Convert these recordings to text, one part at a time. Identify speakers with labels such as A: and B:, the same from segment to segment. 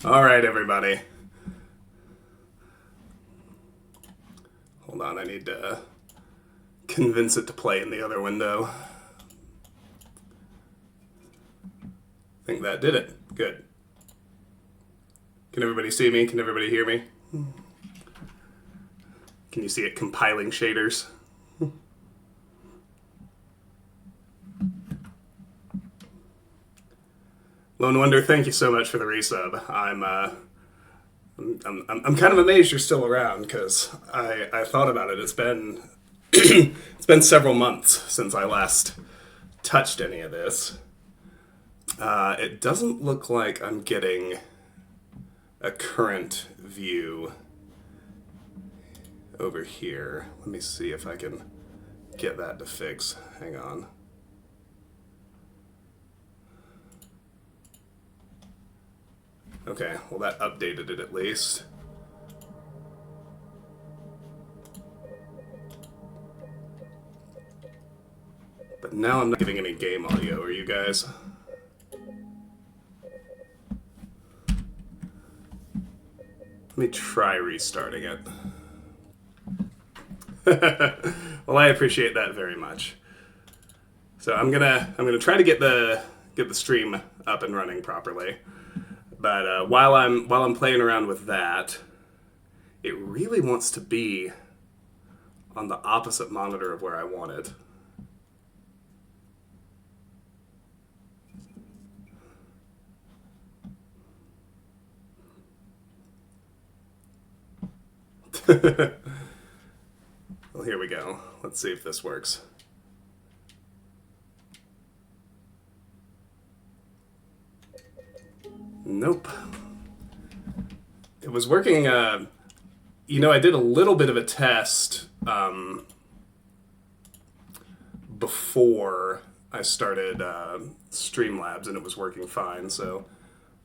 A: All right, everybody. Hold on, I need to convince it to play in the other window. I think that did it. Good. Can everybody see me? Can everybody hear me? Can you see it compiling shaders? Lone Wonder, thank you so much for the resub. I'm kind of amazed you're still around because I thought about it. It's been it's been several months since I last touched any of this. It doesn't look like I'm getting a current view over here. Let me see if I can get that to fix. Hang on. Okay, well that updated it at least. But now I'm not getting any game audio, are you guys? Let me try restarting it. Well, I appreciate that very much. So I'm gonna try to get the stream up and running properly. But while I'm playing around with that, it really wants to be on the opposite monitor of where I want it. Well, here we go. Let's see if this works. Nope. It was working, I did a little bit of a test before I started Streamlabs, and it was working fine, so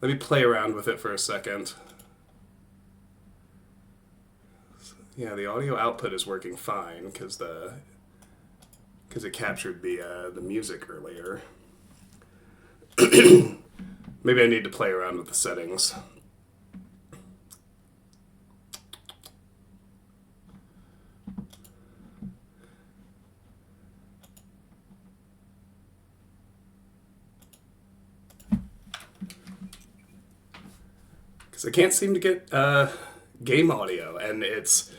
A: let me play around with it for a second. Yeah, the audio output is working fine because it captured the music earlier. Maybe I need to play around with the settings. Because I can't seem to get game audio, and it's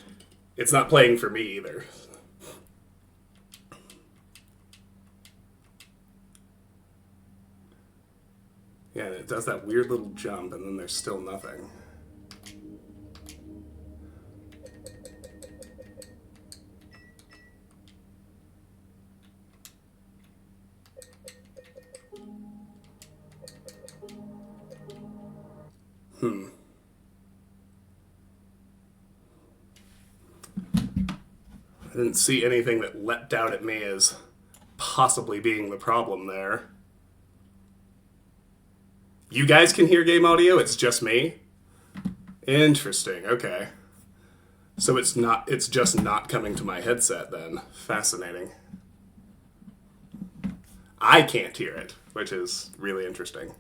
A: not playing for me either. Yeah, it does that weird little jump, and then there's still nothing. I didn't see anything that leapt out at me as possibly being the problem there. You guys can hear game audio, it's just me? Interesting, okay. So it's just not coming to my headset then. Fascinating. I can't hear it, which is really interesting.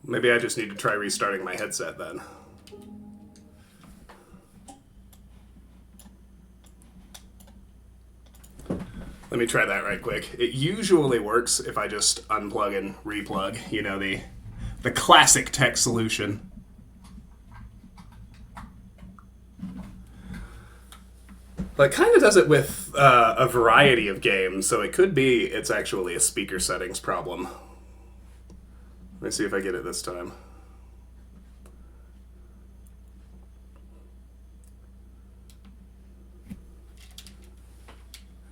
A: Maybe I just need to try restarting my headset then. Let me try that right quick. It usually works if I just unplug and replug, the classic tech solution. But it kind of does it with a variety of games, so it could be it's actually a speaker settings problem. Let me see if I get it this time.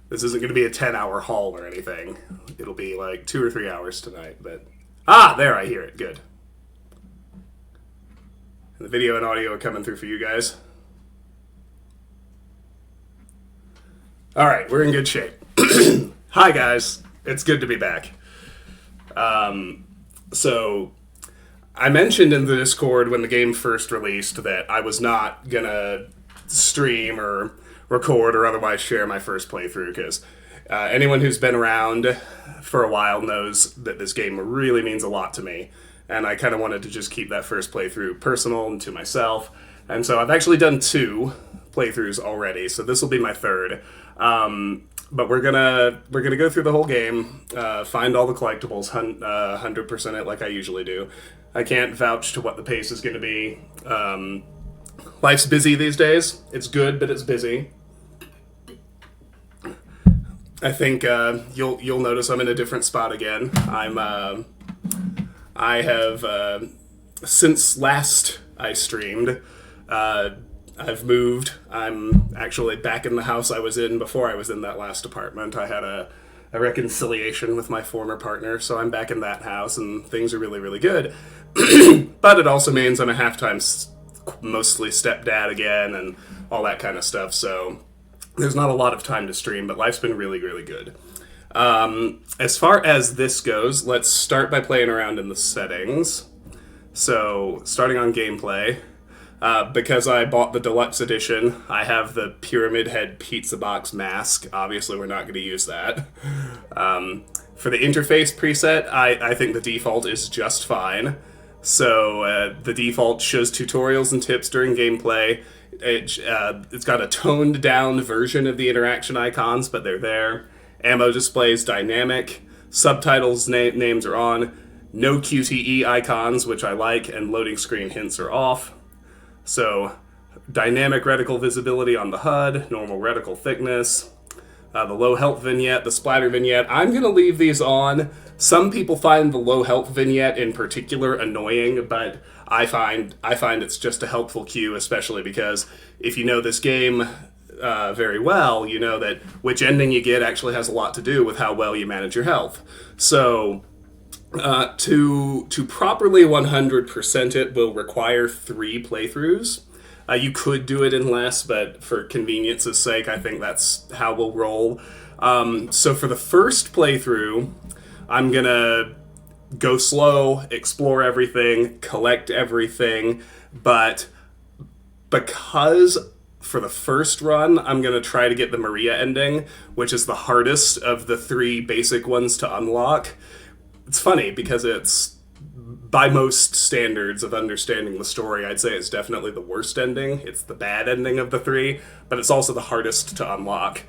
A: This isn't going to be a 10-hour haul or anything. It'll be like 2 or 3 hours tonight, but... Ah, there, I hear it. Good. And the video and audio are coming through for you guys. All right, we're in good shape. Hi, guys. It's good to be back. So I mentioned in the Discord when the game first released that I was not gonna stream or record or otherwise share my first playthrough because anyone who's been around for a while knows that this game really means a lot to me. And I kind of wanted to just keep that first playthrough personal and to myself. And so I've actually done 2 playthroughs already, so this will be my third. But we're gonna go through the whole game, find all the collectibles, 100% it like I usually do. I can't vouch to what the pace is going to be. Life's busy these days. It's good, but it's busy. I think you'll notice I'm in a different spot again. I have since last I streamed. I've moved. I'm actually back in the house I was in before I was in that last apartment. I had a reconciliation with my former partner, so I'm back in that house, and things are really, really good. But it also means I'm a half-time mostly stepdad again and all that kind of stuff, so there's not a lot of time to stream, but life's been really, really good. As far as this goes, let's start by playing around in the settings. So, starting on gameplay, because I bought the deluxe edition, I have the Pyramid Head Pizza Box mask. Obviously, we're not going to use that. For the interface preset, I think the default is just fine. So, the default shows tutorials and tips during gameplay. It's got a toned down version of the interaction icons, but they're there. Ammo displays dynamic. Subtitles names are on. No QTE icons, which I like, and loading screen hints are off. So, dynamic reticle visibility on the HUD, normal reticle thickness, the low health vignette, the splatter vignette. I'm going to leave these on. Some people find the low health vignette in particular annoying, but I find it's just a helpful cue, especially because if you know this game very well, you know that which ending you get actually has a lot to do with how well you manage your health. So, to properly 100% it will require 3 playthroughs. You could do it in less, but for convenience's sake, I think that's how we'll roll. So for the first playthrough, I'm gonna go slow, explore everything, collect everything, but because for the first run, I'm going to try to get the Maria ending, which is the hardest of the 3 basic ones to unlock. It's funny because it's, by most standards of understanding the story, I'd say it's definitely the worst ending. It's the bad ending of the 3, but it's also the hardest to unlock.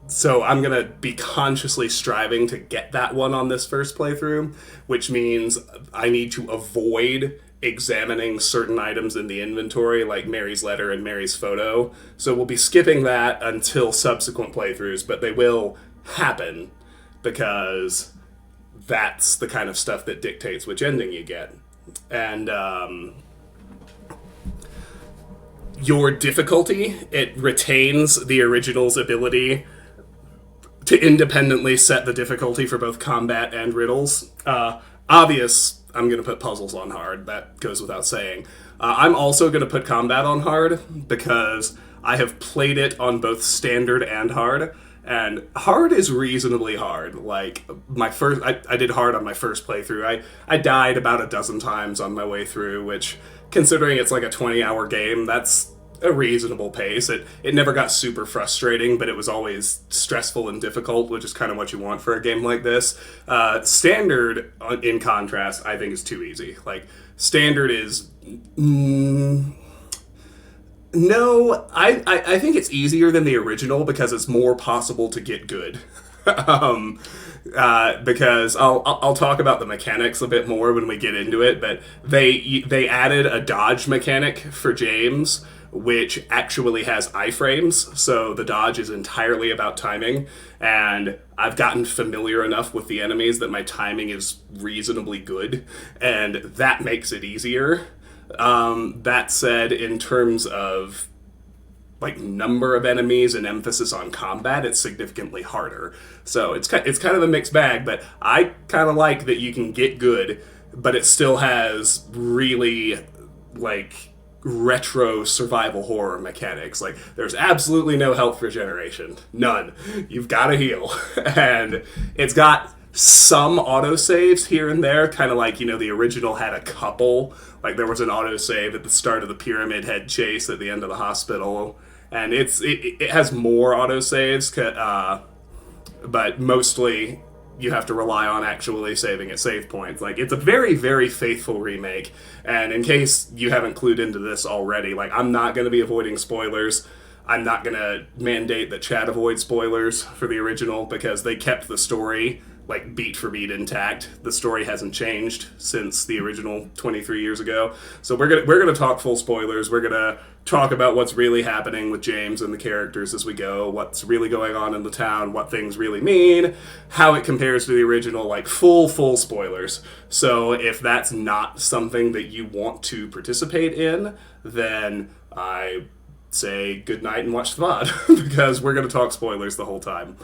A: So I'm going to be consciously striving to get that one on this first playthrough, which means I need to avoid examining certain items in the inventory, like Mary's letter and Mary's photo. So we'll be skipping that until subsequent playthroughs, but they will happen because that's the kind of stuff that dictates which ending you get. And your difficulty, it retains the original's ability to independently set the difficulty for both combat and riddles. Obvious, I'm going to put puzzles on hard. That goes without saying. I'm also going to put combat on hard because I have played it on both standard and hard. And hard is reasonably hard. Like, I did hard on my first playthrough. I died about a dozen times on my way through, which, considering it's like a 20-hour game, that's a reasonable pace. It never got super frustrating, but it was always stressful and difficult, which is kind of what you want for a game like this. Standard, in contrast, I think is too easy. Like, standard is... No, I think it's easier than the original because it's more possible to get good. Because I'll talk about the mechanics a bit more when we get into it, but they added a dodge mechanic for James, which actually has iframes, so the dodge is entirely about timing, and I've gotten familiar enough with the enemies that my timing is reasonably good, and that makes it easier. That said, in terms of like number of enemies and emphasis on combat, it's significantly harder. So it's kind of a mixed bag, but I kind of like that you can get good, but it still has really like retro survival horror mechanics. Like, there's absolutely no health regeneration. None. You've got to heal. And it's got some autosaves here and there, kind of like, the original had a couple. Like, there was an autosave at the start of the Pyramid Head chase at the end of the hospital. And it has more autosaves, but mostly you have to rely on actually saving at save points. Like, it's a very, very faithful remake. And in case you haven't clued into this already, like, I'm not going to be avoiding spoilers. I'm not going to mandate that chat avoid spoilers for the original because they kept the story like beat for beat intact. The story hasn't changed since the original 23 years ago. So we're gonna talk full spoilers. We're gonna talk about what's really happening with James and the characters as we go, what's really going on in the town, what things really mean, how it compares to the original, like full spoilers. So if that's not something that you want to participate in, then I say good night and watch the VOD because we're going to talk spoilers the whole time.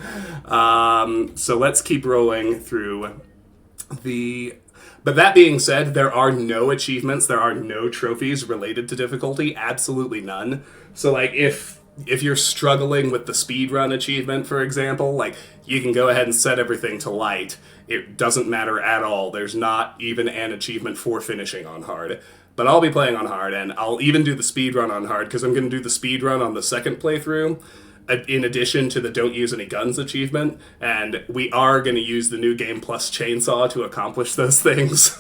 A: So let's keep rolling through the... But that being said, there are no achievements, there are no trophies related to difficulty, absolutely none. So like if you're struggling with the speedrun achievement, for example, like you can go ahead and set everything to light. It doesn't matter at all. There's not even an achievement for finishing on hard. But I'll be playing on hard, and I'll even do the speedrun on hard, because I'm going to do the speedrun on the second playthrough, in addition to the Don't Use Any Guns achievement, and we are going to use the New Game Plus chainsaw to accomplish those things.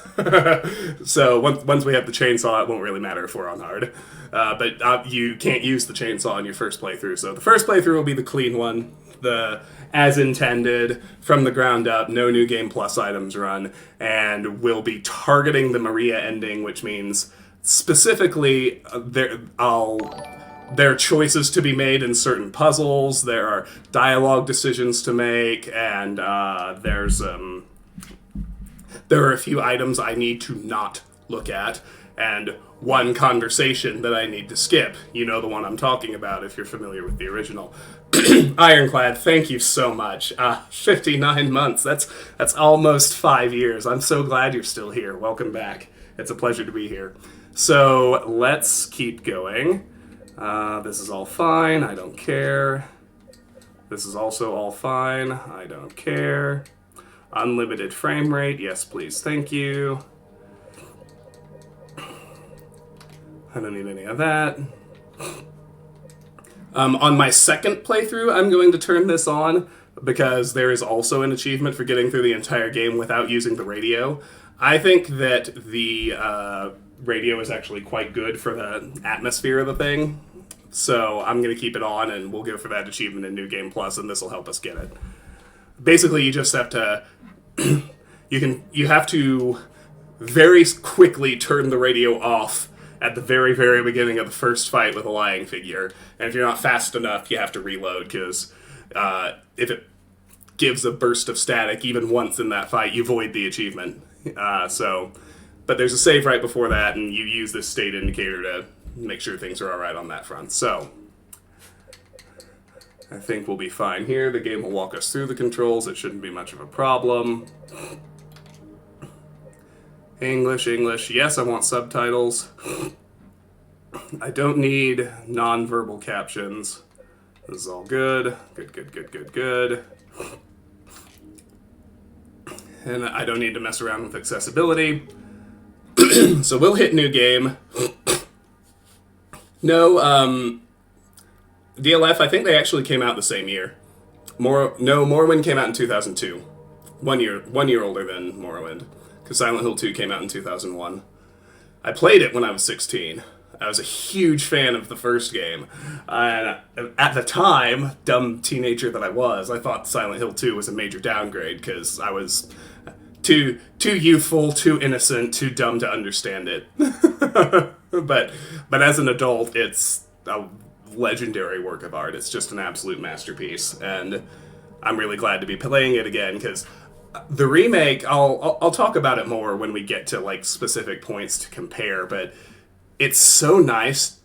A: So once we have the chainsaw, it won't really matter if we're on hard. But you can't use the chainsaw in your first playthrough, so the first playthrough will be the clean one, the as intended, from the ground up, no New Game Plus items run, and we'll be targeting the Maria ending, which means specifically there are choices to be made in certain puzzles, there are dialogue decisions to make, and there are a few items I need to not look at, and one conversation that I need to skip. You know the one I'm talking about if you're familiar with the original. Ironclad, thank you so much. 59 months. That's almost 5 years. I'm so glad you're still here. Welcome back. It's a pleasure to be here. So let's keep going. This is all fine. I don't care. This is also all fine. I don't care. Unlimited frame rate. Yes, please. Thank you. I don't need any of that. On my second playthrough, I'm going to turn this on because there is also an achievement for getting through the entire game without using the radio. I think that the radio is actually quite good for the atmosphere of the thing. So I'm going to keep it on, and we'll go for that achievement in New Game Plus, and this will help us get it. Basically, you just have to... you have to very quickly turn the radio off at the very, very beginning of the first fight with a lying figure. And if you're not fast enough, you have to reload, because if it gives a burst of static even once in that fight, you void the achievement. But there's a save right before that, and you use this state indicator to make sure things are alright on that front. So, I think we'll be fine here. The game will walk us through the controls. It shouldn't be much of a problem. English. Yes, I want subtitles. I don't need non-verbal captions. This is all good. Good. And I don't need to mess around with accessibility. So we'll hit new game. No, DLF, I think they actually came out the same year. Morrowind came out in 2002. One year older than Morrowind. Because Silent Hill 2 came out in 2001. I played it when I was 16. I was a huge fan of the first game. And at the time, dumb teenager that I was, I thought Silent Hill 2 was a major downgrade because I was too youthful, too innocent, too dumb to understand it. But as an adult, it's a legendary work of art. It's just an absolute masterpiece. And I'm really glad to be playing it again because the remake, I'll talk about it more when we get to like specific points to compare, but it's so nice.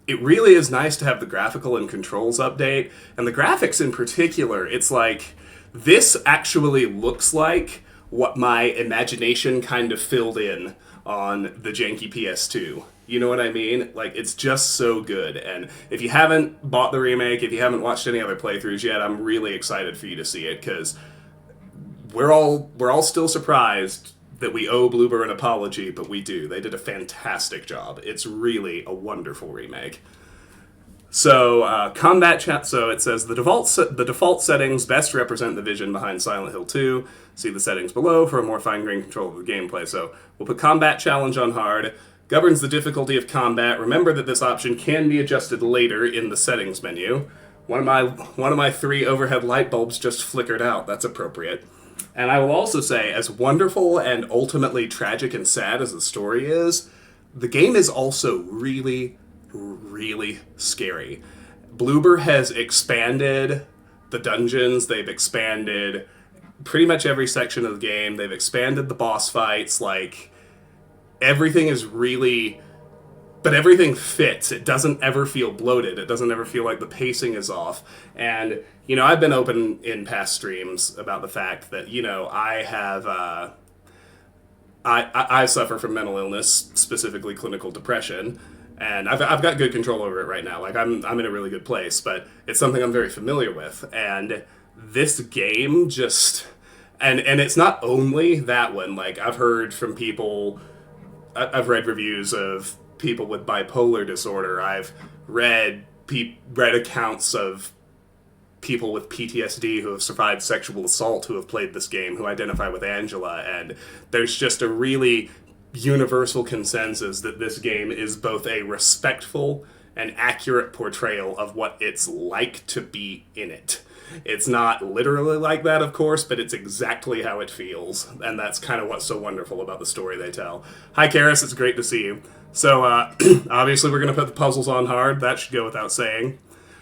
A: It really is nice to have the graphical and controls update, and the graphics in particular. It's like this actually looks like what my imagination kind of filled in on the janky PS2. You know what I mean? Like, it's just so good. And if you haven't bought the remake, if you haven't watched any other playthroughs yet, I'm really excited for you to see it because we're all still surprised that we owe Bloober an apology, but we do. They did a fantastic job. It's really a wonderful remake. So combat chat. So it says the default settings best represent the vision behind Silent Hill 2. See the settings below for a more fine-grained control of the gameplay. So we'll put combat challenge on hard. Governs the difficulty of combat. Remember that this option can be adjusted later in the settings menu. One of my 3 overhead light bulbs just flickered out. That's appropriate. And I will also say, as wonderful and ultimately tragic and sad as the story is, the game is also really, really scary. Bloober has expanded the dungeons. They've expanded pretty much every section of the game. They've expanded the boss fights. Like, everything is really... But everything fits. It doesn't ever feel bloated. It doesn't ever feel like the pacing is off. And, you know, I've been open in past streams about the fact that, you know, I have... I suffer from mental illness, specifically clinical depression, and I've got good control over it right now. Like, I'm in a really good place, but it's something I'm very familiar with. And this game just... And it's not only that one. Like, I've heard from people... I've read reviews of people with bipolar disorder. I've read accounts of people with PTSD who have survived sexual assault who have played this game, who identify with Angela, and there's just a really universal consensus that this game is both a respectful and accurate portrayal of what it's like to be in it. It's not literally like that, of course, but it's exactly how it feels, and that's kind of what's so wonderful about the story they tell. Hi, Karis, it's great to see you. So, obviously we're going to put the puzzles on hard. That should go without saying.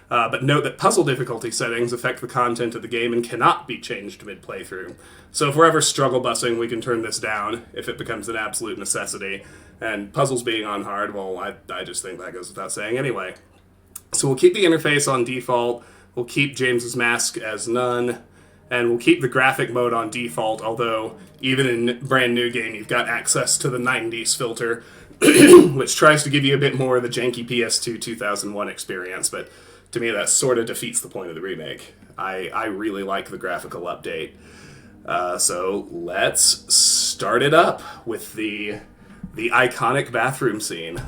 A: But note that puzzle difficulty settings affect the content of the game and cannot be changed mid-playthrough. So if we're ever struggle bussing, we can turn this down if it becomes an absolute necessity. And puzzles being on hard, well, I just think that goes without saying anyway. So we'll keep the interface on default, we'll keep James's mask as none, and we'll keep the graphic mode on default, although even in brand new game you've got access to the 90s filter, which tries to give you a bit more of the janky PS2 2001 experience, but to me that sort of defeats the point of the remake. I really like the graphical update. So let's start it up with the iconic bathroom scene.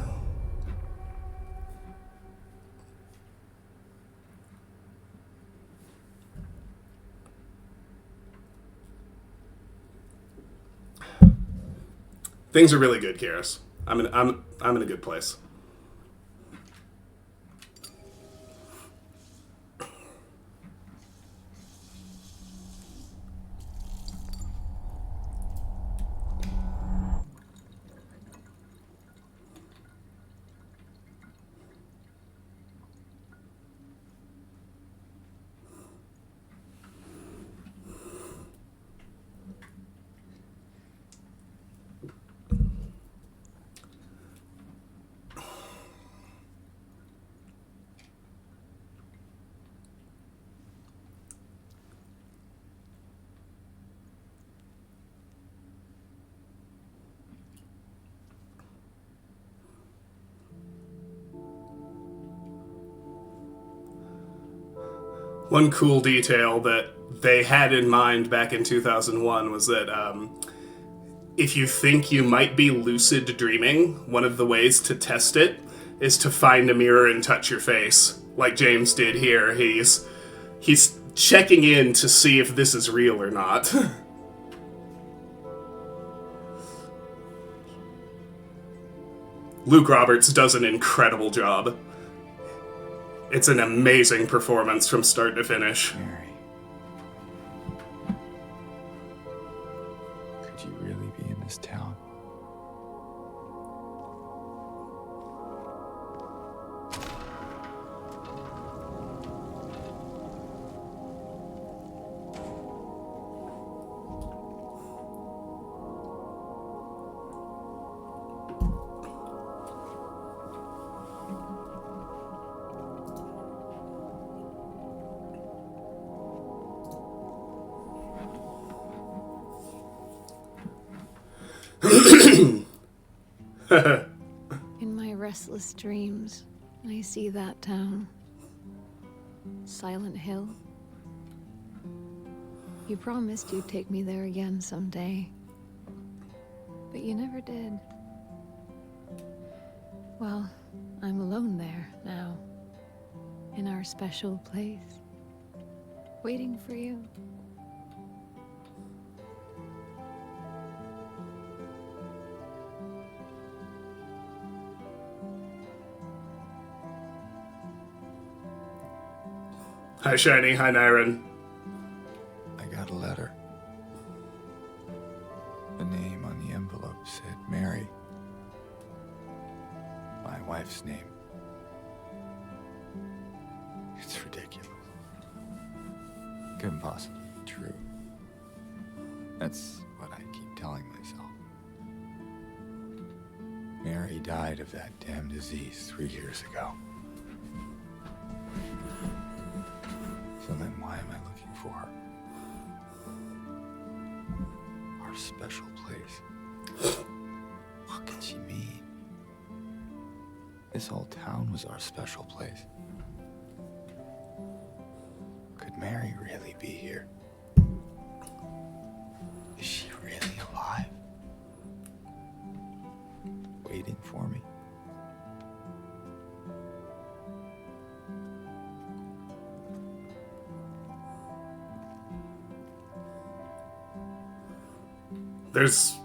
A: Things are really good, Karis. I'm in a good place. One cool detail that they had in mind back in 2001 was that if you think you might be lucid dreaming, one of the ways to test it is to find a mirror and touch your face, like James did here. He's checking in to see if this is real or not. Luke Roberts does an incredible job. It's an amazing performance from start to finish.
B: Mary. Could you really be in this town?
C: In my restless dreams, I see that town. Silent Hill. You promised you'd take me there again someday. But you never did. Well, I'm alone there now. In our special place. Waiting for you.
A: Hi, Shiny. Hi, Nyron.
B: I got a letter. The name on the envelope said Mary. My wife's name. It's ridiculous. Couldn't possibly be true. That's what I keep telling myself. Mary died of that damn disease 3 years ago. So then why am I looking for her? Our special place. What could she mean? This whole town was our special place. Could Mary really be here? Is she really alive? Waiting for me?
A: There's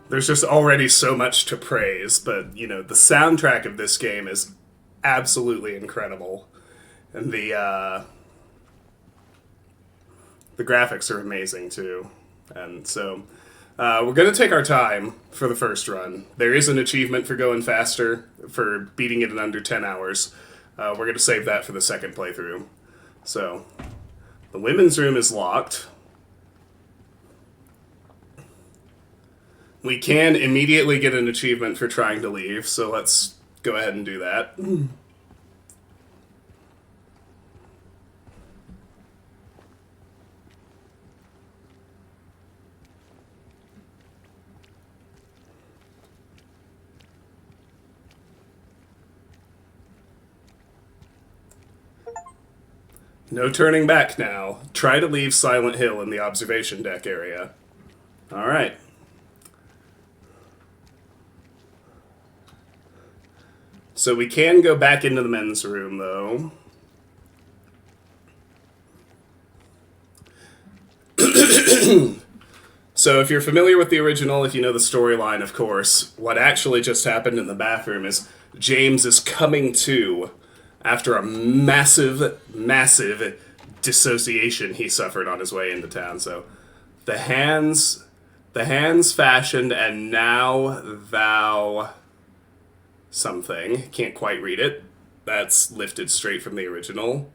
A: just already so much to praise, but you know, the soundtrack of this game is absolutely incredible. And the graphics are amazing too. And so we're going to take our time for the first run. There is an achievement for going faster, for beating it in under 10 hours. We're going to save that for the second playthrough. So the women's room is locked. We can immediately get an achievement for trying to leave, so let's go ahead and do that. No turning back now. Try to leave Silent Hill in the observation deck area. Alright. So we can go back into the men's room, though. So if you're familiar with the original, if you know the storyline, of course, what actually just happened in the bathroom is James is coming to after a massive, massive dissociation he suffered on his way into town. So the hands fashioned, and now thou something. Can't quite read it. That's lifted straight from the original.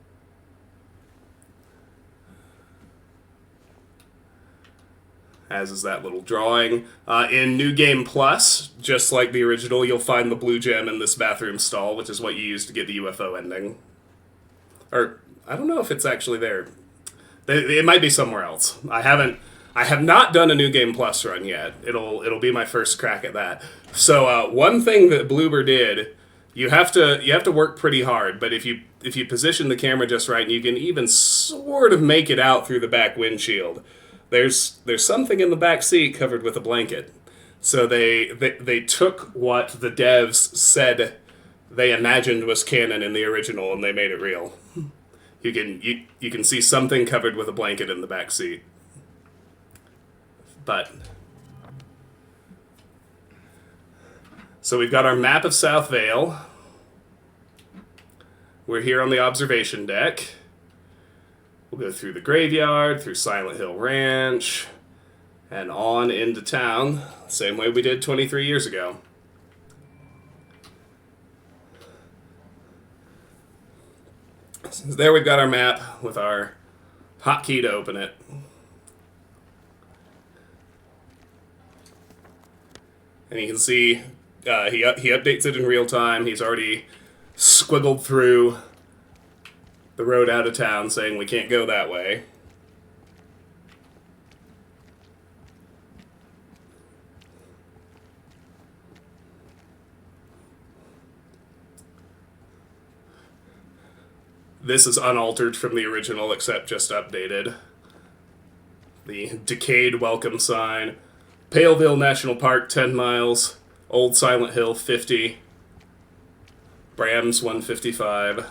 A: As is that little drawing. In New Game Plus, just like the original, you'll find the blue gem in this bathroom stall, which is what you use to get the UFO ending. Or, I don't know if it's actually there. It might be somewhere else. I have not done a New Game Plus run yet. It'll be my first crack at that. So one thing that Bloober did, you have to work pretty hard, but if you position the camera just right, you can even sort of make it out through the back windshield. There's something in the back seat covered with a blanket. So they took what the devs said they imagined was canon in the original, and they made it real. You can see something covered with a blanket in the back seat. But so we've got our map of South Vale. We're here on the observation deck. We'll go through the graveyard, through Silent Hill Ranch, and on into town, same way we did 23 years ago. So there we've got our map with our hotkey to open it. And you can see he updates it in real time. He's already squiggled through the road out of town saying we can't go that way. This is unaltered from the original, except just updated. The decayed welcome sign. Paleville National Park, 10 miles. Old Silent Hill, 50. Brams, 155.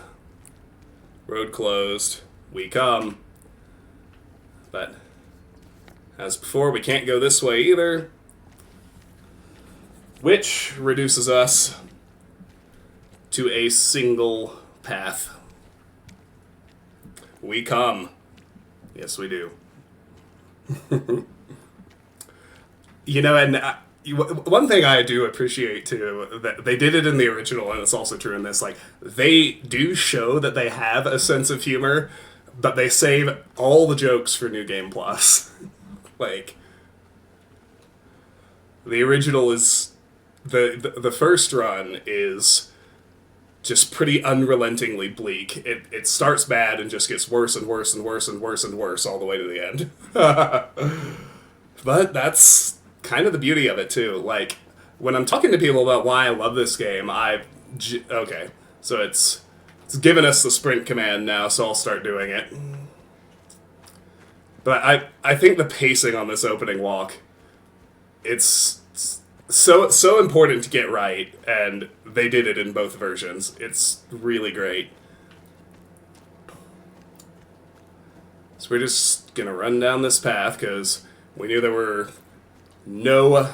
A: Road closed. We come. But, as before, we can't go this way either. Which reduces us to a single path. We come. Yes, we do. You know, and one thing I do appreciate too, that they did it in the original, and it's also true in this, like, they do show that they have a sense of humor, but they save all the jokes for New Game Plus. Like, the original is, the first run is just pretty unrelentingly bleak. It starts bad and just gets worse and worse and worse and worse and worse all the way to the end. But that's kind of the beauty of it, too. Like, when I'm talking to people about why I love this game, okay, so it's given us the sprint command now, so I'll start doing it. But I think the pacing on this opening walk, it's so important to get right, and they did it in both versions. It's really great. So we're just gonna run down this path, because we knew there were no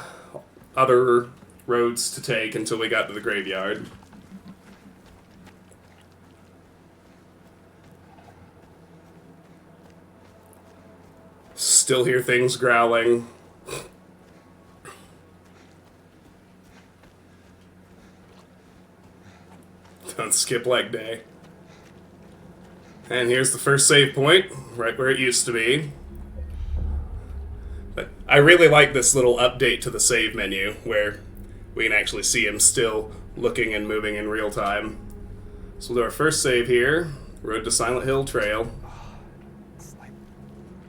A: other roads to take until we got to the graveyard. Still hear things growling. Don't skip leg day. And here's the first save point, right where it used to be. But I really like this little update to the save menu, where we can actually see him still looking and moving in real time. So we'll do our first save here. Road to Silent Hill Trail.
B: It's like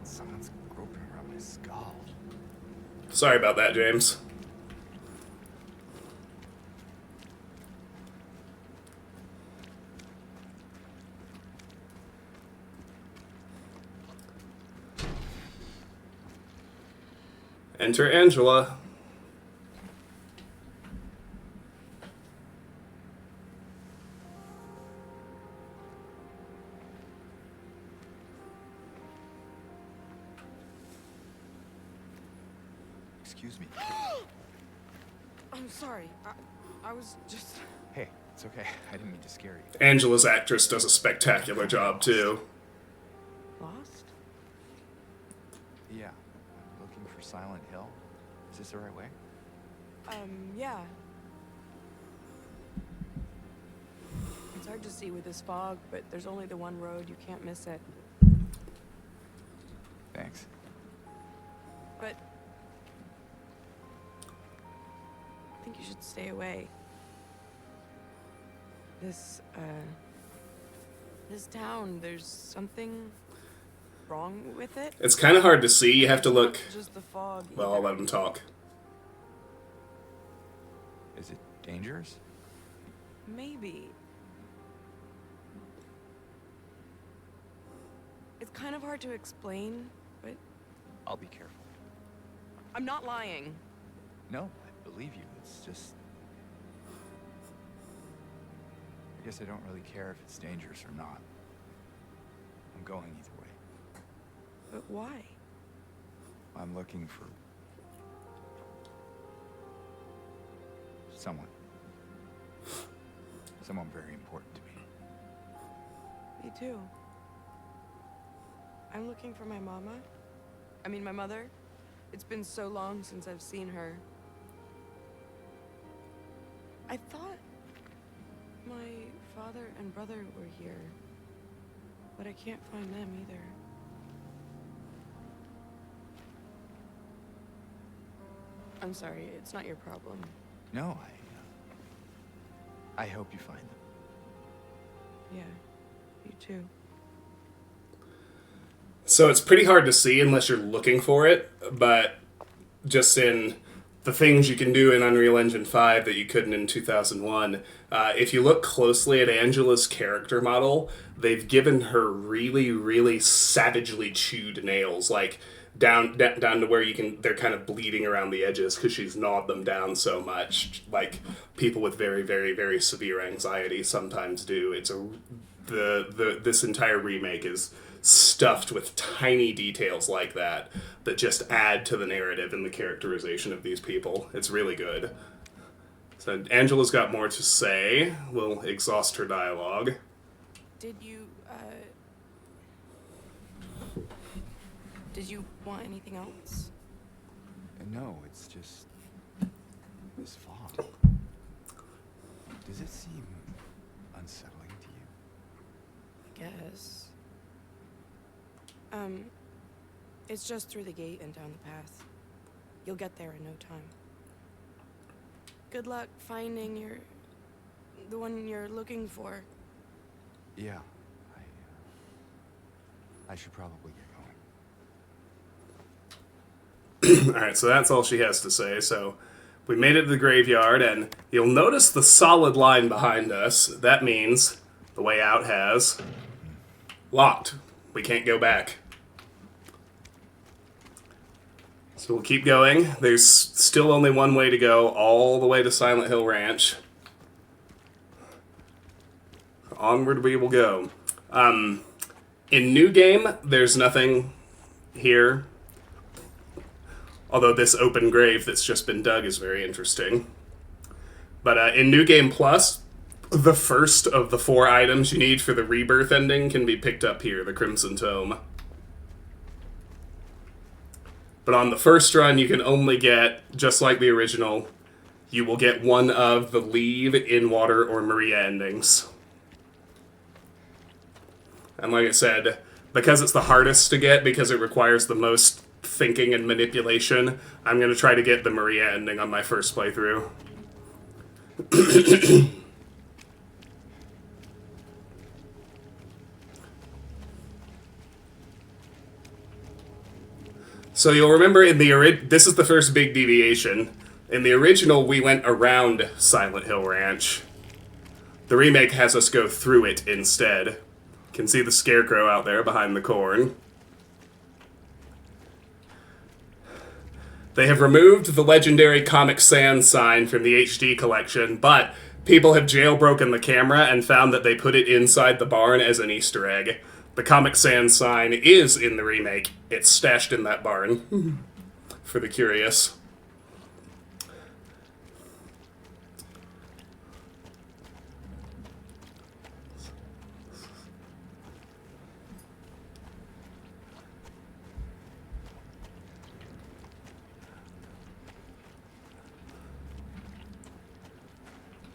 B: someone's groping around my skull.
A: Sorry about that, James. Enter Angela.
B: Excuse me.
D: I'm sorry. I was just...
B: Hey, it's okay. I didn't mean to scare you.
A: Angela's actress does a spectacular job, too.
D: Lost?
B: Yeah. Looking for Silent Hill? Is this the right way?
D: Yeah. It's hard to see with this fog, but there's only the one road. You can't miss it.
B: Thanks.
D: But... I think you should stay away. This town, there's something wrong with it.
A: It's kind of hard to see. You have to look...
D: Just the fog.
A: Well, I'll let him talk.
B: Is it dangerous?
D: Maybe. It's kind of hard to explain, but
B: I'll be careful.
D: I'm not lying.
B: No, I believe you. It's just... I guess I don't really care if it's dangerous or not. I'm going either way.
D: But why?
B: I'm looking for... someone. Someone very important to me.
D: Me too. I'm looking for my mama. I mean, my mother. It's been so long since I've seen her. I thought my father and brother were here, but I can't find them either. I'm sorry, it's not your problem.
B: No, I hope you find them.
D: Yeah, you too.
A: So it's pretty hard to see unless you're looking for it, but just in the things you can do in Unreal Engine 5 that you couldn't in 2001, if you look closely at Angela's character model, they've given her really, really savagely chewed nails. Like, down to where they're kind of bleeding around the edges because she's gnawed them down so much, like people with very, very, very severe anxiety sometimes do. This entire remake is stuffed with tiny details like that just add to the narrative and the characterization of these people. It's really good. So Angela's got more to say. We'll exhaust her dialogue.
D: Did you want anything else?
B: No, it's just this fog. Does it seem unsettling to you?
D: I guess. It's just through the gate and down the path. You'll get there in no time. Good luck finding the one you're looking for.
B: Yeah, I should probably get going.
A: Alright, so that's all she has to say. So we made it to the graveyard, and you'll notice the solid line behind us. That means the way out has locked. We can't go back. So we'll keep going. There's still only one way to go, all the way to Silent Hill Ranch. Onward we will go. In New Game, there's nothing here. Although this open grave that's just been dug is very interesting. But in New Game Plus, the first of the 4 items you need for the rebirth ending can be picked up here, the Crimson Tome. But on the first run, you can only get, just like the original, you will get one of the Leave, In Water, or Maria endings. And like I said, because it's the hardest to get, because it requires the most thinking and manipulation, I'm going to try to get the Maria ending on my first playthrough. So you'll remember in this is the first big deviation. In the original, we went around Silent Hill Ranch. The remake has us go through it instead. You can see the scarecrow out there behind the corn. They have removed the legendary Comic Sans sign from the HD collection, but people have jailbroken the camera and found that they put it inside the barn as an Easter egg. The Comic Sans sign is in the remake. It's stashed in that barn. For the curious.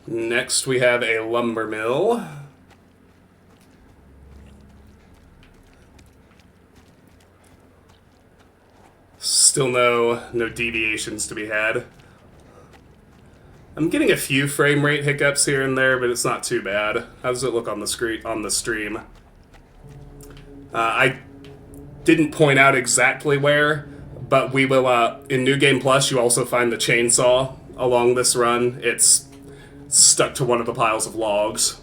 A: Next we have a lumber mill. Still no deviations to be had. I'm getting a few frame rate hiccups here and there, but it's not too bad. How does it look on the stream? I didn't point out exactly where, but we will, in New Game Plus, you also find the chainsaw along this run. It's stuck to one of the piles of logs.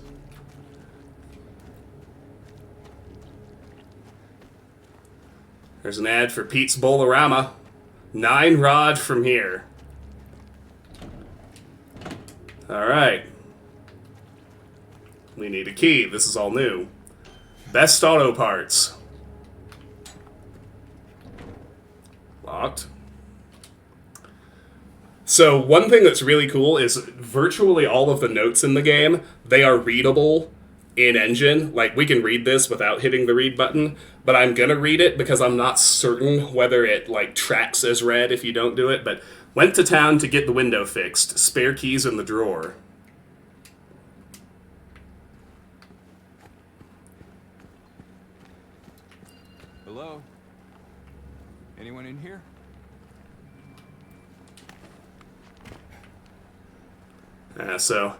A: There's an ad for Pete's Bolorama. 9 rod from here. Alright. We need a key. This is all new. Best auto parts. Locked. So one thing that's really cool is virtually all of the notes in the game, they are readable in engine. Like, we can read this without hitting the read button, but I'm gonna read it because I'm not certain whether it, like, tracks as read if you don't do it. But went to town to get the window fixed. Spare keys in the drawer.
B: Hello? Anyone in here?
A: So,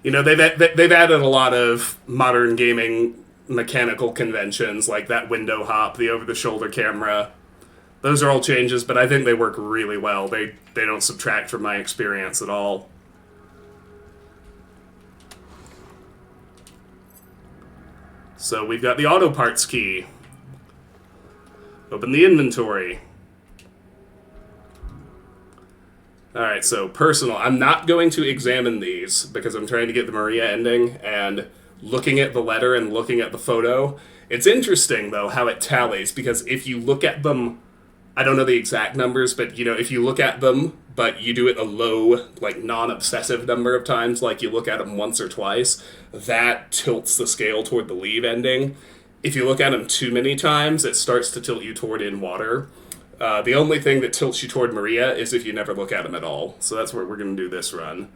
A: you know, they've added a lot of modern gaming mechanical conventions, like that window hop, the over-the-shoulder camera. Those are all changes, but I think they work really well. They don't subtract from my experience at all. So we've got the auto parts key. Open the inventory. Alright, so personal. I'm not going to examine these because I'm trying to get the Maria ending, and looking at the letter and looking at the photo. It's interesting, though, how it tallies, because if you look at them, I don't know the exact numbers, but, you know, if you look at them, but you do it a low, like, non-obsessive number of times, like you look at them once or twice, that tilts the scale toward the leave ending. If you look at them too many times, it starts to tilt you toward in water. The only thing that tilts you toward Maria is if you never look at them at all. So that's where we're going to do this run.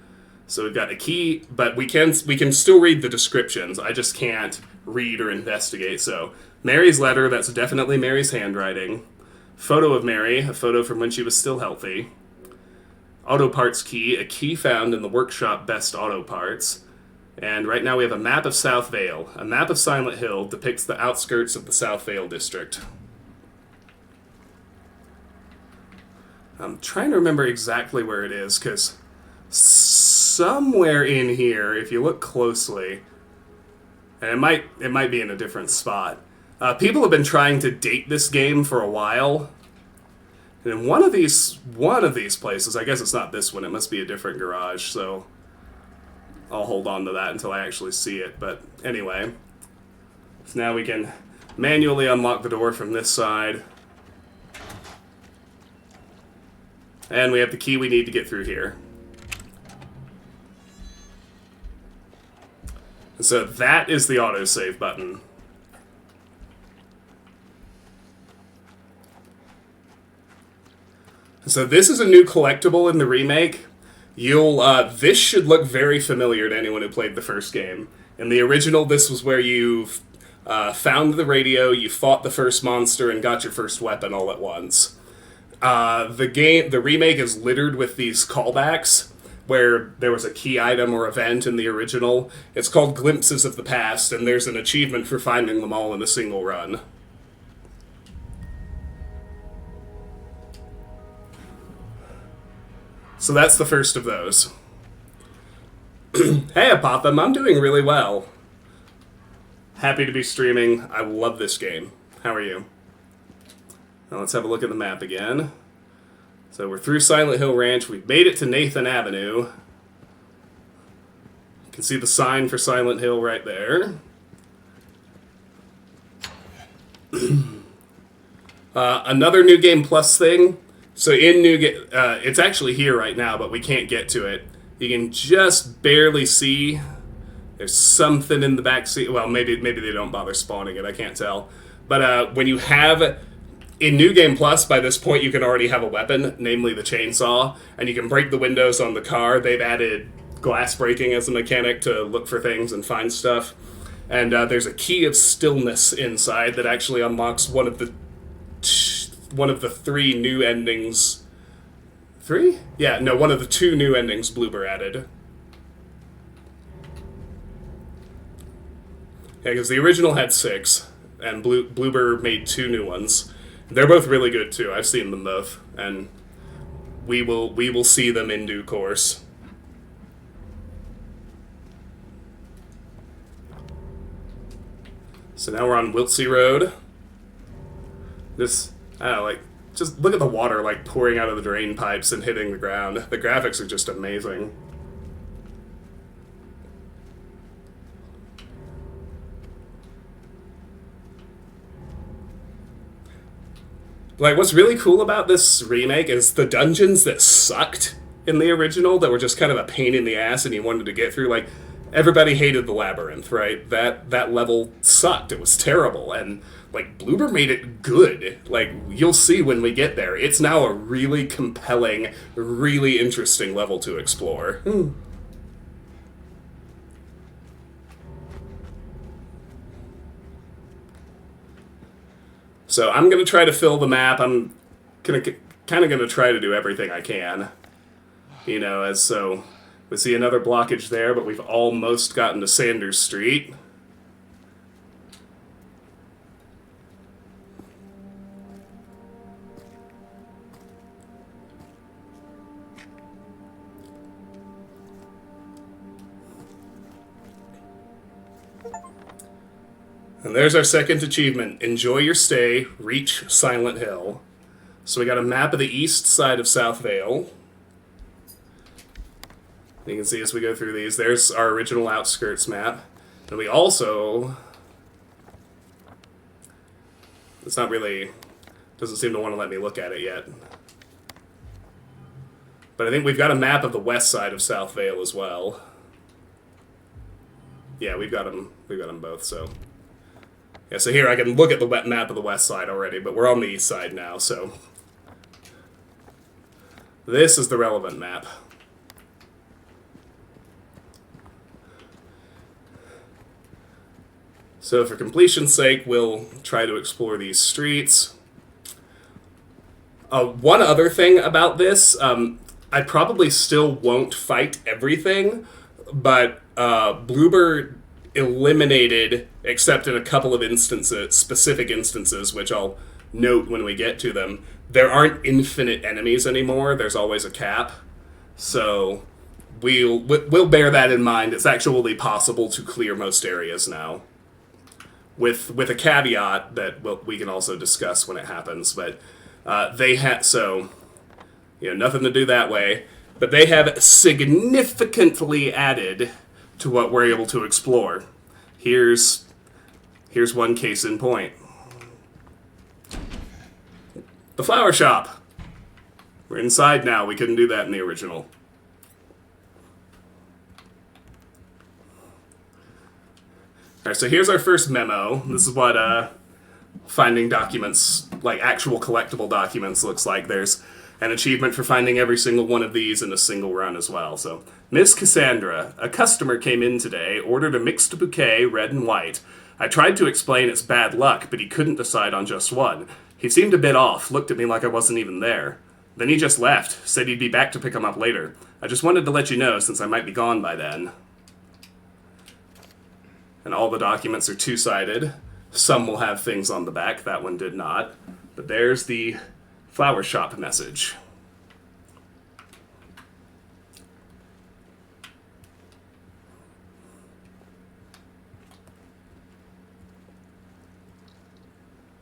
A: So we've got a key, but we can still read the descriptions. I just can't read or investigate. So Mary's letter, that's definitely Mary's handwriting. Photo of Mary, a photo from when she was still healthy. Auto parts key, a key found in the workshop Best Auto Parts. And right now we have a map of South Vale. A map of Silent Hill depicts the outskirts of the South Vale district. I'm trying to remember exactly where it is, because somewhere in here, if you look closely, and it might be in a different spot. People have been trying to date this game for a while, and in one of these places, I guess it's not this one, it must be a different garage, so I'll hold on to that until I actually see it. But anyway, so now we can manually unlock the door from this side. And we have the key we need to get through here. So that is the autosave button. So this is a new collectible in the remake. This should look very familiar to anyone who played the first game. In the original, this was where you found the radio, you fought the first monster, and got your first weapon all at once. The remake is littered with these callbacks, where there was a key item or event in the original. It's called Glimpses of the Past, and there's an achievement for finding them all in a single run. So that's the first of those. Hey, Apotham, I'm doing really well. Happy to be streaming. I love this game. How are you? Now let's have a look at the map again. So we're through Silent Hill Ranch. We've made it to Nathan Avenue. You can see the sign for Silent Hill right there. Another New Game Plus thing. So in it's actually here right now, but we can't get to it. You can just barely see. There's something in the back seat. Well, maybe they don't bother spawning it. I can't tell. But when you have in New Game Plus, by this point, you can already have a weapon, namely the chainsaw, and you can break the windows on the car. They've added glass breaking as a mechanic to look for things and find stuff. And there's a key of stillness inside that actually unlocks one of the three new endings. Three? Yeah, no, one of the two new endings Bloober added. Yeah, because the original had 6, and Bloober made 2 new ones. They're both really good too. I've seen them both, and we will see them in due course. So now we're on Wiltsey Road. This, I don't know, like, just look at the water, like, pouring out of the drain pipes and hitting the ground. The graphics are just amazing. Like, what's really cool about this remake is the dungeons that sucked in the original, that were just kind of a pain in the ass and you wanted to get through. Like, everybody hated the labyrinth, right? That level sucked. It was terrible. And, like, Bloober made it good. Like, you'll see when we get there. It's now a really compelling, really interesting level to explore. So I'm going to try to fill the map. I'm kind of going to try to do everything I can. You know, as so we see another blockage there, but we've almost gotten to Sanders Street. And there's our second achievement. Enjoy your stay. Reach Silent Hill. So we got a map of the east side of South Vale. You can see as we go through these, there's our original outskirts map. And we also... It's not really... Doesn't seem to want to let me look at it yet. But I think we've got a map of the west side of South Vale as well. Yeah, we've got them both, so... Yeah, so here I can look at the map of the west side already, but we're on the east side now, so... This is the relevant map. So for completion's sake, we'll try to explore these streets. One other thing about this, I probably still won't fight everything, but Bluebird eliminated, except in a couple of instances, specific instances, which I'll note when we get to them, there aren't infinite enemies anymore. There's always a cap. So we'll bear that in mind. It's actually possible to clear most areas now. With a caveat that we can also discuss when it happens, but they had nothing to do that way. But they have significantly added to what we're able to explore. Here's one case in point. The flower shop. We're inside now. We couldn't do that in the original. Alright, so here's our first memo. This is what finding documents, like actual collectible documents, looks like. There's an achievement for finding every single one of these in a single run as well. So, Miss Cassandra, a customer came in today, ordered a mixed bouquet, red and white. I tried to explain it's bad luck, but he couldn't decide on just one. He seemed a bit off, looked at me like I wasn't even there. Then he just left, said he'd be back to pick them up later. I just wanted to let you know, since I might be gone by then. And all the documents are two-sided. Some will have things on the back, that one did not. But there's the flower shop message.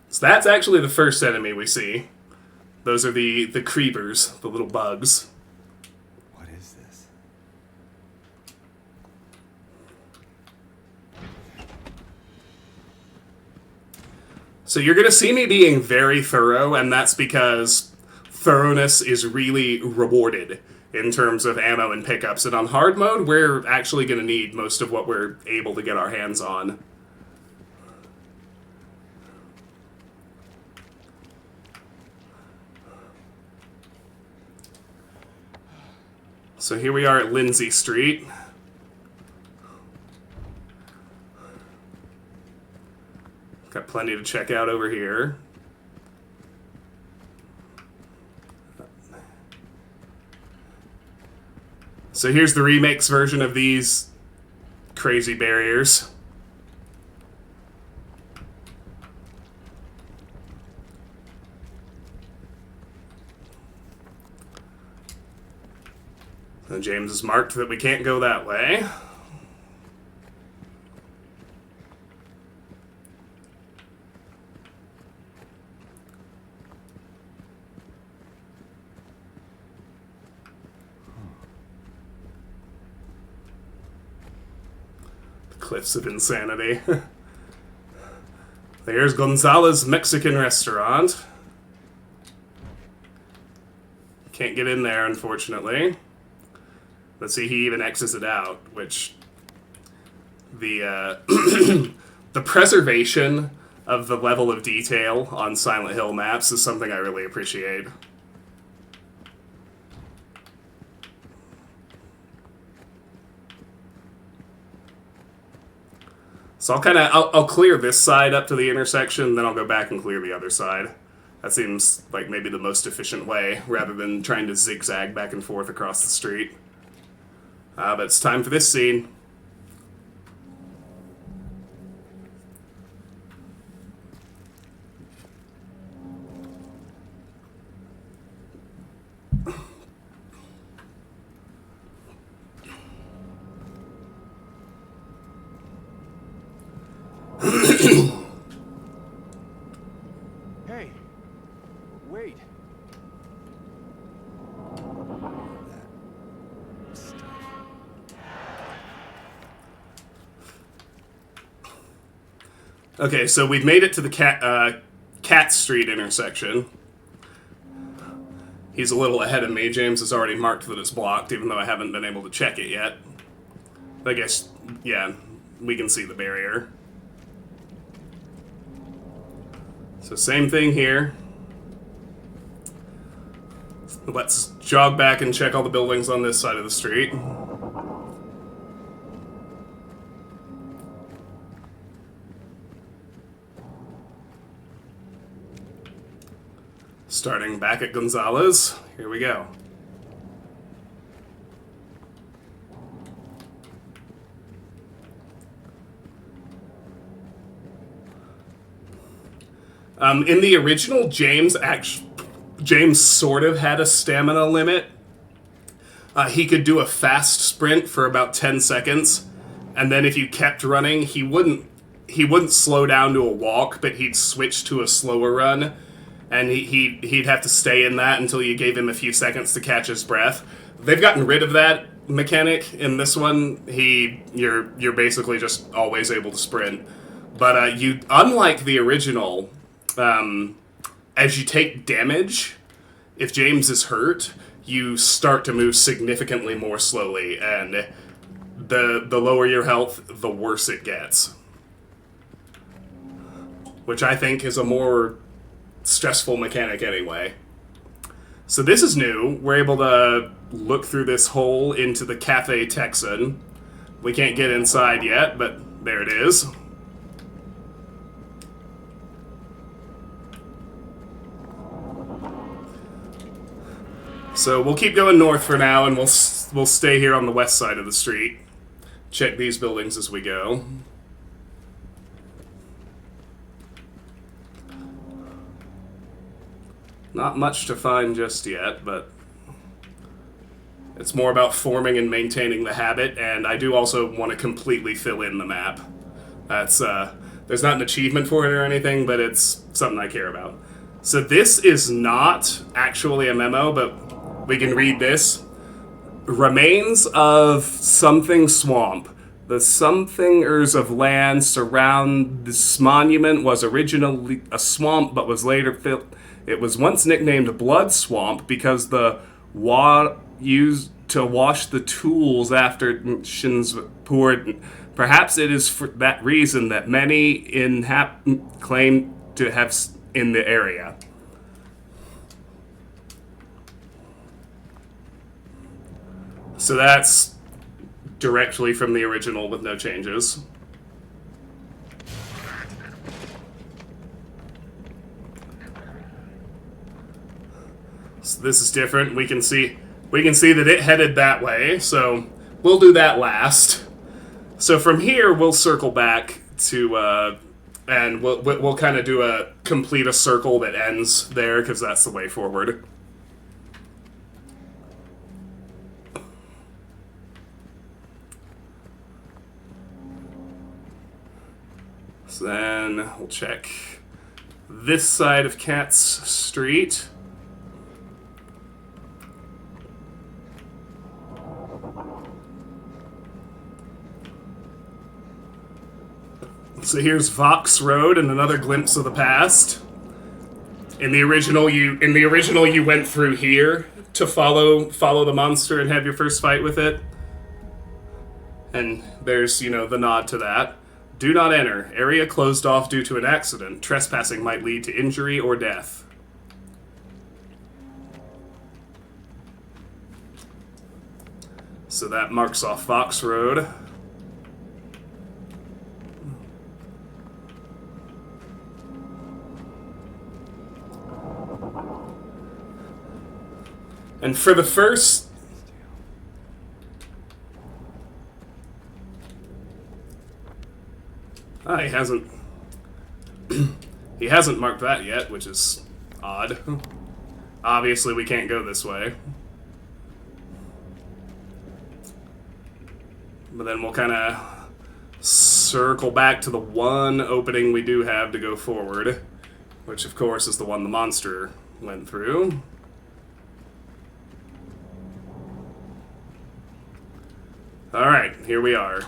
A: So that's actually the first enemy we see. Those are the creepers, the little bugs.
B: What is this?
A: So you're going to see me being very thorough, and that's because thoroughness is really rewarded in terms of ammo and pickups. And on hard mode, we're actually going to need most of what we're able to get our hands on. So here we are at Lindsay Street. Got plenty to check out over here. So here's the Remake's version of these crazy barriers. And James has marked that we can't go that way. The Cliffs of Insanity. There's Gonzalez Mexican Restaurant. Can't get in there, unfortunately. Let's see, he even X's it out, which the the preservation of the level of detail on Silent Hill maps is something I really appreciate. So I'll clear this side up to the intersection, then I'll go back and clear the other side. That seems like maybe the most efficient way, rather than trying to zigzag back and forth across the street. But it's time for this scene.
B: Hey, wait. That stuff.
A: Okay, so we've made it to the Cat Street intersection. He's a little ahead of me. James has already marked that it's blocked, even though I haven't been able to check it yet. I guess, yeah, we can see the barrier. So same thing here. Let's jog back and check all the buildings on this side of the street. Starting back at Gonzalez. Here we go. In the original, James sort of had a stamina limit. He could do a fast sprint for about 10 seconds, and then if you kept running, he wouldn't slow down to a walk, but he'd switch to a slower run, and he'd have to stay in that until you gave him a few seconds to catch his breath. They've gotten rid of that mechanic in this one. You're basically just always able to sprint, but you, unlike the original, as you take damage, if James is hurt, you start to move significantly more slowly, and the lower your health, the worse it gets. Which I think is a more stressful mechanic anyway. So this is new. We're able to look through this hole into the Cafe Texan. We can't get inside yet, but there it is. So we'll keep going north for now, and we'll stay here on the west side of the street. Check these buildings as we go. Not much to find just yet, but it's more about forming and maintaining the habit, and I do also want to completely fill in the map. That's there's not an achievement for it or anything, but it's something I care about. So this is not actually a memo, but we can read this. Remains of something swamp. The somethingers of land surround this monument was originally a swamp, but was later filled. It was once nicknamed Blood Swamp because the used to wash the tools after shins poured. Perhaps it is for that reason that many claim to have in the area. So that's directly from the original with no changes. So this is different. We can see that it headed that way, so we'll do that last. So from here, we'll circle back to, and we'll kind of complete a circle that ends there, because that's the way forward. So then we'll check this side of Cat's Street. So here's Vox Road and another glimpse of the past. In the original, you went through here to follow the monster and have your first fight with it. And there's, the nod to that. Do not enter. Area closed off due to an accident. Trespassing might lead to injury or death. So that marks off Vox Road. And for the first... he hasn't... he hasn't marked that yet, which is odd. Obviously, we can't go this way. But then we'll kind of circle back to the one opening we do have to go forward, which, of course, is the one the monster went through. Alright, here we are.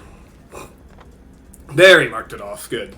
A: There, he marked it off. Good.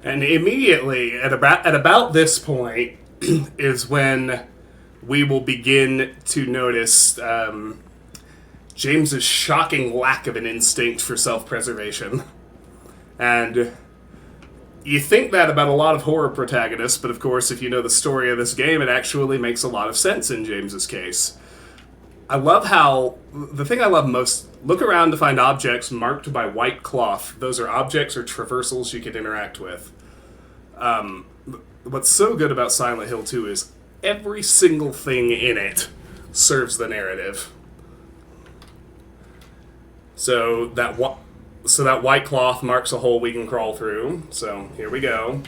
A: And immediately, at about this point, is when we will begin to notice James's shocking lack of an instinct for self-preservation. And you think that about a lot of horror protagonists, but of course, if you know the story of this game, it actually makes a lot of sense in James's case. I love how... The thing I love most... Look around to find objects marked by white cloth. Those are objects or traversals you can interact with. What's so good about Silent Hill 2 is every single thing in it serves the narrative. So that white cloth marks a hole we can crawl through. So here we go.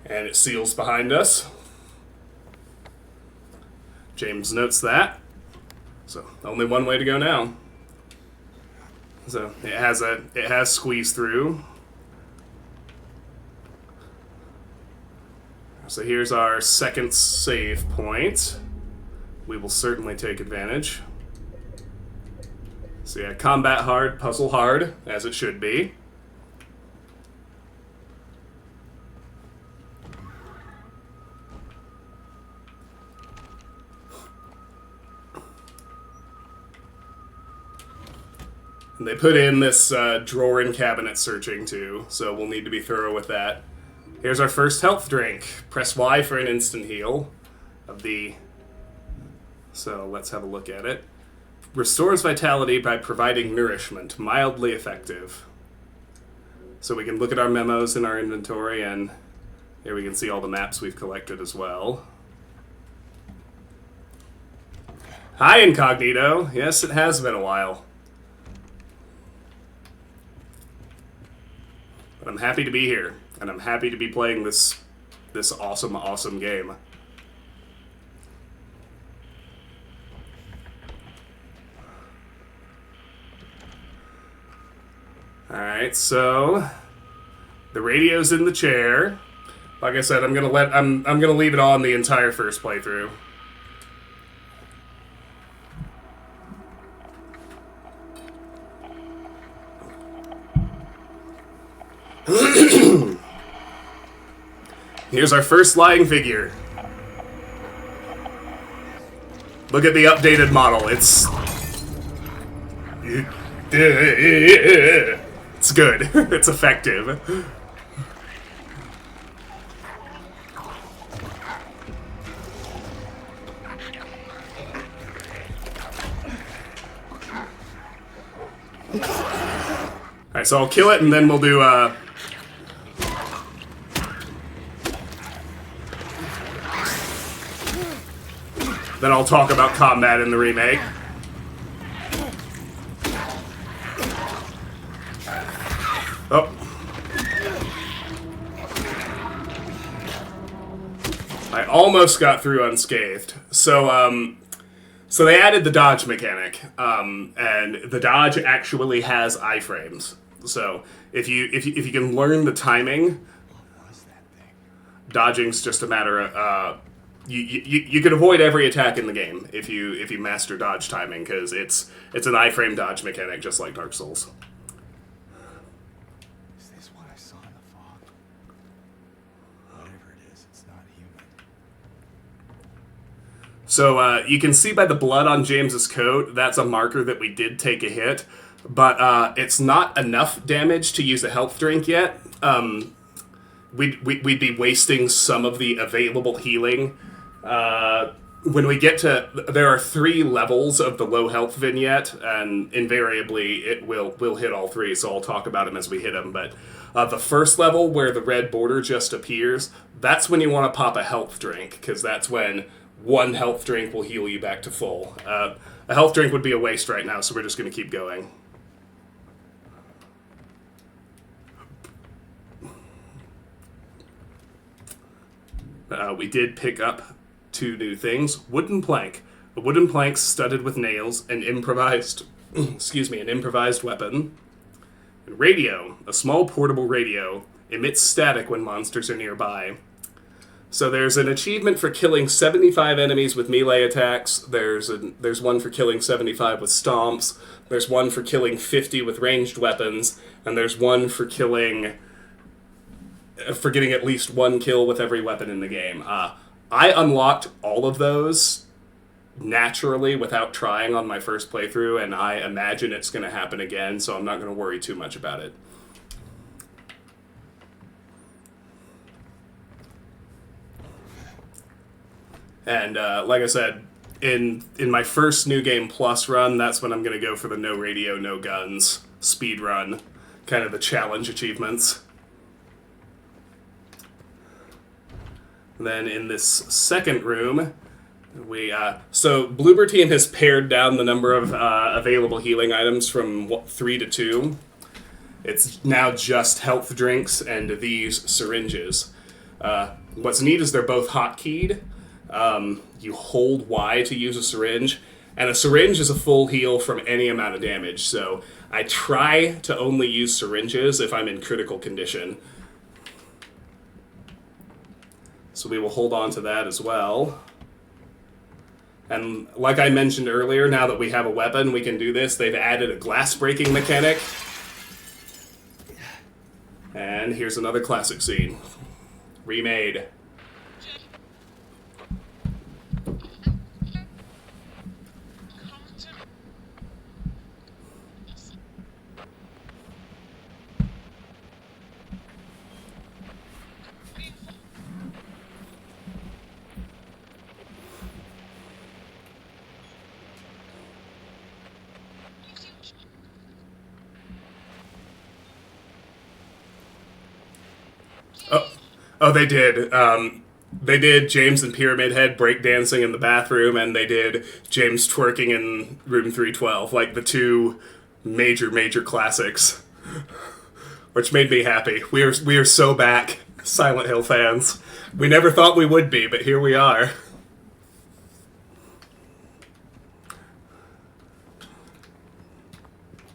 A: And it seals behind us. James notes that. So only one way to go now. So it has squeeze through. So here's our second save point. We will certainly take advantage. So yeah, combat hard, puzzle hard, as it should be. And they put in this drawer and cabinet searching too, so we'll need to be thorough with that. Here's our first health drink. Press Y for an instant heal of the... So let's have a look at it. Restores vitality by providing nourishment. Mildly effective. So we can look at our memos in our inventory, and here we can see all the maps we've collected as well. Hi, Incognito. Yes, it has been a while. But I'm happy to be here, and I'm happy to be playing this awesome, awesome game. Alright, so the radio's in the chair. Like I said, I'm gonna leave it on the entire first playthrough. Here's our first lying figure. Look at the updated model. It's good. It's effective. Alright, so I'll kill it and then we'll do then I'll talk about combat in the remake. Oh. I almost got through unscathed. So they added the dodge mechanic, and the dodge actually has iframes. So if you can learn the timing, dodging's just a matter of you can avoid every attack in the game if you master dodge timing, because it's an iframe dodge mechanic just like Dark Souls.
B: Is this what I saw in the fog? Whatever it is, it's not human.
A: So you can see by the blood on James's coat, that's a marker that we did take a hit, but it's not enough damage to use a health drink yet. We'd be wasting some of the available healing. When we get to... There are 3 levels of the low health vignette, and invariably it will hit all 3, so I'll talk about them as we hit them. But the first level, where the red border just appears, that's when you want to pop a health drink, because that's when 1 health drink will heal you back to full. A health drink would be a waste right now, so we're just going to keep going. We did pick up 2 new things. Wooden plank. A wooden plank studded with nails, an improvised weapon. And radio. A small portable radio. Emits static when monsters are nearby. So there's an achievement for killing 75 enemies with melee attacks. There's one for killing 75 with stomps. There's one for killing 50 with ranged weapons, and there's one for getting at least one kill with every weapon in the game. I unlocked all of those naturally without trying on my first playthrough, and I imagine it's going to happen again, so I'm not going to worry too much about it. And like I said, in my first New Game Plus run, that's when I'm going to go for the no radio, no guns speed run, kind of the challenge achievements. And then in this second room, so Bloober Team has pared down the number of available healing items from 3 to 2. It's now just health drinks and these syringes. What's neat is they're both hotkeyed. You hold Y to use a syringe, and a syringe is a full heal from any amount of damage, so I try to only use syringes if I'm in critical condition. So we will hold on to that as well. And like I mentioned earlier, now that we have a weapon, we can do this. They've added a glass breaking mechanic. And here's another classic scene. Remade. Oh, they did. They did James and Pyramid Head breakdancing in the bathroom, and they did James twerking in Room 312, like the two major classics, which made me happy. We are so back, Silent Hill fans. We never thought we would be, but here we are.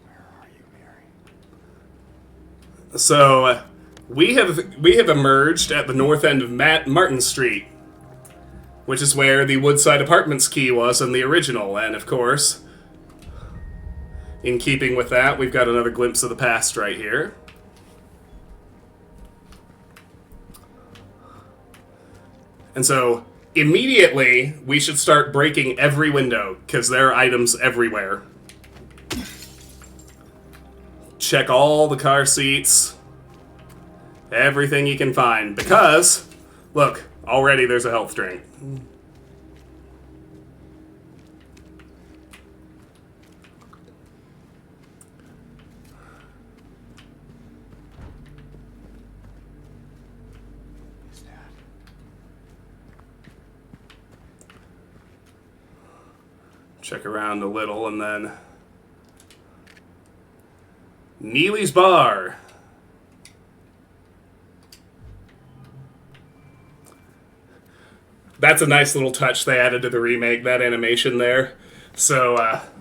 B: Where are you, Mary?
A: So we have emerged at the north end of Martin Street, which is where the Woodside Apartments key was in the original, and of course, in keeping with that, we've got another glimpse of the past right here. And so, immediately, we should start breaking every window, because there are items everywhere. Check all the car seats. Everything you can find, because, look, already there's a health drink.
B: Is that?
A: Check around a little, and then Neely's Bar. That's a nice little touch they added to the remake, that animation there. So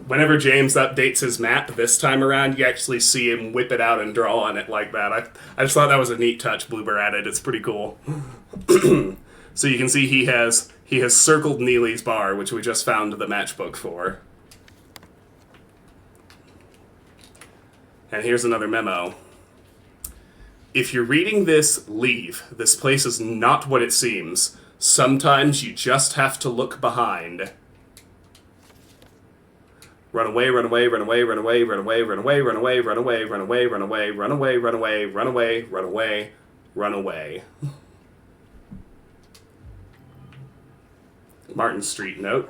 A: whenever James updates his map this time around, you actually see him whip it out and draw on it like that. I just thought that was a neat touch Bloober added. It's pretty cool. So you can see he has circled Neely's Bar, which we just found the matchbook for. And here's another memo. If you're reading this, leave. This place is not what it seems. Sometimes you just have to look behind. Run away, run away, run away, run away, run away, run away, run away, run away, run away, run away, run away, run away, run away, run away, run away. Martin Street note.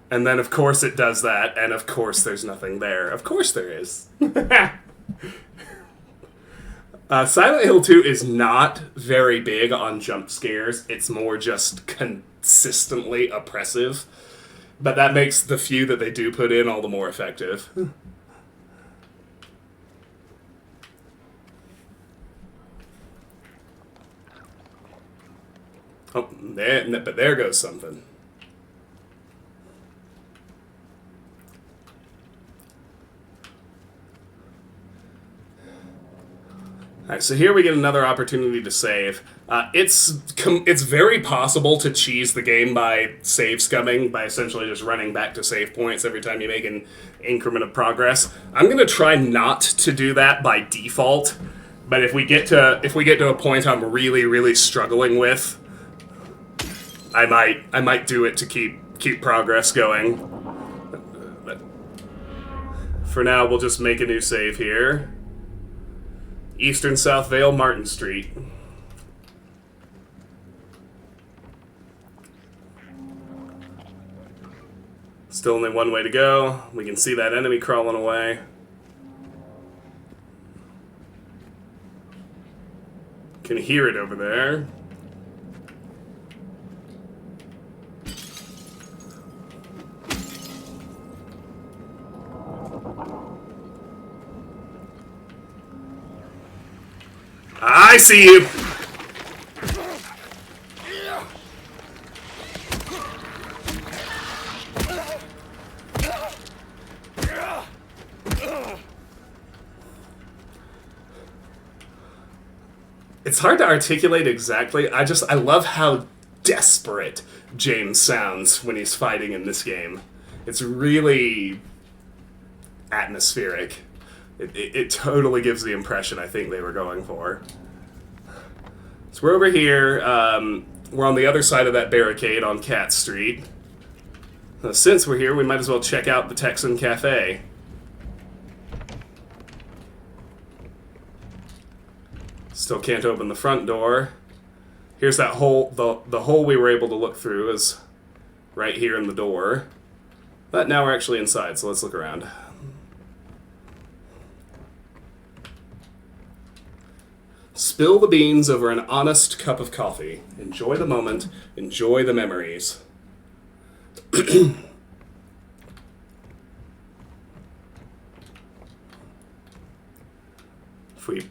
A: And then, of course, it does that, and of course there's nothing there. Of course there is. Silent Hill 2 is not very big on jump scares. It's more just consistently oppressive. But that makes the few that they do put in all the more effective. Oh, but there goes something. Alright, so here we get another opportunity to save. It's very possible to cheese the game by save scumming, by essentially just running back to save points every time you make an increment of progress. I'm going to try not to do that by default, but if we get to a point I'm really, really struggling with, I might do it to keep progress going. But for now, we'll just make a new save here. Eastern South Vale, Martin Street. Still only one way to go. We can see that enemy crawling away. Can hear it over there. I see you! It's hard to articulate exactly. I love how desperate James sounds when he's fighting in this game. It's really atmospheric. It totally gives the impression I think they were going for. So we're over here. We're on the other side of that barricade on Cat Street. Since we're here, we might as well check out the Texan Cafe. Still can't open the front door. Here's that hole. The hole we were able to look through is right here in the door. But now we're actually inside, so let's look around. Spill the beans over an honest cup of coffee. Enjoy the moment. Enjoy the memories. If we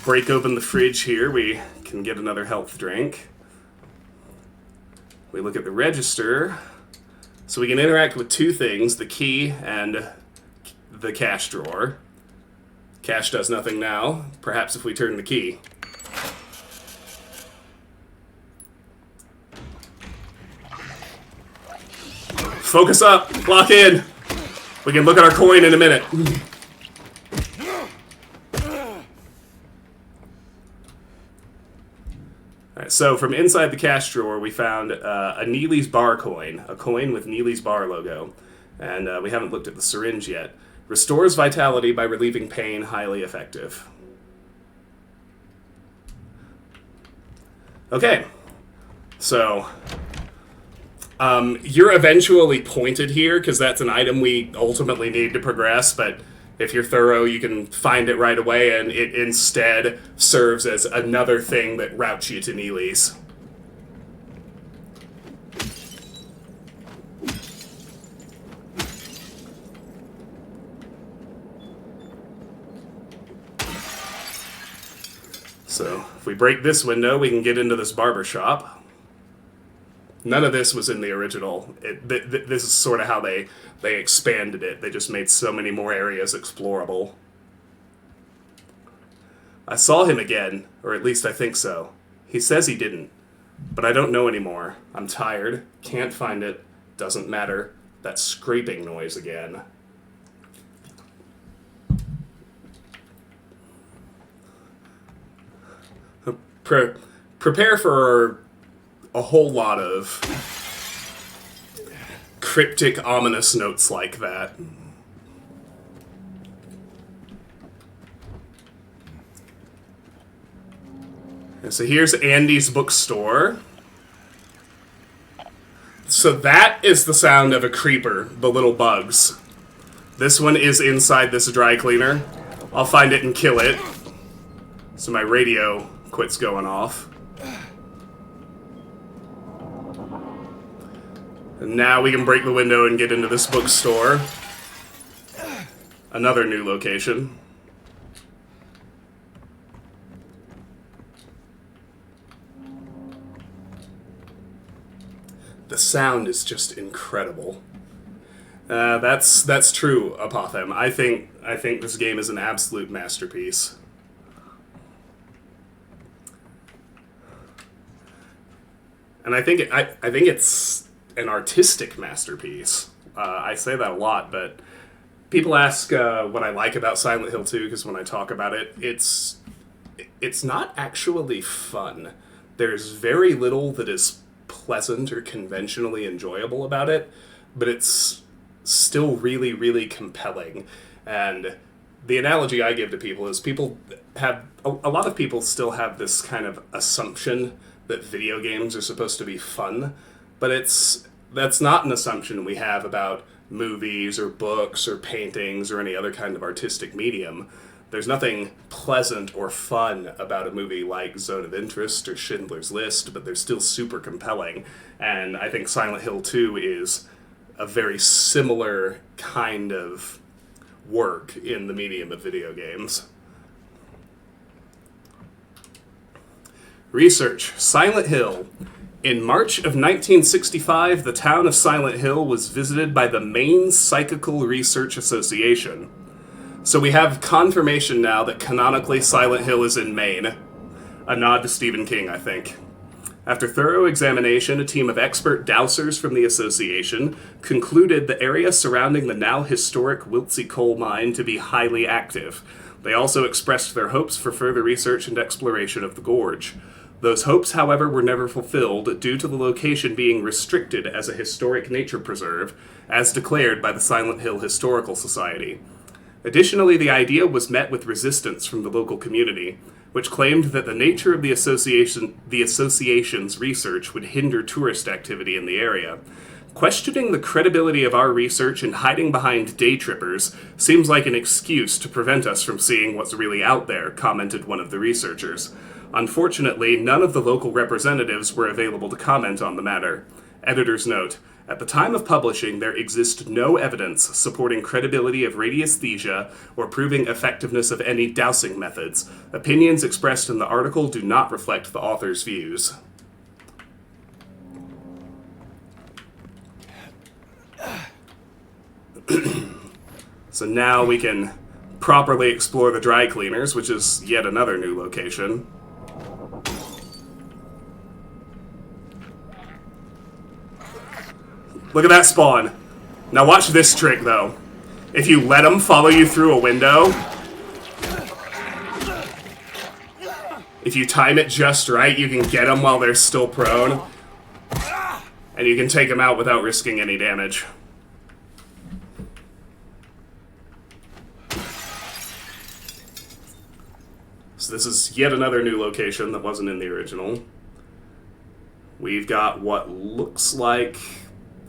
A: break open the fridge here, we can get another health drink. We look at the register. So we can interact with two things, the key and the cash drawer. Cash does nothing now. Perhaps if we turn the key. Focus up. Lock in. We can look at our coin in a minute. Alright, so from inside the cash drawer, we found a Neely's Bar coin. A coin with Neely's Bar logo. And we haven't looked at the syringe yet. Restores vitality by relieving pain, highly effective. Okay, so you're eventually pointed here because that's an item we ultimately need to progress, but if you're thorough, you can find it right away, and it instead serves as another thing that routes you to Neely's. So, if we break this window, we can get into this barber shop. None of this was in the original. This is sort of how they expanded it. They just made so many more areas explorable. I saw him again, or at least I think so. He says he didn't, but I don't know anymore. I'm tired, can't find it, doesn't matter. That scraping noise again. Prepare for a whole lot of cryptic, ominous notes like that. And so here's Andy's bookstore. So that is the sound of a creeper, the little bugs. This one is inside this dry cleaner. I'll find it and kill it. So my radio quits going off. And now we can break the window and get into this bookstore. Another new location. The sound is just incredible. That's true, Apotham. I think this game is an absolute masterpiece. And I think I think it's an artistic masterpiece. I say that a lot, but people ask what I like about Silent Hill 2 because when I talk about it, it's not actually fun. There's very little that is pleasant or conventionally enjoyable about it, but it's still really, really compelling. And the analogy I give to people is people have a lot of people still have this kind of assumption that video games are supposed to be fun, but that's not an assumption we have about movies or books or paintings or any other kind of artistic medium. There's nothing pleasant or fun about a movie like Zone of Interest or Schindler's List, but they're still super compelling. And I think Silent Hill 2 is a very similar kind of work in the medium of video games. Research. Silent Hill. In March of 1965, the town of Silent Hill was visited by the Maine Psychical Research Association. So we have confirmation now that canonically Silent Hill is in Maine. A nod to Stephen King, I think. After thorough examination, a team of expert dowsers from the association concluded the area surrounding the now historic Wiltsey coal mine to be highly active. They also expressed their hopes for further research and exploration of the gorge. Those hopes, however, were never fulfilled due to the location being restricted as a historic nature preserve, as declared by the Silent Hill Historical Society. Additionally, the idea was met with resistance from the local community, which claimed that the nature of the association's research would hinder tourist activity in the area. Questioning the credibility of our research and hiding behind day trippers seems like an excuse to prevent us from seeing what's really out there, commented one of the researchers. Unfortunately, none of the local representatives were available to comment on the matter. Editor's note. At the time of publishing, there exists no evidence supporting credibility of radiesthesia or proving effectiveness of any dowsing methods. Opinions expressed in the article do not reflect the author's views. So now we can properly explore the dry cleaners, which is yet another new location. Look at that spawn. Now watch this trick, though. If you let them follow you through a window, if you time it just right, you can get them while they're still prone, and you can take them out without risking any damage. So this is yet another new location that wasn't in the original. We've got what looks like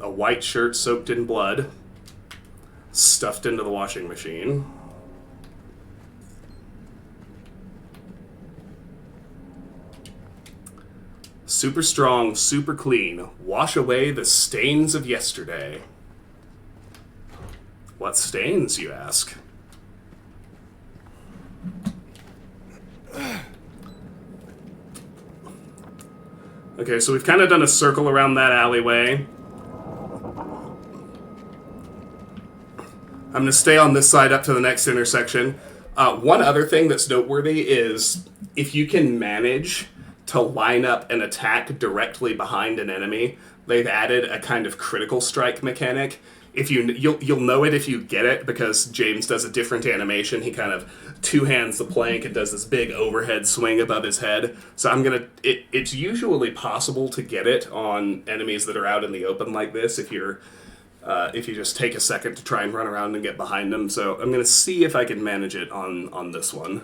A: a white shirt soaked in blood, stuffed into the washing machine. Super strong, super clean. Wash away the stains of yesterday. What stains, you ask? Okay, so we've kind of done a circle around that alleyway. I'm going to stay on this side up to the next intersection. One other thing that's noteworthy is if you can manage to line up an attack directly behind an enemy, they've added a kind of critical strike mechanic. If you'll know it if you get it, because James does a different animation. He kind of two-hands the plank and does this big overhead swing above his head. So it's usually possible to get it on enemies that are out in the open like this if you just take a second to try and run around and get behind them. So I'm going to see if I can manage it on this one.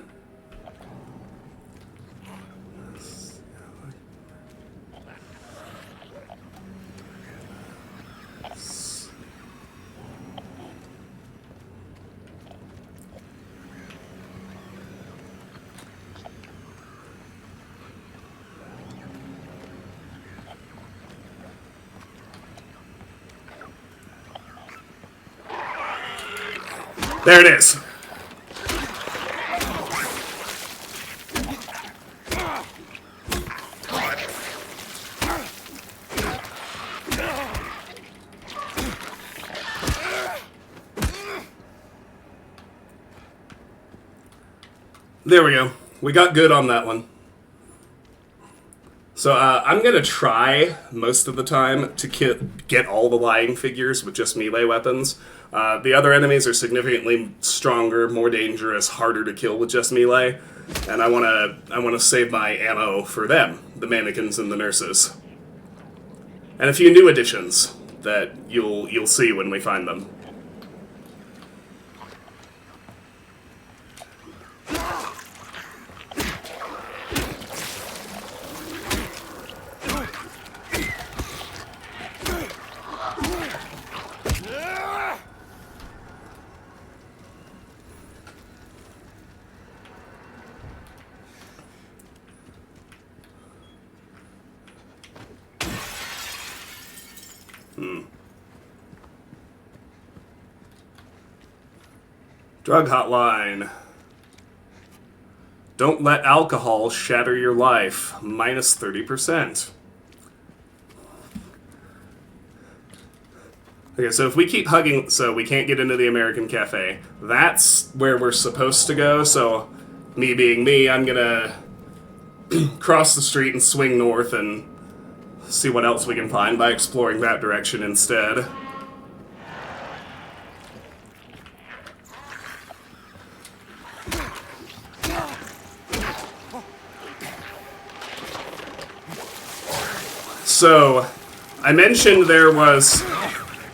A: There it is. There we go. We got good on that one. So I'm going to try most of the time to get all the lying figures with just melee weapons. The other enemies are significantly stronger, more dangerous, harder to kill with just melee, and I want to save my ammo for them, the mannequins and the nurses, and a few new additions that you'll see when we find them. Drug hotline. Don't let alcohol shatter your life. Minus 30%. Okay, so if we keep hugging, so we can't get into the American Cafe. That's where we're supposed to go, so me being me, I'm gonna cross the street and swing north and see what else we can find by exploring that direction instead. So, I mentioned there was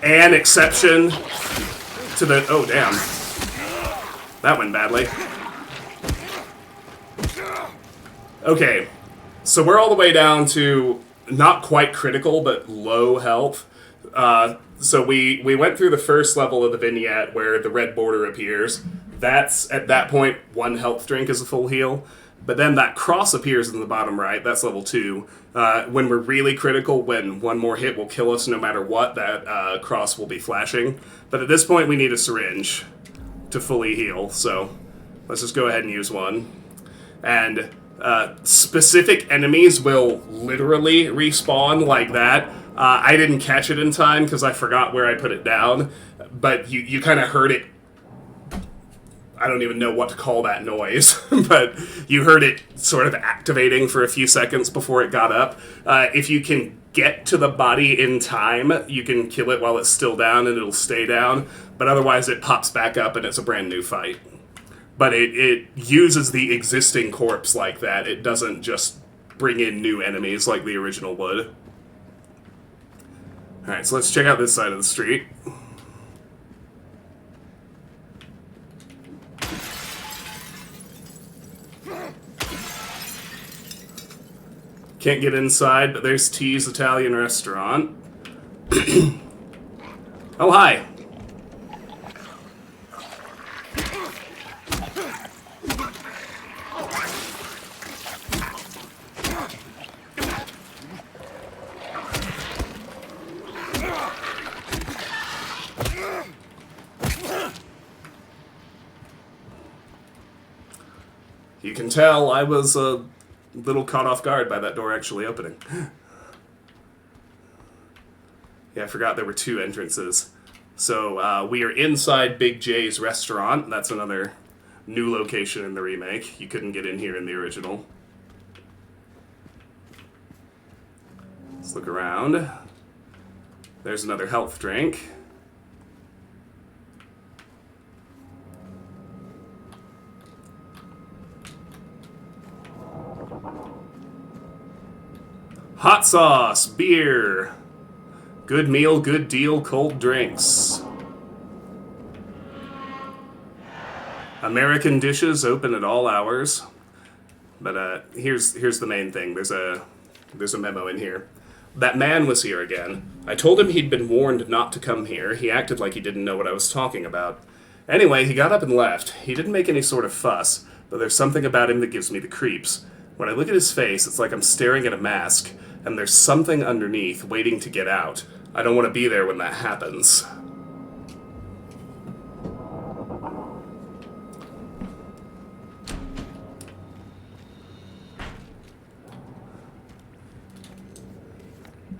A: an exception to the... Oh, damn. That went badly. Okay, so we're all the way down to not quite critical, but low health. So we went through the first level of the vignette where the red border appears. That's, at that point, 1 health drink is a full heal. But then that cross appears in the bottom right, that's level 2. When we're really critical, when 1 more hit will kill us no matter what, that cross will be flashing. But at this point, we need a syringe to fully heal, so let's just go ahead and use one. And specific enemies will literally respawn like that. I didn't catch it in time because I forgot where I put it down, but you kind of heard it. I don't even know what to call that noise, but you heard it sort of activating for a few seconds before it got up. If you can get to the body in time, you can kill it while it's still down and it'll stay down, but otherwise it pops back up and it's a brand new fight. But it uses the existing corpse like that. It doesn't just bring in new enemies like the original would. Alright, so let's check out this side of the street. Can't get inside, but there's T's Italian restaurant. Oh, hi. You can tell I was a little caught off guard by that door actually opening. Yeah, I forgot there were 2 entrances. So we are inside Big J's restaurant. That's another new location in the remake. You couldn't get in here in the original. Let's look around. There's another health drink. Hot sauce, beer, good meal, good deal, cold drinks. American dishes open at all hours. But here's the main thing. There's a memo in here. That man was here again. I told him he'd been warned not to come here. He acted like he didn't know what I was talking about. Anyway, he got up and left. He didn't make any sort of fuss, but there's something about him that gives me the creeps. When I look at his face, it's like I'm staring at a mask, and there's something underneath waiting to get out. I don't want to be there when that happens.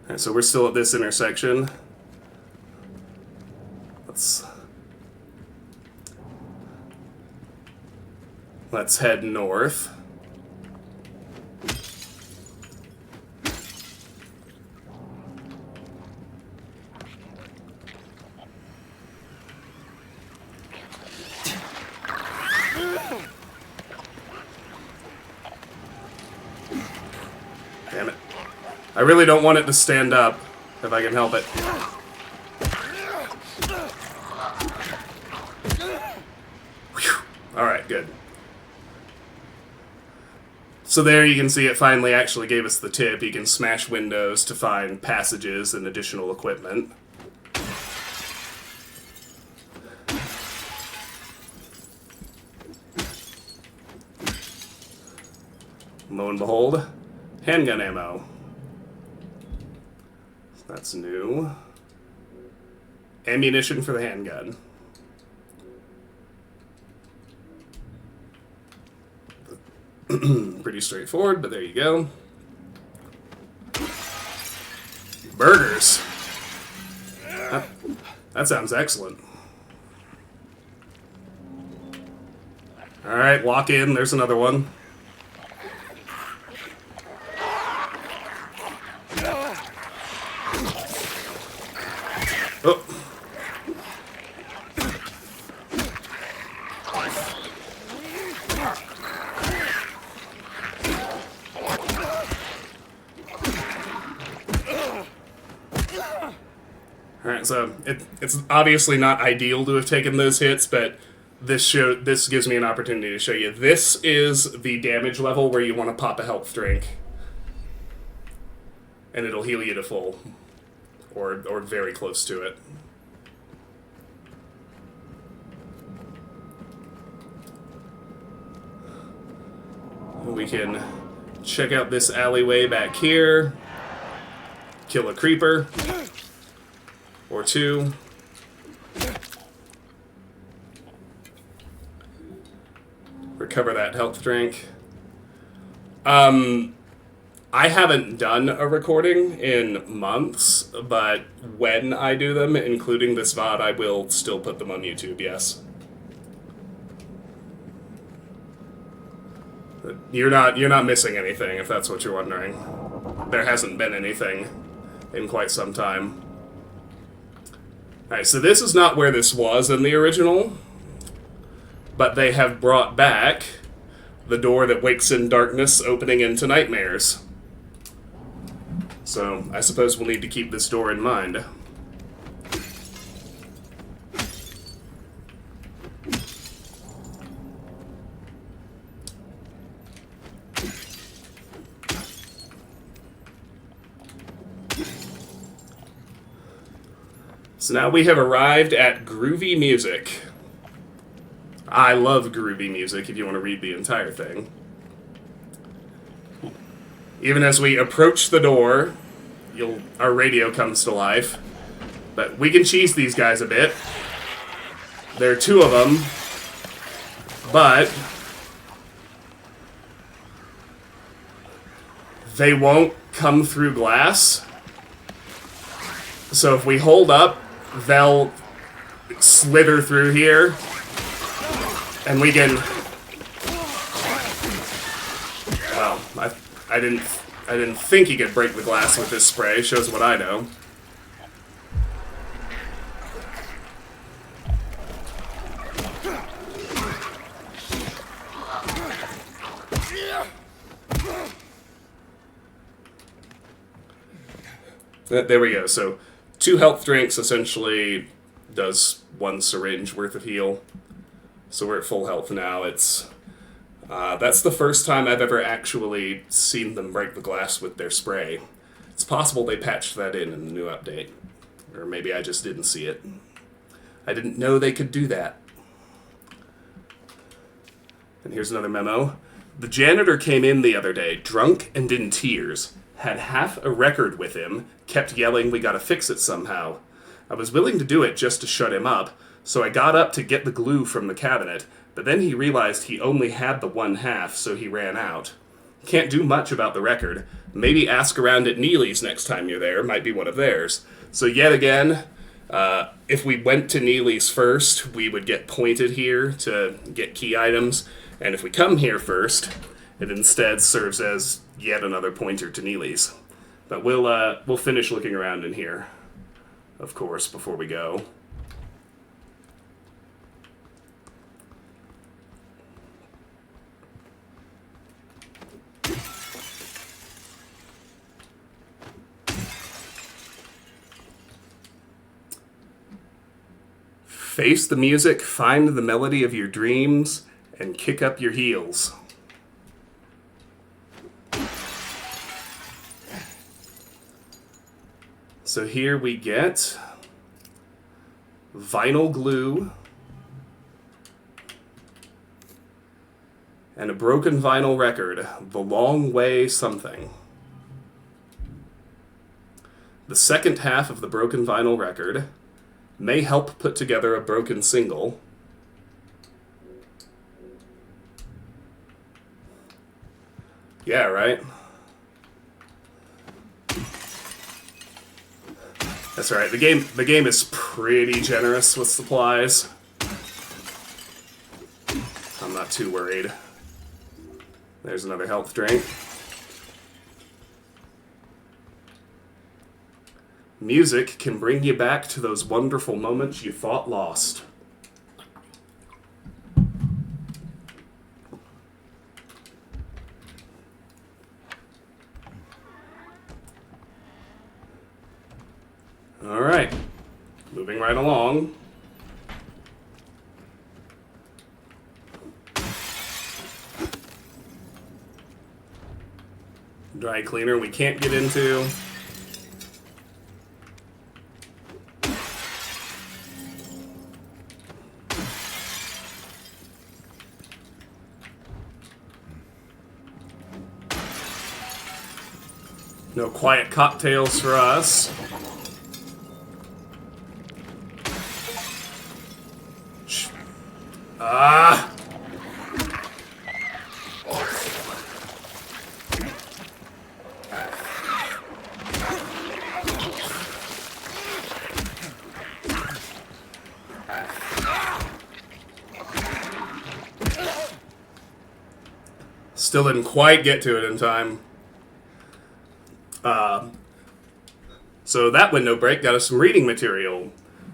A: Alright, so we're still at this intersection. Let's head north. Damn it. I really don't want it to stand up, if I can help it. Alright, good. So there you can see it finally actually gave us the tip. You can smash windows to find passages and additional equipment. Lo and behold, handgun ammo. That's new. Ammunition for the handgun. Pretty straightforward, but there you go. Burgers. That sounds excellent. Alright, lock in. There's another one. Oh. Alright, so it's obviously not ideal to have taken those hits, but this gives me an opportunity to show you. This is the damage level where you want to pop a health drink. And it'll heal you to full. Or very close to it. We can check out this alleyway back here. Kill a creeper. Or two. Recover that health drink. I haven't done a recording in months, but when I do them, including this VOD, I will still put them on YouTube, yes. You're not missing anything, if that's what you're wondering. There hasn't been anything in quite some time. Alright, so this is not where this was in the original, but they have brought back the door that wakes in darkness, opening into nightmares. So, I suppose we'll need to keep this door in mind. So now we have arrived at groovy music. I love groovy music, if you want to read the entire thing. Even as we approach the door, our radio comes to life. But we can cheese these guys a bit. There are two of them. But they won't come through glass. So if we hold up, they'll slither through here. And we can... Well, I didn't think he could break the glass with this spray. Shows what I know. There we go. So, 2 health drinks essentially does 1 syringe worth of heal. So we're at full health now. It's... that's the first time I've ever actually seen them break the glass with their spray. It's possible they patched that in the new update. Or maybe I just didn't see it. I didn't know they could do that. And here's another memo. The janitor came in the other day, drunk and in tears. Had half a record with him, kept yelling we gotta fix it somehow. I was willing to do it just to shut him up, so I got up to get the glue from the cabinet. But then he realized he only had the 1/2, so he ran out. Can't do much about the record. Maybe ask around at Neely's next time you're there. Might be one of theirs. So yet again, if we went to Neely's first, we would get pointed here to get key items. And if we come here first, it instead serves as yet another pointer to Neely's. But we'll finish looking around in here, of course, before we go. Face the music, find the melody of your dreams, and kick up your heels. So here we get vinyl glue and a broken vinyl record, The Long Way Something. The second half of the broken vinyl record may help put together a broken single. Yeah, right? That's right. The game is pretty generous with supplies. I'm not too worried. There's another health drink. Music can bring you back to those wonderful moments you thought lost. All right, moving right along. Dry cleaner we can't get into. No quiet cocktails for us. Ah! Still didn't quite get to it in time. So that window break got us some reading material.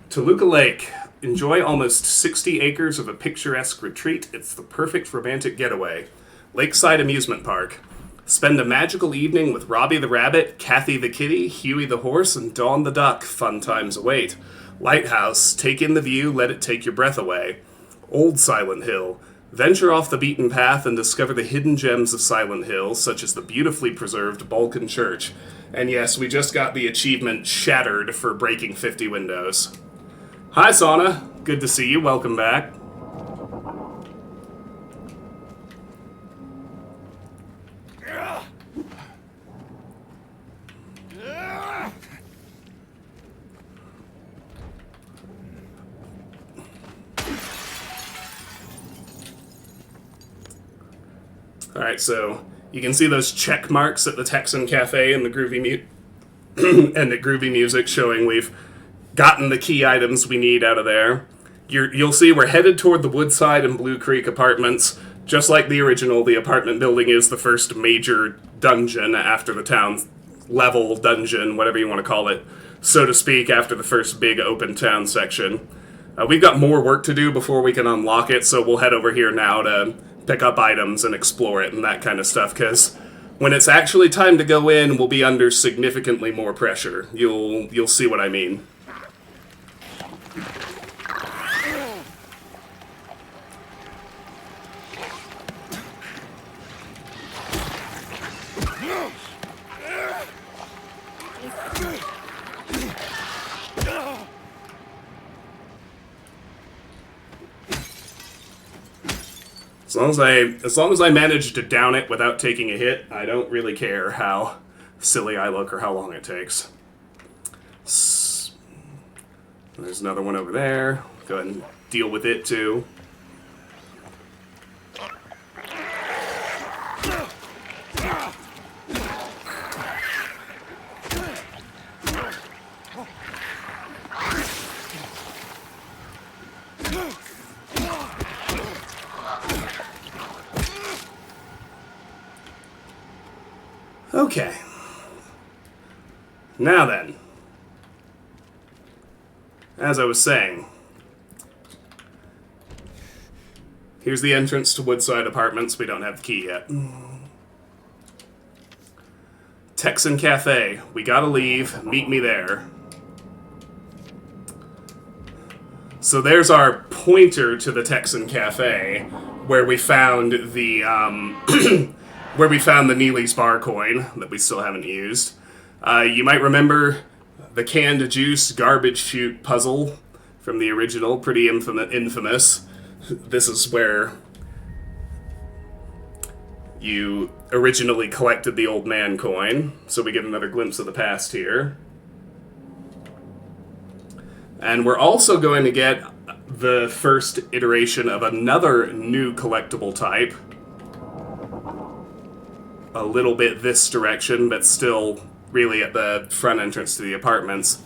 A: Toluca Lake. Enjoy almost 60 acres of a picturesque retreat. It's the perfect romantic getaway. Lakeside Amusement Park. Spend a magical evening with Robbie the Rabbit, Kathy the Kitty, Huey the Horse, and Dawn the Duck. Fun times await. Lighthouse. Take in the view, let it take your breath away. Old Silent Hill. Venture off the beaten path and discover the hidden gems of Silent Hill, such as the beautifully preserved Balkan Church. And yes, we just got the achievement Shattered for breaking 50 windows. Hi, Sauna. Good to see you. Welcome back. Alright, so you can see those check marks at the Texan Cafe and the Groovy and the Groovy Music showing we've gotten the key items we need out of there. You'll see we're headed toward the Woodside and Blue Creek apartments. Just like the original, the apartment building is the first major dungeon after the town level dungeon, whatever you want to call it, so to speak, after the first big open town section. We've got more work to do before we can unlock it, so we'll head over here now to pick up items and explore it and that kind of stuff, because when it's actually time to go in, we'll be under significantly more pressure. You'll see what I mean. As long as I manage to down it without taking a hit, I don't really care how silly I look or how long it takes. There's another one over there. Go ahead and deal with it too. Okay. Now then, as I was saying, here's the entrance to Woodside Apartments. We don't have the key yet. Texan Cafe. We gotta leave. Meet me there. So there's our pointer to the Texan Cafe, where we found the where we found the Neely's bar coin that we still haven't used. You might remember the canned juice garbage chute puzzle from the original, pretty infamous. This is where you originally collected the old man coin, so we get another glimpse of the past here. And we're also going to get the first iteration of another new collectible type. A little bit this direction, but still really at the front entrance to the apartments.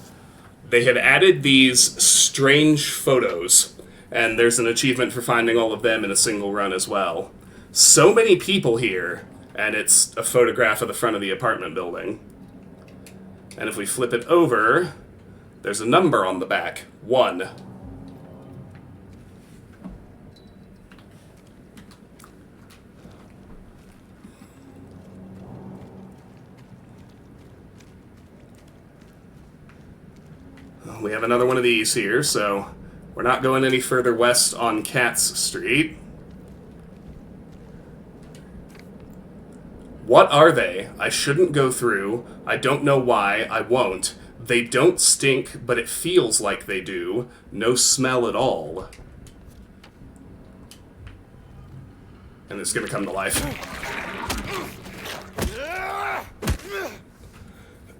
A: They had added these strange photos, and there's an achievement for finding all of them in a single run as well. So many people here, and it's a photograph of the front of the apartment building. And if we flip it over, there's a number on the back, 1. We have another one of these here, so we're not going any further west on Katz Street. What are they? I shouldn't go through. I don't know why. I won't. They don't stink, but it feels like they do. No smell at all. And it's gonna come to life.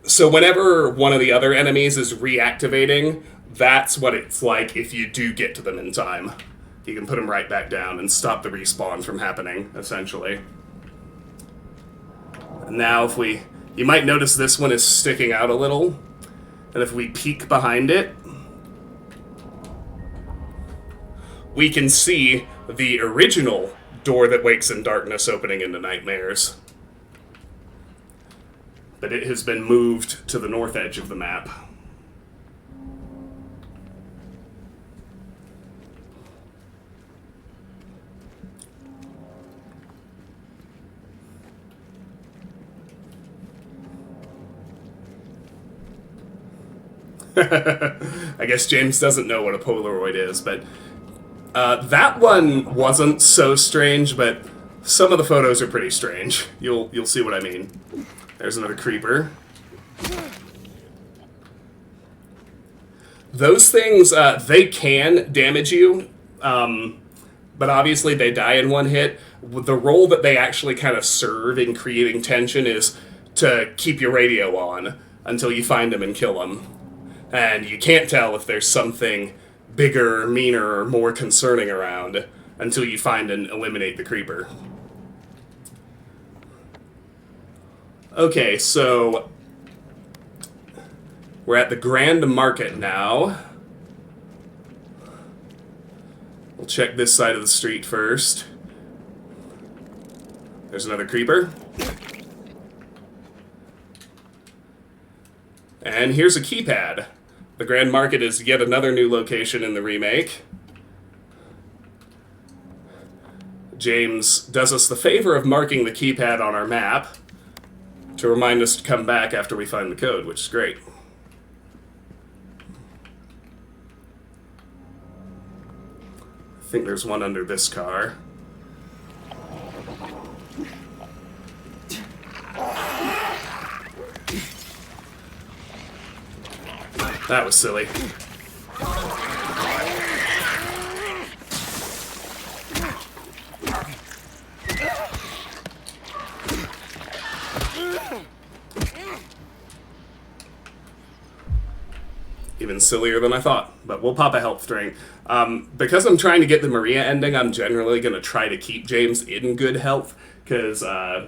A: So whenever one of the other enemies is reactivating, that's what it's like if you do get to them in time. You can put them right back down and stop the respawn from happening, essentially. And now if we... You might notice this one is sticking out a little. And if we peek behind it, we can see the original door that wakes in darkness opening into nightmares. But it has been moved to the north edge of the map. I guess James doesn't know what a Polaroid is, but that one wasn't so strange, but some of the photos are pretty strange. You'll see what I mean. There's another creeper. Those things, they can damage you, but obviously they die in one hit. The role that they actually kind of serve in creating tension is to keep your radio on until you find them and kill them. And you can't tell if there's something bigger, meaner, or more concerning around until you find and eliminate the creeper. Okay, so we're at the Grand Market now. We'll check this side of the street first. There's another creeper. And here's a keypad. The Grand Market is yet another new location in the remake. James does us the favor of marking the keypad on our map to remind us to come back after we find the code, which is great. I think there's one under this car. That was silly. Even sillier than I thought, but we'll pop a health drink. Because I'm trying to get the Maria ending, I'm generally going to try to keep James in good health, because I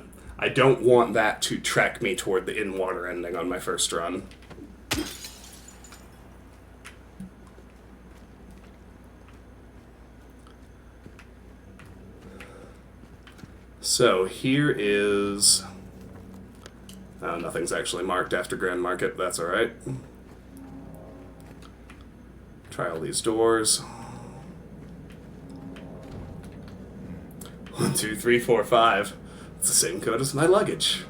A: don't want that to track me toward the in-water ending on my first run. So here is... nothing's actually marked after Grand Market, that's alright. Try all these doors. 1, 2, 3, 4, 5. It's the same code as my luggage.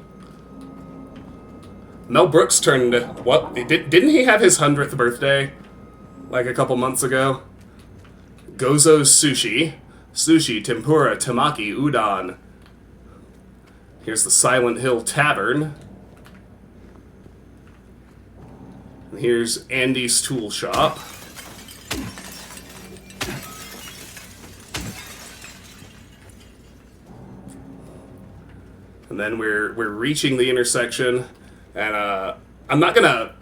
A: Mel Brooks turned... What? Didn't he have his 100th birthday? Like a couple months ago? Gozo's Sushi. Sushi, tempura, temaki, udon. Here's the Silent Hill Tavern. And here's Andy's Tool Shop. And then we're reaching the intersection, and I'm not gonna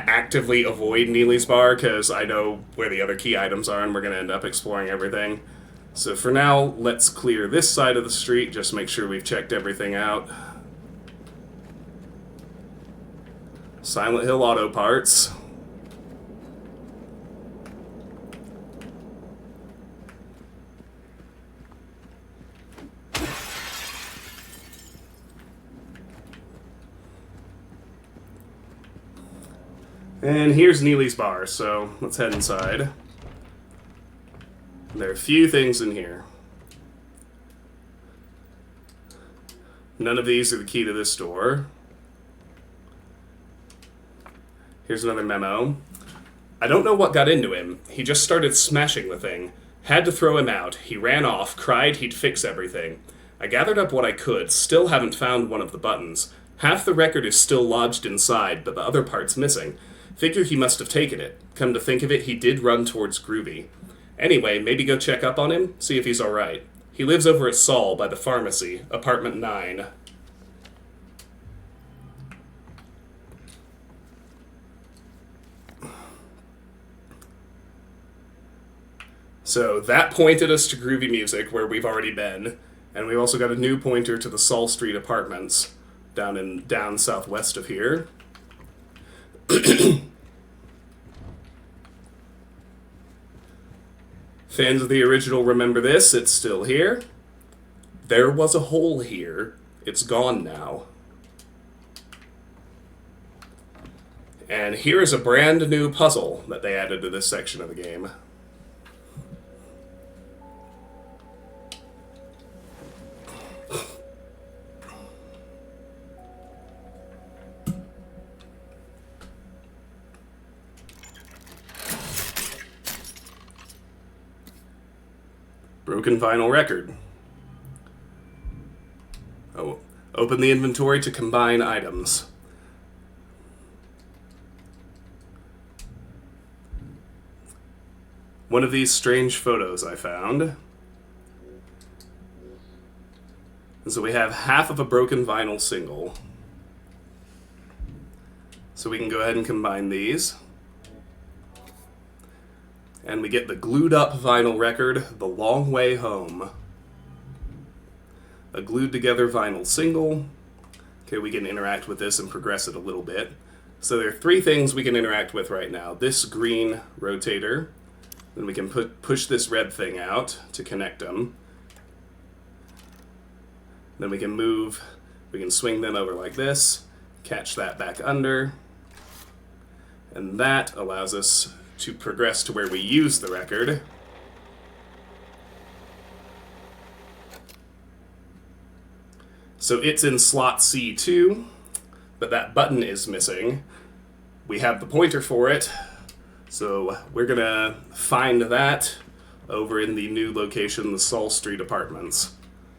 A: actively avoid Neely's Bar because I know where the other key items are, and we're gonna end up exploring everything. So for now, let's clear this side of the street. Just make sure we've checked everything out. Silent Hill Auto Parts. And here's Neely's Bar, so let's head inside. There are a few things in here. None of these are the key to this door. Here's another memo. I don't know what got into him. He just started smashing the thing. Had to throw him out. He ran off, cried he'd fix everything. I gathered up what I could, still haven't found one of the buttons. Half the record is still lodged inside, but the other part's missing. Figure he must have taken it. Come to think of it, he did run towards Groovy. Anyway, maybe go check up on him, see if he's alright. He lives over at Saul by the pharmacy, apartment 9. So that pointed us to Groovy Music, where we've already been, and we've also got a new pointer to the Saul Street apartments, down southwest of here. Fans of the original remember this, it's still here. There was a hole here, it's gone now. And here is a brand new puzzle that they added to this section of the game. Broken vinyl record. Oh, open the inventory to combine items. One of these strange photos I found. And so we have half of a broken vinyl single. So we can go ahead and combine these. And we get the glued up vinyl record, The Long Way Home. A glued together vinyl single. Okay, we can interact with this and progress it a little bit. So there are 3 things we can interact with right now. This green rotator. Then we can push this red thing out to connect them. Then we can swing them over like this, catch that back under. And that allows us to progress to where we use the record. So it's in slot C2, but that button is missing. We have the pointer for it, so we're gonna find that over in the new location, the Saul Street Apartments.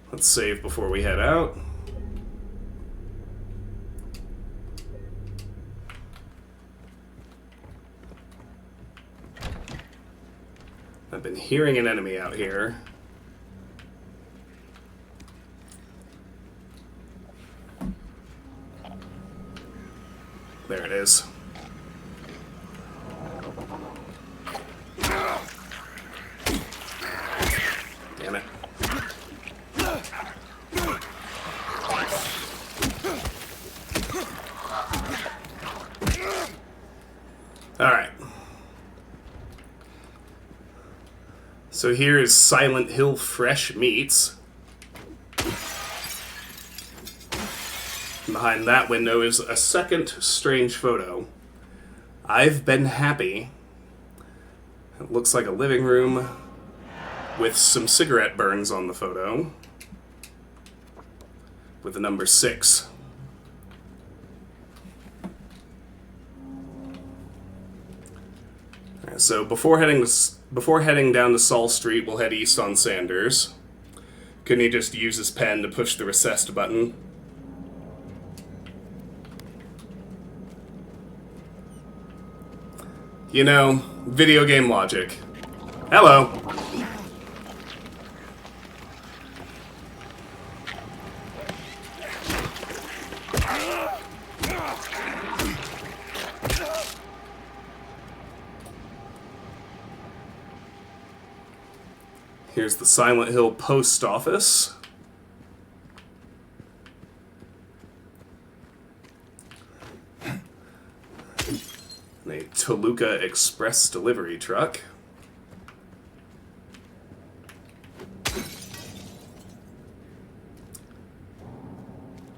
A: Let's save before we head out. I've been hearing an enemy out here. There it is. Damn it. Alright. So here is Silent Hill Fresh Meats. Behind that window is a second strange photo. I've been happy. It looks like a living room with some cigarette burns on the photo. With the number 6. Alright, so before heading to before heading down to Saul Street, we'll head east on Sanders. Couldn't he just use his pen to push the recessed button? You know, video game logic. Hello. Here's the Silent Hill post office. And a Toluca Express delivery truck.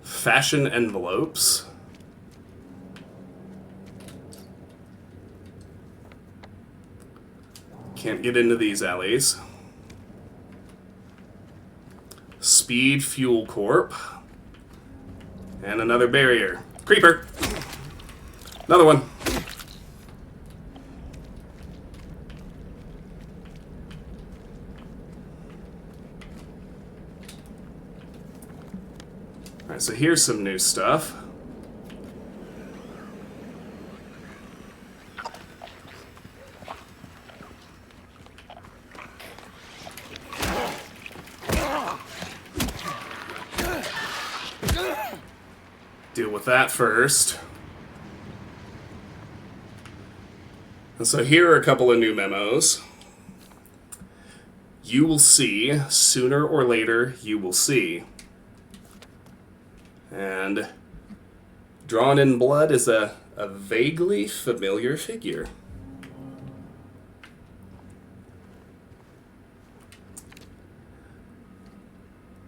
A: Fashion envelopes. Can't get into these alleys. Speed Fuel Corp. And another barrier. Creeper! Another one. Alright, so here's some new stuff. Deal with that first. And so here are a couple of new memos. You will see, sooner or later, you will see. And drawn in blood is a vaguely familiar figure.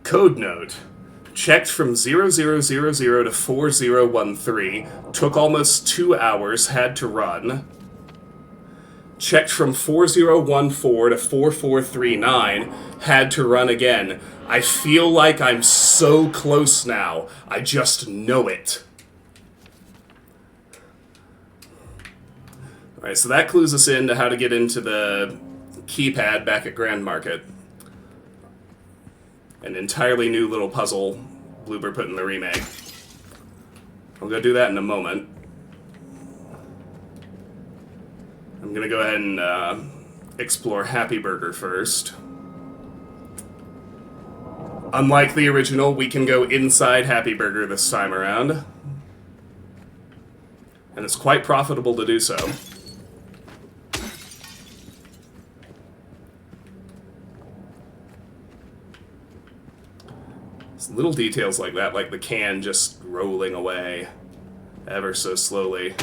A: Code note. Checked from 0000 to 4013. Took almost 2 hours. Had to run. Checked from 4014 to 4439. Had to run again. I feel like I'm so close now. I just know it. Alright, so that clues us in to how to get into the keypad back at Grand Market. An entirely new little puzzle Bloober put in the remake. I'll go do that in a moment. I'm gonna go ahead and explore Happy Burger first. Unlike the original, we can go inside Happy Burger this time around. And it's quite profitable to do so. Little details like that, like the can just rolling away ever so slowly.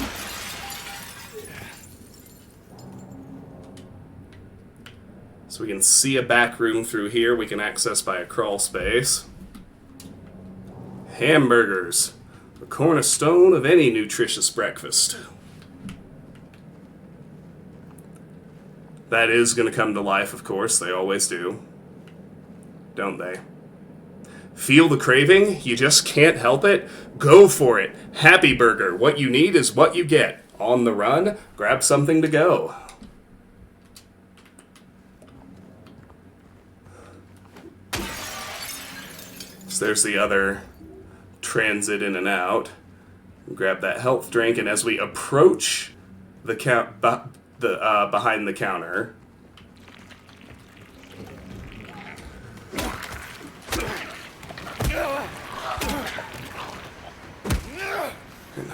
A: So we can see a back room through here we can access by a crawl space. Hamburgers, the cornerstone of any nutritious breakfast. That is going to come to life, of course. They always do. Don't they? Feel the craving? You just can't help it? Go for it. Happy Burger. What you need is what you get. On the run, grab something to go. So there's the other transit in and out. Grab that health drink, and as we approach the behind the counter,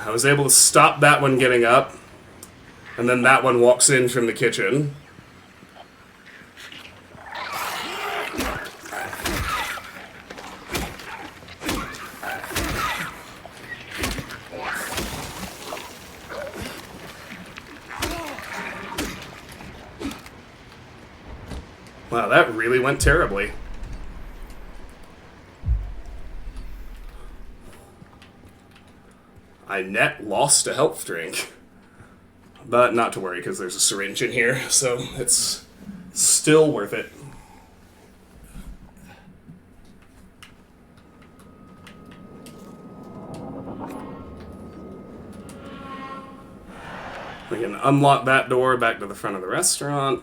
A: I was able to stop that one getting up, and then that one walks in from the kitchen. Wow, that really went terribly. I net lost a health drink. But not to worry, because there's a syringe in here, so it's still worth it. We can unlock that door back to the front of the restaurant.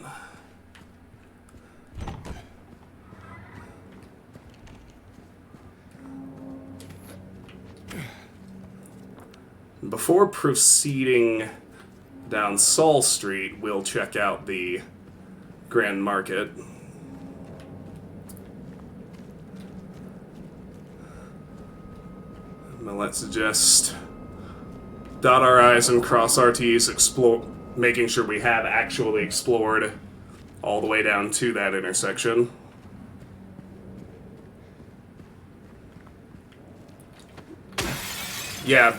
A: Before proceeding down Saul Street, we'll check out the Grand Market. Now let's just dot our I's and cross our T's, making sure we have actually explored all the way down to that intersection. Yeah,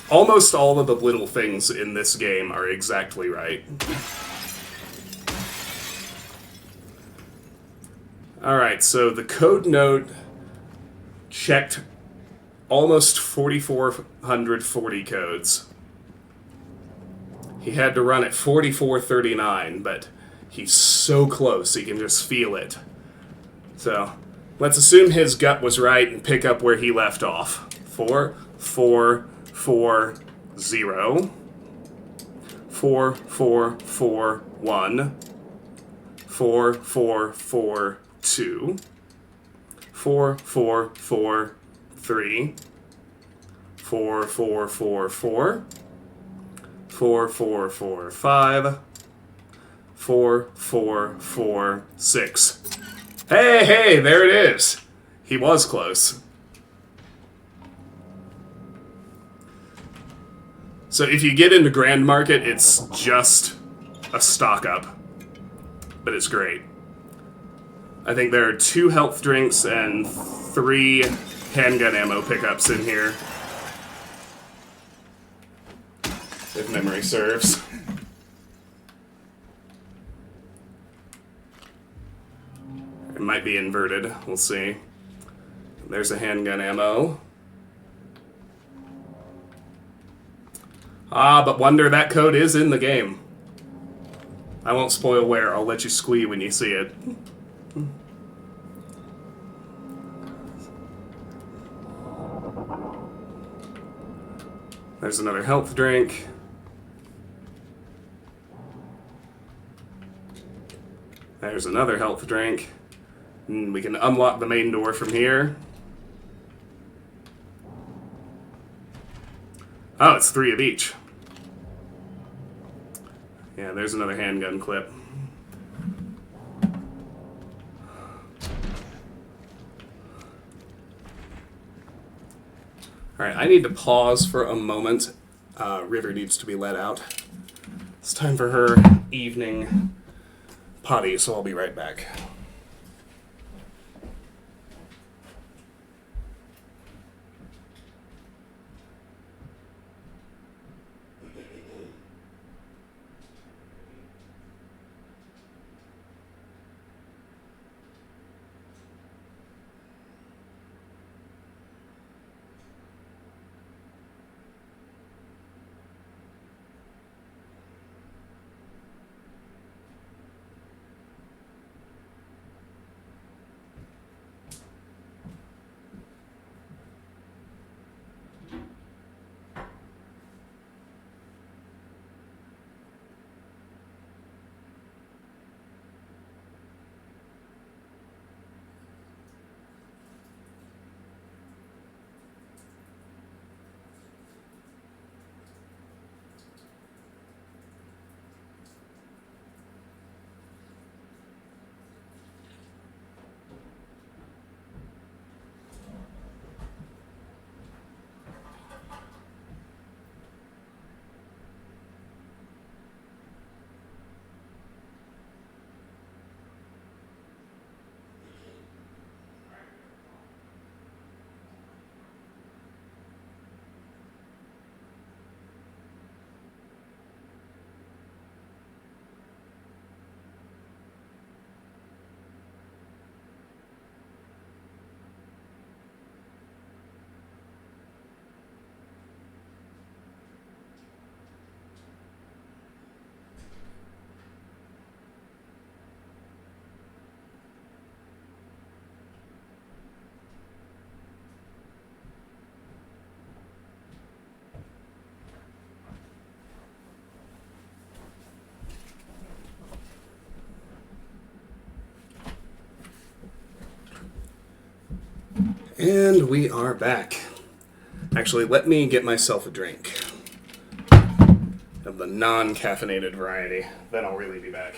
A: almost all of the little things in this game are exactly right. Alright, so the code note checked almost 4,440 codes. He had to run at 4439, but he's so close he can just feel it. So, let's assume his gut was right and pick up where he left off. 4440, 4441, 4442, 4443, 4444, 4445, 4446. Hey, there it is. He was close. So if you get into Grand Market, it's just a stock up. But it's great. I think there are 2 health drinks and 3 handgun ammo pickups in here. If memory serves. It might be inverted. We'll see. There's a handgun ammo. Ah, but wonder that code is in the game. I won't spoil where. I'll let you squee when you see it. There's another health drink. There's another health drink. And we can unlock the main door from here. Oh, it's 3 of each. Yeah, there's another handgun clip. Alright, I need to pause for a moment. River needs to be let out. It's time for her evening potty, so I'll be right back. And we are back. Actually, let me get myself a drink of the non-caffeinated variety. Then I'll really be back.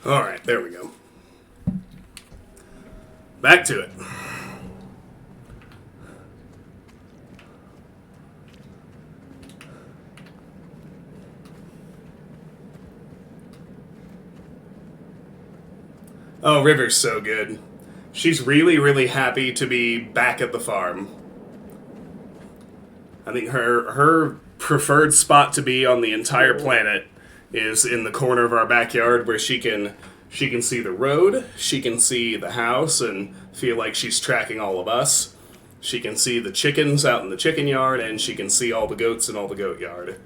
A: All right, there we go. Back to it. Oh, River's so good. She's really, really happy to be back at the farm. I think her preferred spot to be on the entire planet is in the corner of our backyard where she can see the road, she can see the house and feel like she's tracking all of us. She can see the chickens out in the chicken yard, and she can see all the goats in all the goat yard.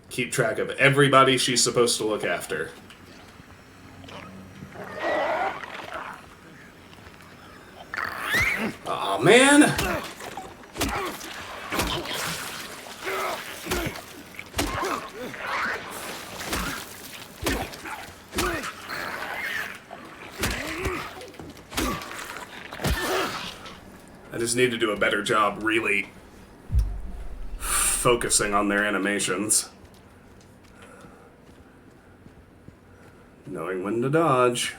A: Keep track of everybody she's supposed to look after. Aw, man! I just need to do a better job really focusing on their animations. Knowing when to dodge.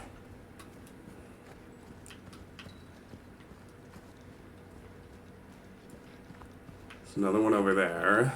A: There's another one over there.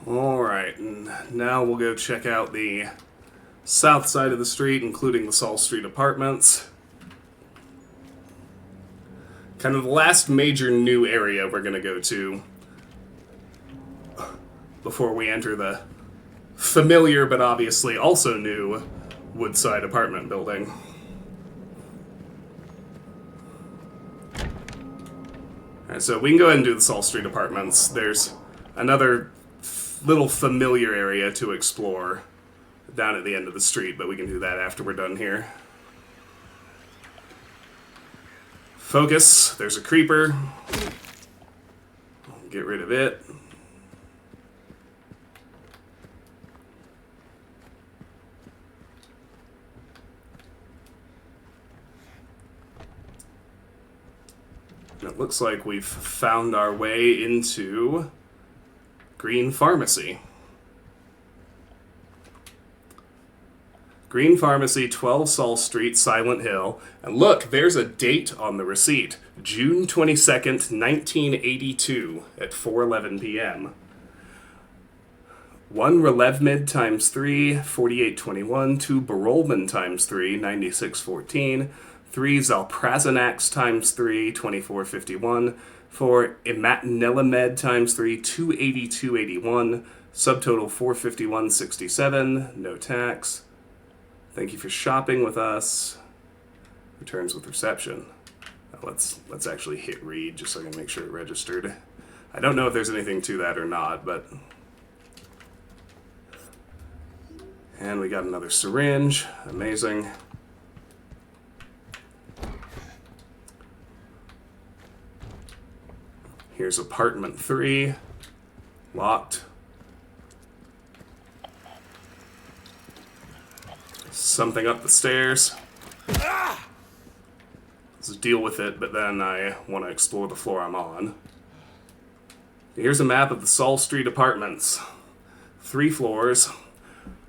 A: Alright, and now we'll go check out the south side of the street, including the Saul Street apartments. Kind of the last major new area we're going to go to before we enter the familiar but obviously also new Woodside apartment building. Alright, so we can go ahead and do the Saul Street apartments. There's another little familiar area to explore down at the end of the street, but we can do that after we're done here. Focus. There's a creeper. Get rid of it. It looks like we've found our way into Green Pharmacy. Green Pharmacy, 12 Saul Street, Silent Hill. And look, there's a date on the receipt. June 22nd, 1982 at 4:11 p.m. 1 Relevmid times 3, 4821. 2 Barolman times 3, 9614. 3 Zalprazanax times 3, 2451. 4 Imatinelimed times 3, 28281. Subtotal 451.67. No tax. Thank you for shopping with us. Returns with reception. Now let's actually hit read just so I can make sure it registered. I don't know if there's anything to that or not, but... And we got another syringe. Amazing. Here's apartment 3. Locked. Something up the stairs. Let's deal with it, but then I want to explore the floor I'm on. Here's a map of the Saul Street apartments. 3 floors.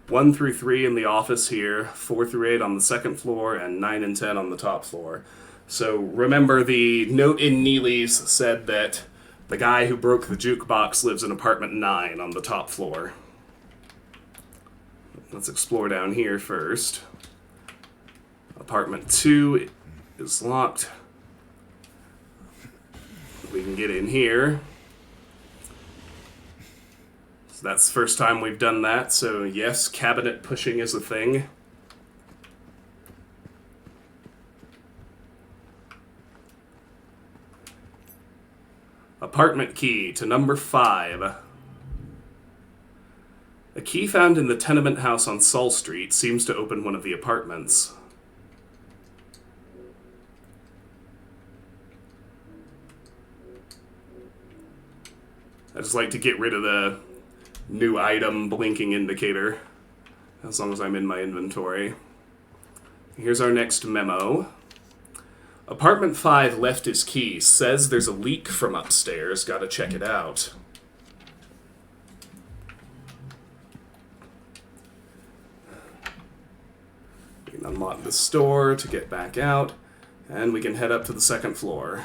A: 1 through 3 in the office here, 4 through 8 on the second floor, and 9 and 10 on the top floor. So remember, the note in Neely's said that the guy who broke the jukebox lives in apartment 9 on the top floor. Let's explore down here first. Apartment 2 is locked. We can get in here. So that's the first time we've done that, so yes, cabinet pushing is a thing. Apartment key to number 5. A key found in the tenement house on Saul Street seems to open one of the apartments. I just like to get rid of the new item blinking indicator as long as I'm in my inventory. Here's our next memo. Apartment 5 left his key. Says there's a leak from upstairs. Gotta check it out. We can unlock the store to get back out, and we can head up to the second floor.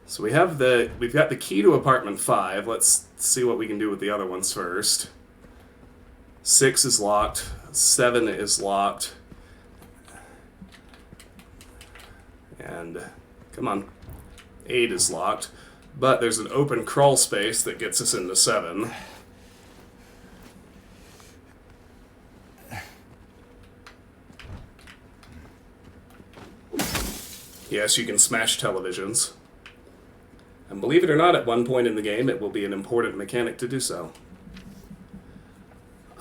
A: So we've got the key to apartment 5. Let's see what we can do with the other ones first. 6 is locked. 7 is locked. And, come on. 8 is locked. But there's an open crawl space that gets us into 7. Yes, you can smash televisions. And believe it or not, at one point in the game, it will be an important mechanic to do so.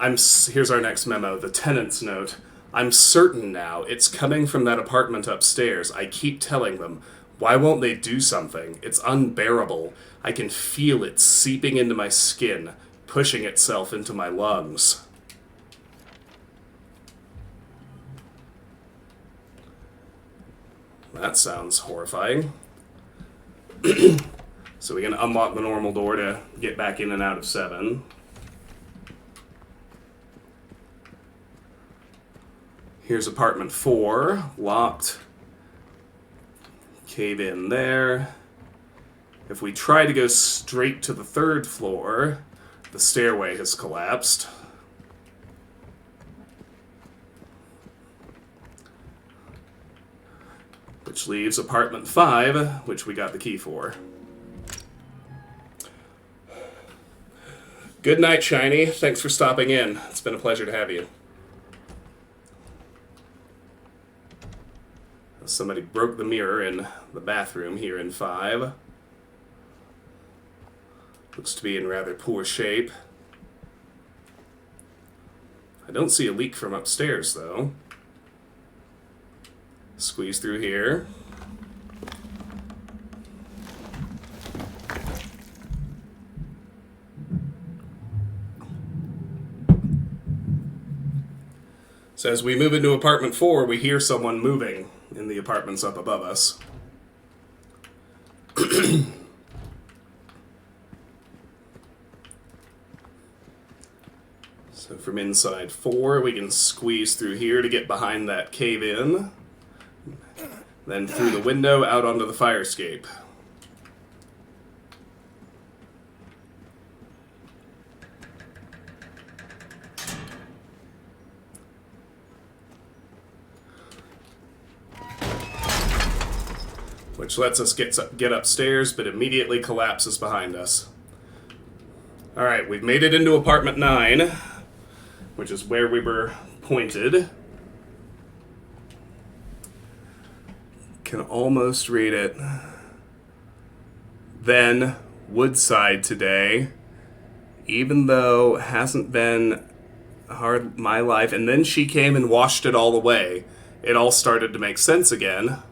A: Here's our next memo, the tenant's note. I'm certain now it's coming from that apartment upstairs. I keep telling them, why won't they do something? It's unbearable. I can feel it seeping into my skin, pushing itself into my lungs. That sounds horrifying. So we can unlock the normal door to get back in and out of 7. Here's apartment 4, locked. Cave in there. If we try to go straight to the 3rd floor, the stairway has collapsed. Which leaves apartment 5, which we got the key for. Good night, Shiny. Thanks for stopping in. It's been a pleasure to have you. Somebody broke the mirror in the bathroom here in 5. Looks to be in rather poor shape. I don't see a leak from upstairs, though. Squeeze through here. So as we move into apartment 4, we hear someone moving in the apartments up above us. So from inside 4, we can squeeze through here to get behind that cave-in. Then through the window out onto the fire escape. Which lets us get upstairs, but immediately collapses behind us. Alright, we've made it into apartment 9, which is where we were pointed. Can almost read it. Then, Woodside today, even though hasn't been my life, and then she came and washed it all away. It all started to make sense again.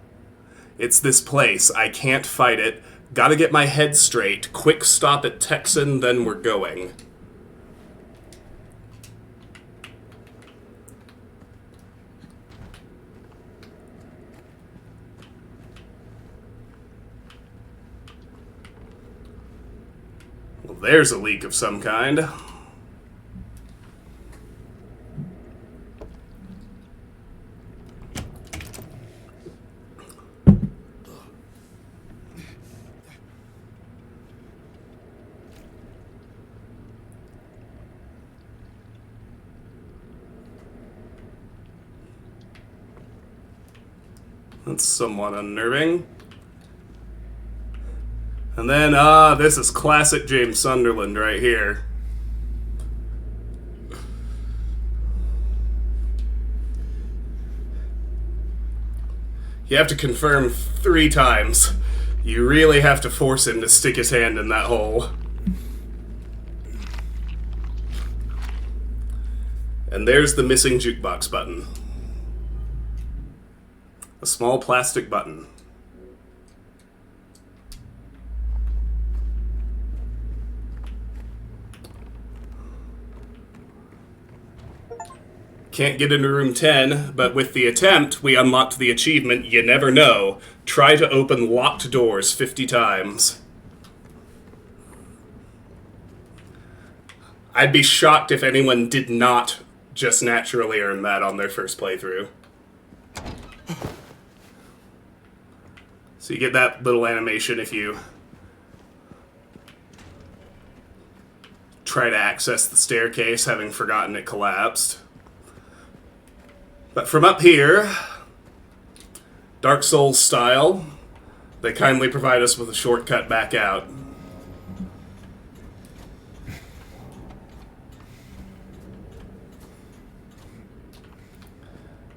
A: It's this place. I can't fight it. Gotta get my head straight. Quick stop at Texan, then we're going. Well, there's a leak of some kind. That's somewhat unnerving. And then, this is classic James Sunderland right here. You have to confirm 3 times. You really have to force him to stick his hand in that hole. And there's the missing jukebox button. A small plastic button. Can't get into room 10, but with the attempt, we unlocked the achievement, You Never Know. Try to open locked doors 50 times. I'd be shocked if anyone did not just naturally earn that on their first playthrough. So you get that little animation if you try to access the staircase, having forgotten it collapsed. But from up here, Dark Souls style, they kindly provide us with a shortcut back out.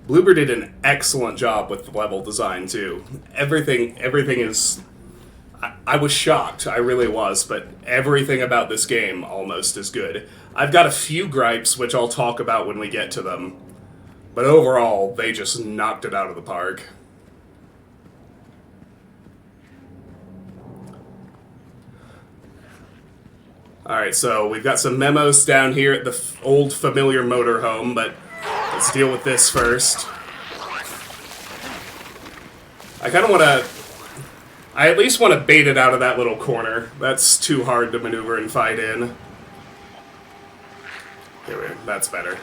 A: Bloober did an excellent job with the level design, too. Everything is... I was shocked, I really was, but everything about this game almost is good. I've got a few gripes, which I'll talk about when we get to them. But overall, they just knocked it out of the park. Alright, so we've got some memos down here at the old familiar motorhome, but let's deal with this first. I kind of want to... I at least want to bait it out of that little corner. That's too hard to maneuver and fight in. Here we go. That's better.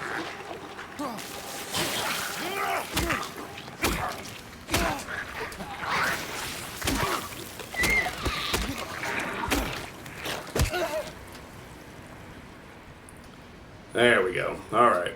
A: There we go. All right.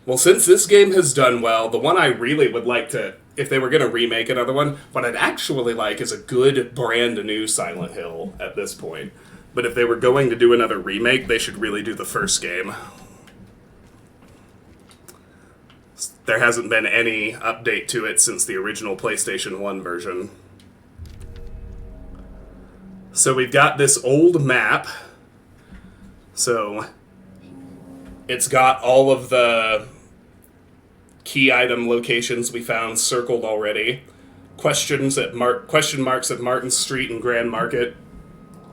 A: Well, since this game has done well, the one I really would like to, if they were going to remake another one, what I'd actually like is a good brand new Silent Hill at this point. But if they were going to do another remake, they should really do the first game. There hasn't been any update to it since the original PlayStation 1 version. So we've got this old map. So it's got all of the key item locations we found circled already. Question marks at Martin Street and Grand Market,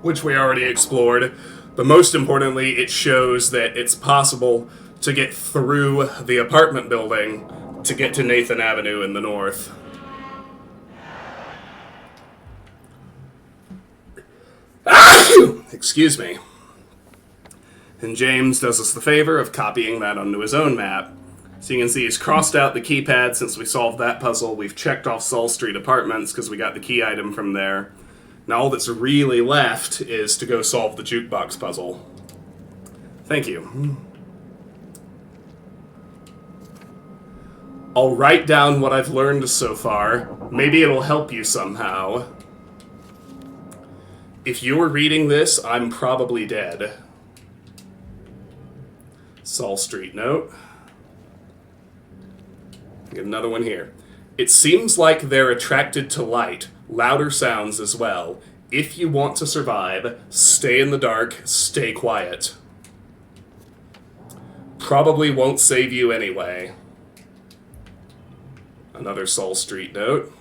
A: which we already explored. But most importantly, it shows that it's possible to get through the apartment building to get to Nathan Avenue in the north. Excuse me. And James does us the favor of copying that onto his own map. So you can see he's crossed out the keypad since we solved that puzzle. We've checked off Saul Street Apartments because we got the key item from there. Now all that's really left is to go solve the jukebox puzzle. Thank you. I'll write down what I've learned so far. Maybe it'll help you somehow. If you're reading this, I'm probably dead. Saul Street note. Get another one here. It seems like they're attracted to light, louder sounds as well. if you want to survive, stay in the dark, stay quiet. Probably won't save you anyway. Another Saul Street note.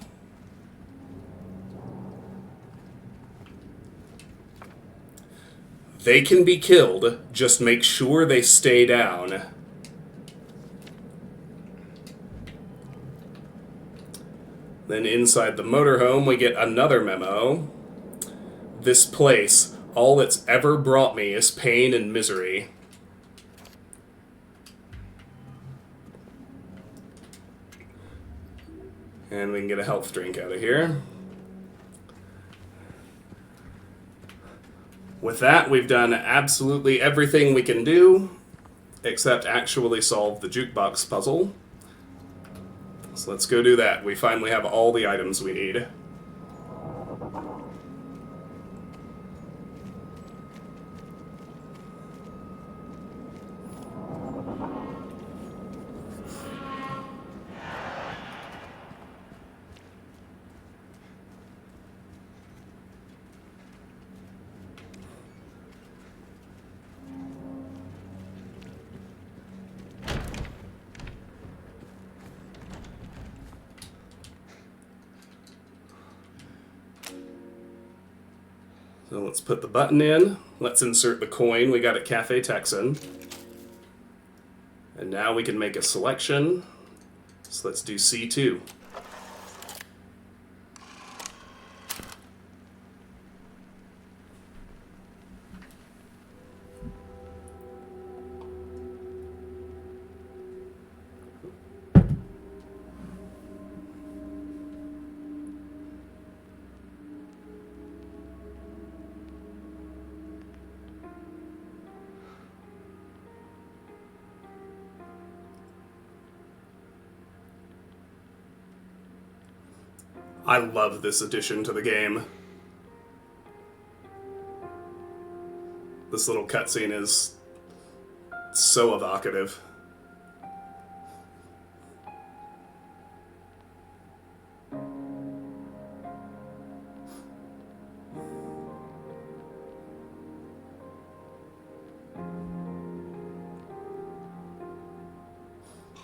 A: They can be killed, just make sure they stay down. Then inside the motorhome, we get another memo. This place, all it's ever brought me is pain and misery. And we can get a health drink out of here. With that, we've done absolutely everything we can do, except actually solve the jukebox puzzle. So let's go do that. We finally have all the items we need. So let's put the button in. Let's insert the coin we got at Cafe Texan. And now we can make a selection. So let's do C2. I love this addition to the game. This little cutscene is so evocative.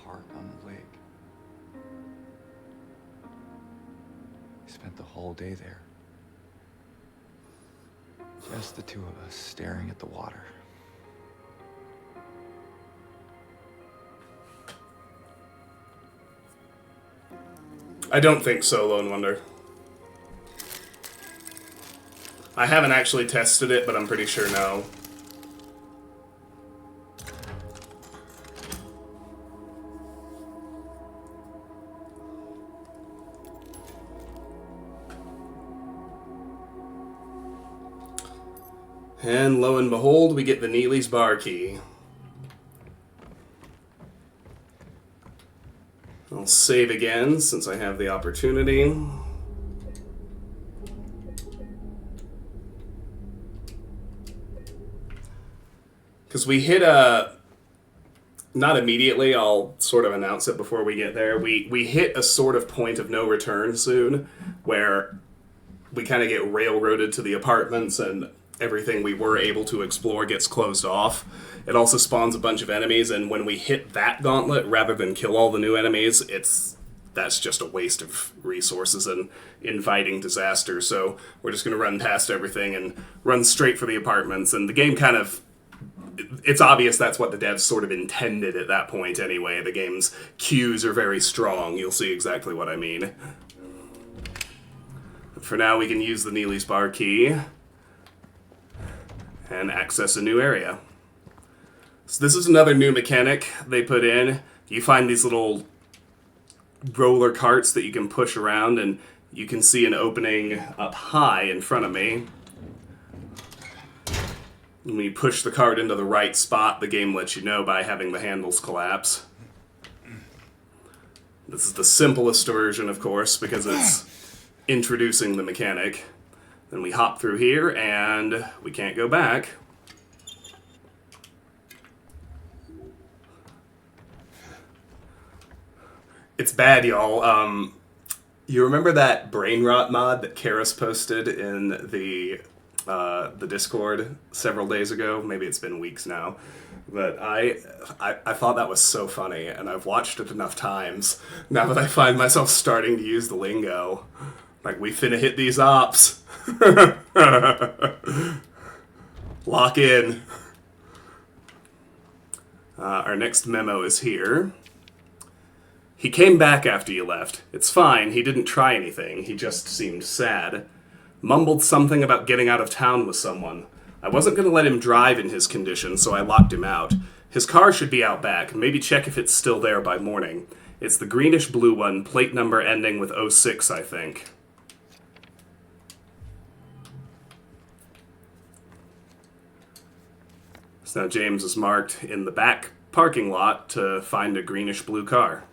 B: Park on the lake. We spent the whole day there. Just the two of us staring at the water.
A: I don't think so, Lone Wonder. I haven't actually tested it, but I'm pretty sure no. And lo and behold, we get the Neely's bar key. I'll save again since I have the opportunity. Because we hit a... Not immediately, I'll sort of announce it before we get there. We hit a sort of point of no return soon, where we kind of get railroaded to the apartments and everything we were able to explore gets closed off. It also spawns a bunch of enemies, and when we hit that gauntlet, rather than kill all the new enemies, that's just a waste of resources and inviting disaster. So we're just going to run past everything and run straight for the apartments, and the game kind of... It's obvious that's what the devs sort of intended at that point anyway. The game's cues are very strong. You'll see exactly what I mean. For now, we can use the Neely's bar key and access a new area. So this is another new mechanic they put in. You find these little roller carts that you can push around, and you can see an opening up high in front of me. When you push the cart into the right spot, the game lets you know by having the handles collapse. This is the simplest version, of course, because it's introducing the mechanic. Then we hop through here, and we can't go back. It's bad, y'all. You remember that brain rot mod that Karis posted in the Discord several days ago? Maybe it's been weeks now. But I thought that was so funny, and I've watched it enough times now that I find myself starting to use the lingo. Like, we finna hit these ops. Lock in. Our next memo is here. He came back after you left. It's fine, he didn't try anything, he just seemed sad. Mumbled something about getting out of town with someone. I wasn't going to let him drive in his condition, so I locked him out. His car should be out back, maybe check if it's still there by morning. It's the greenish-blue one, plate number ending with 06, I think. So now James is marked in the back parking lot to find a greenish-blue car.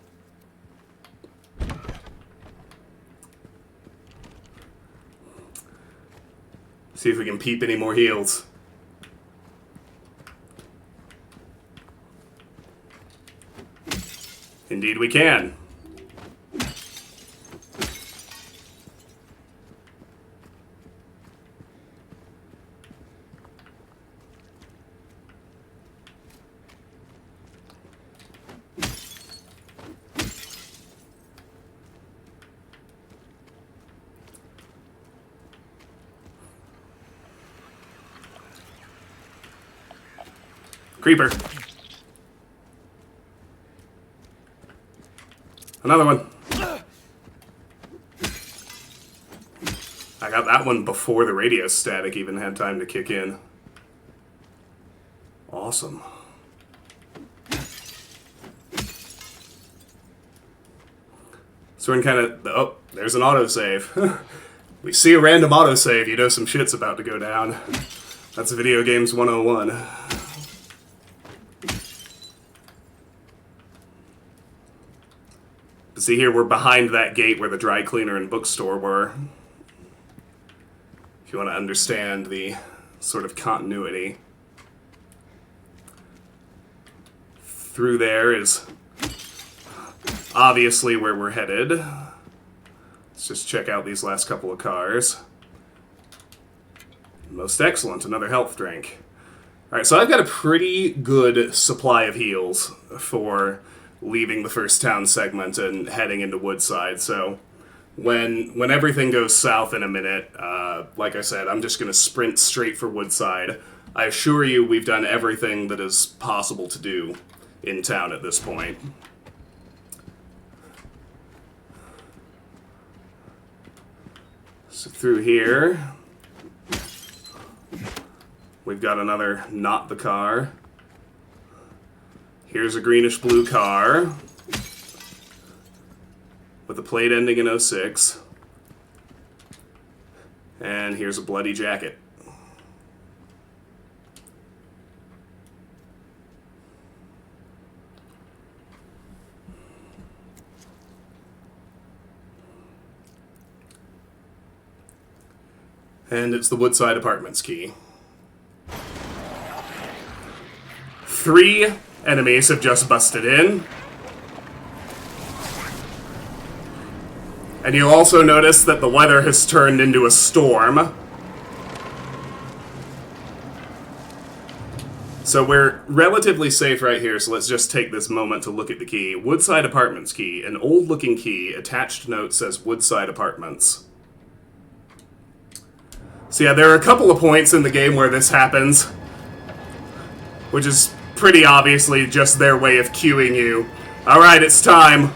A: See if we can peep any more heels. Indeed we can. Creeper. Another one. I got that one before the radio static even had time to kick in. Awesome. So we're in kind of... Oh, there's an autosave. We see a random autosave, you know some shit's about to go down. That's Video Games 101. See here, we're behind that gate where the dry cleaner and bookstore were. If you want to understand the sort of continuity. Through there is obviously where we're headed. Let's just check out these last couple of cars. Most excellent, another health drink. Alright, so I've got a pretty good supply of heals for leaving the first town segment and heading into Woodside, so when everything goes south in a minute, like I said, I'm just going to sprint straight for Woodside. I assure you we've done everything that is possible to do in town at this point. So through here, we've got another not the car. Here's a greenish-blue car with a plate ending in 06. And here's a bloody jacket. And it's the Woodside Apartments key. 3 enemies have just busted in. And you'll also notice that the weather has turned into a storm. So we're relatively safe right here, so let's just take this moment to look at the key. Woodside Apartments key, an old-looking key. Attached note says Woodside Apartments. So yeah, there are a couple of points in the game where this happens, which is pretty obviously just their way of cueing you. Alright, it's time.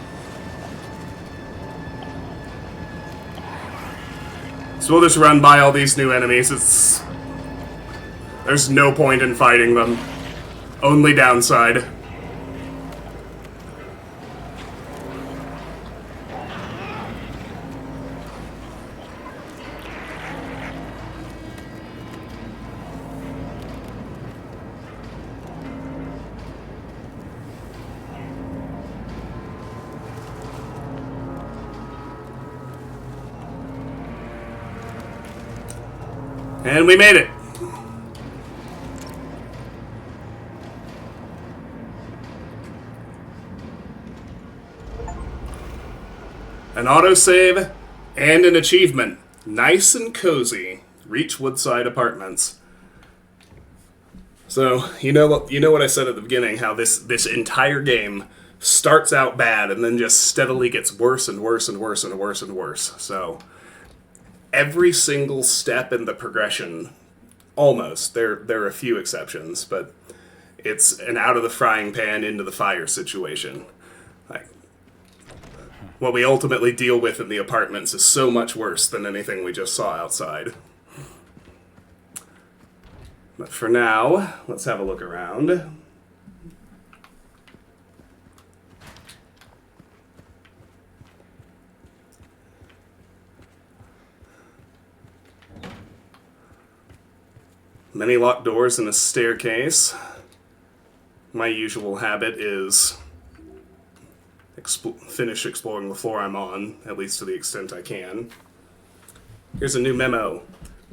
A: So we'll just run by all these new enemies. There's no point in fighting them. Only downside. And we made it. An autosave And an achievement. Nice and cozy. Reach Woodside Apartments. So, you know what I said at the beginning, how this entire game starts out bad and then just steadily gets worse and worse and worse and worse and worse. So, every single step in the progression, almost, there are a few exceptions, but it's an out of the frying pan into the fire situation. Like, what we ultimately deal with in the apartments is so much worse than anything we just saw outside. But for now, let's have a look around. Many locked doors and a staircase. My usual habit is finish exploring the floor I'm on, at least to the extent I can. Here's a new memo.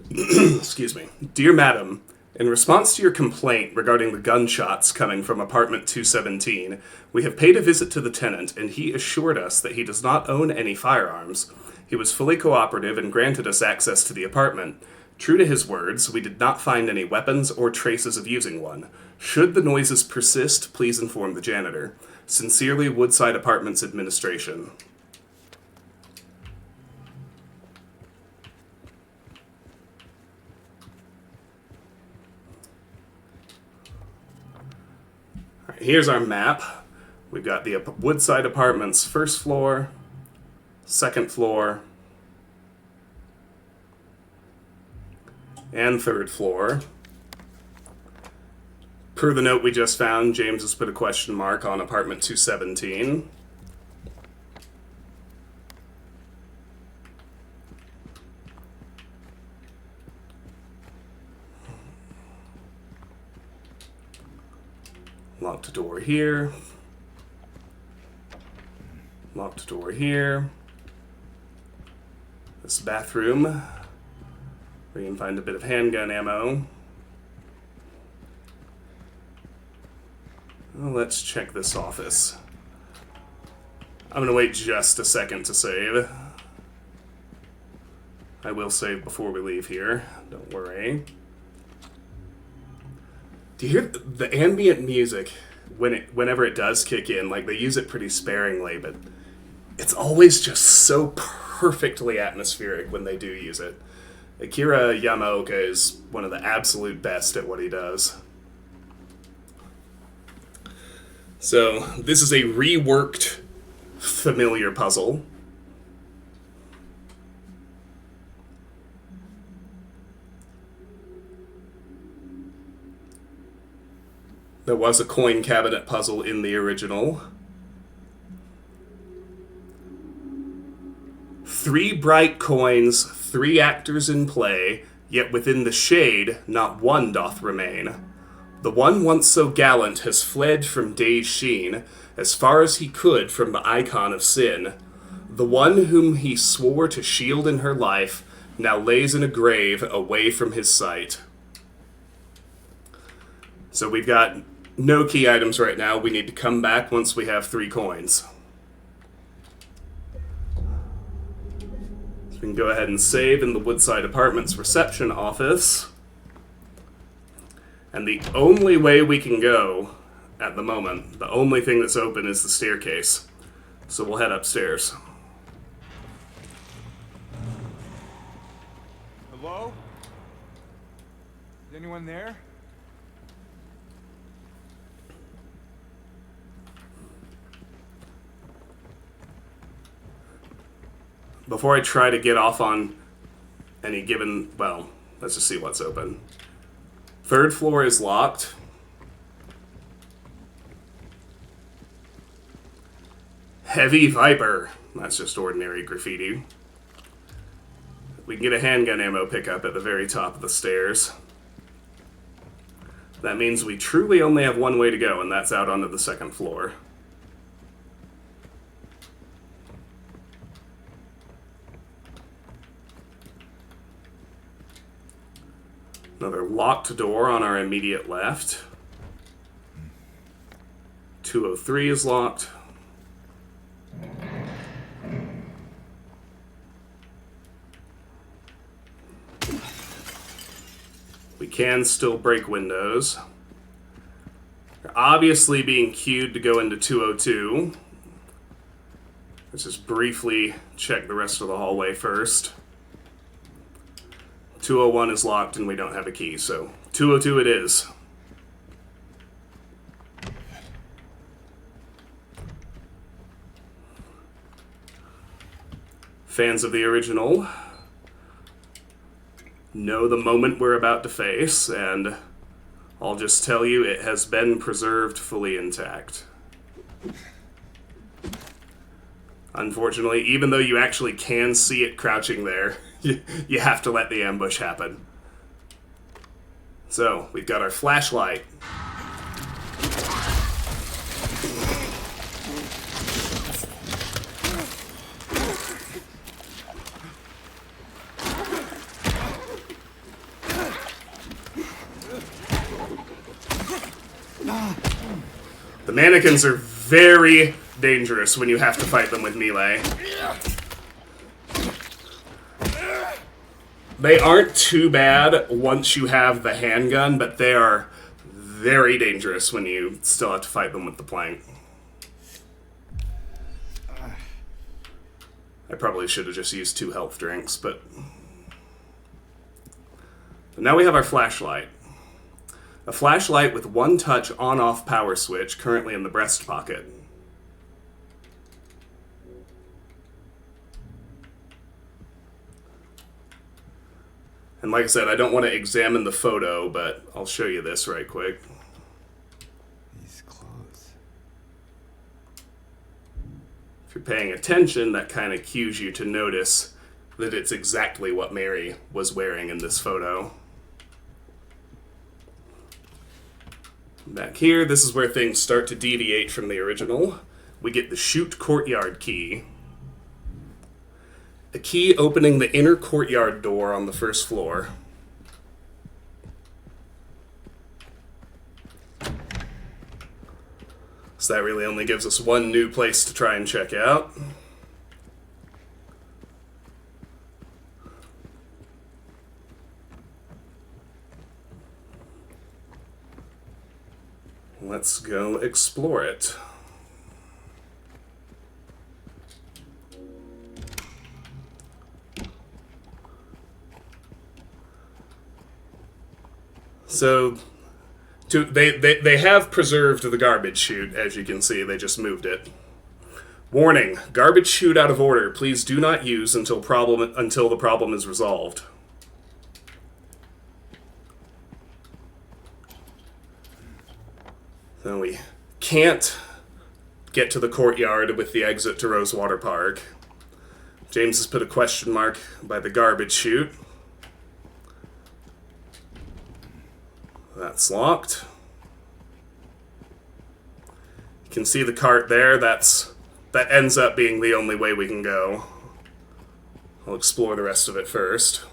A: Excuse me. Dear Madam, in response to your complaint regarding the gunshots coming from apartment 217, we have paid a visit to the tenant, and he assured us that he does not own any firearms. He was fully cooperative and granted us access to the apartment. True to his words, we did not find any weapons or traces of using one. Should the noises persist, please inform the janitor. Sincerely, Woodside Apartments Administration. Here's our map. We've got the Woodside Apartments first floor, second floor, and third floor. Per the note we just found, James has put a question mark on apartment 217. Locked door here. Locked door here. This bathroom, where you can find a bit of handgun ammo. Well, let's check this office. I'm going to wait just a second to save. I will save before we leave here. Don't worry. Do you hear the ambient music whenever it does kick in? Like, they use it pretty sparingly, but it's always just so perfectly atmospheric when they do use it. Akira Yamaoka is one of the absolute best at what he does. So, this is a reworked familiar puzzle. There was a coin cabinet puzzle in the original. 3 bright coins, 3 actors in play, yet within the shade not one doth remain. The one once so gallant has fled from day's sheen, as far as he could from the icon of sin. The one whom he swore to shield in her life now lays in a grave away from his sight. So we've got no key items right now. We need to come back once we have 3 coins. So we can go ahead and save in the Woodside Apartments reception office. And the only way we can go at the moment, the only thing that's open is the staircase. So we'll head upstairs.
B: Hello? Is anyone there?
A: Before I try to get off on any given, well, let's just see what's open. 3rd floor is locked. Heavy Viper. That's just ordinary graffiti. We can get a handgun ammo pickup at the very top of the stairs. That means we truly only have one way to go, and that's out onto the 2nd floor. Another locked door on our immediate left. 203 is locked. We can still break windows. We're obviously being cued to go into 202. Let's just briefly check the rest of the hallway first. 201 is locked and we don't have a key, so 202 it is. Fans of the original know the moment we're about to face, and I'll just tell you it has been preserved fully intact. Unfortunately, even though you actually can see it crouching there, you have to let the ambush happen. So, we've got our flashlight. The mannequins are very dangerous when you have to fight them with melee. They aren't too bad once you have the handgun, but they are very dangerous when you still have to fight them with the plank. I probably should have just used 2 health drinks, but now we have our flashlight. A flashlight with 1-touch on-off power switch currently in the breast pocket. And like I said, I don't want to examine the photo, but I'll show you this right quick.
B: These clothes.
A: If you're paying attention, that kind of cues you to notice that it's exactly what Mary was wearing in this photo. Back here, this is where things start to deviate from the original. We get the chute courtyard key. A key opening the inner courtyard door on the first floor. So that really only gives us one new place to try and check out. Let's go explore it. So, they have preserved the garbage chute, as you can see. They just moved it. Warning, garbage chute out of order. Please do not use until the problem is resolved. So we can't get to the courtyard with the exit to Rosewater Park. James has put a question mark by the garbage chute. That's locked. You can see the cart there. That ends up being the only way we can go. I'll explore the rest of it first.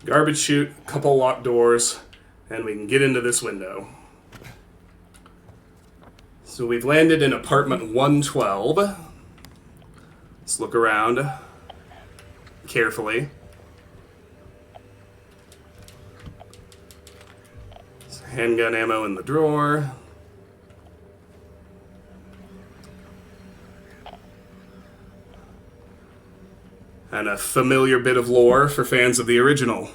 A: Garbage chute, couple locked doors, and we can get into this window. So we've landed in apartment 112. Let's look around carefully. Some handgun ammo in the drawer. And a familiar bit of lore for fans of the original.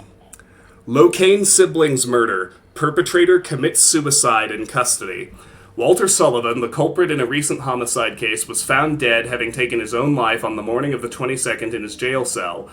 A: Locane siblings murder. Perpetrator commits suicide in custody. Walter Sullivan, the culprit in a recent homicide case, was found dead, having taken his own life on the morning of the 22nd in his jail cell.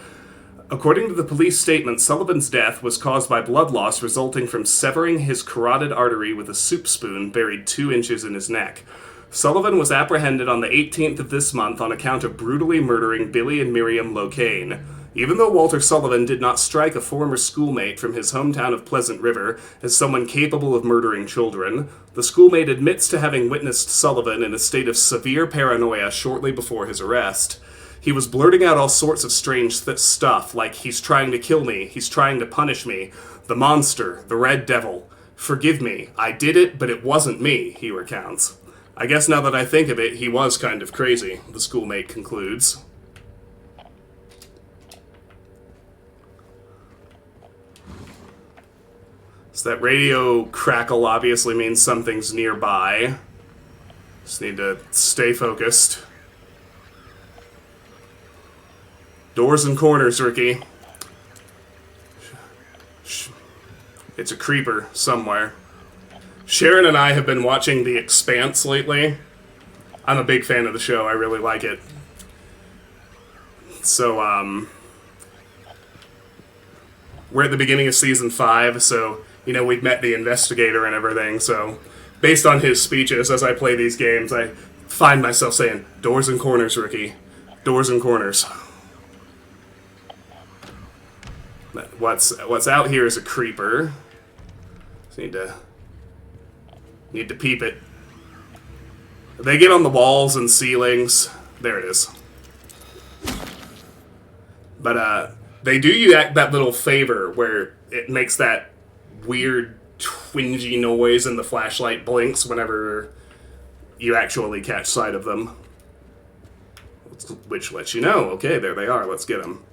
A: According to the police statement, Sullivan's death was caused by blood loss resulting from severing his carotid artery with a soup spoon buried 2 inches in his neck. Sullivan was apprehended on the 18th of this month on account of brutally murdering Billy and Miriam Locane. Even though Walter Sullivan did not strike a former schoolmate from his hometown of Pleasant River as someone capable of murdering children, the schoolmate admits to having witnessed Sullivan in a state of severe paranoia shortly before his arrest. He was blurting out all sorts of strange stuff, like, he's trying to kill me, he's trying to punish me, the monster, the red devil. Forgive me, I did it, but it wasn't me, he recounts. I guess now that I think of it, he was kind of crazy, the schoolmate concludes. So that radio crackle obviously means something's nearby. Just need to stay focused. Doors and corners, Ricky. It's a creeper somewhere. Sharon and I have been watching The Expanse lately. I'm a big fan of the show. I really like it. So, we're at the beginning of season 5, so, you know, we've met the investigator and everything, so based on his speeches as I play these games, I find myself saying, doors and corners, Ricky. Doors and corners. What's out here is a creeper. So need to peep it. They get on the walls and ceilings. There it is. But they do you that little favor where it makes that weird twingy noise and the flashlight blinks whenever you actually catch sight of them. Which lets you know, okay, there they are, let's get them.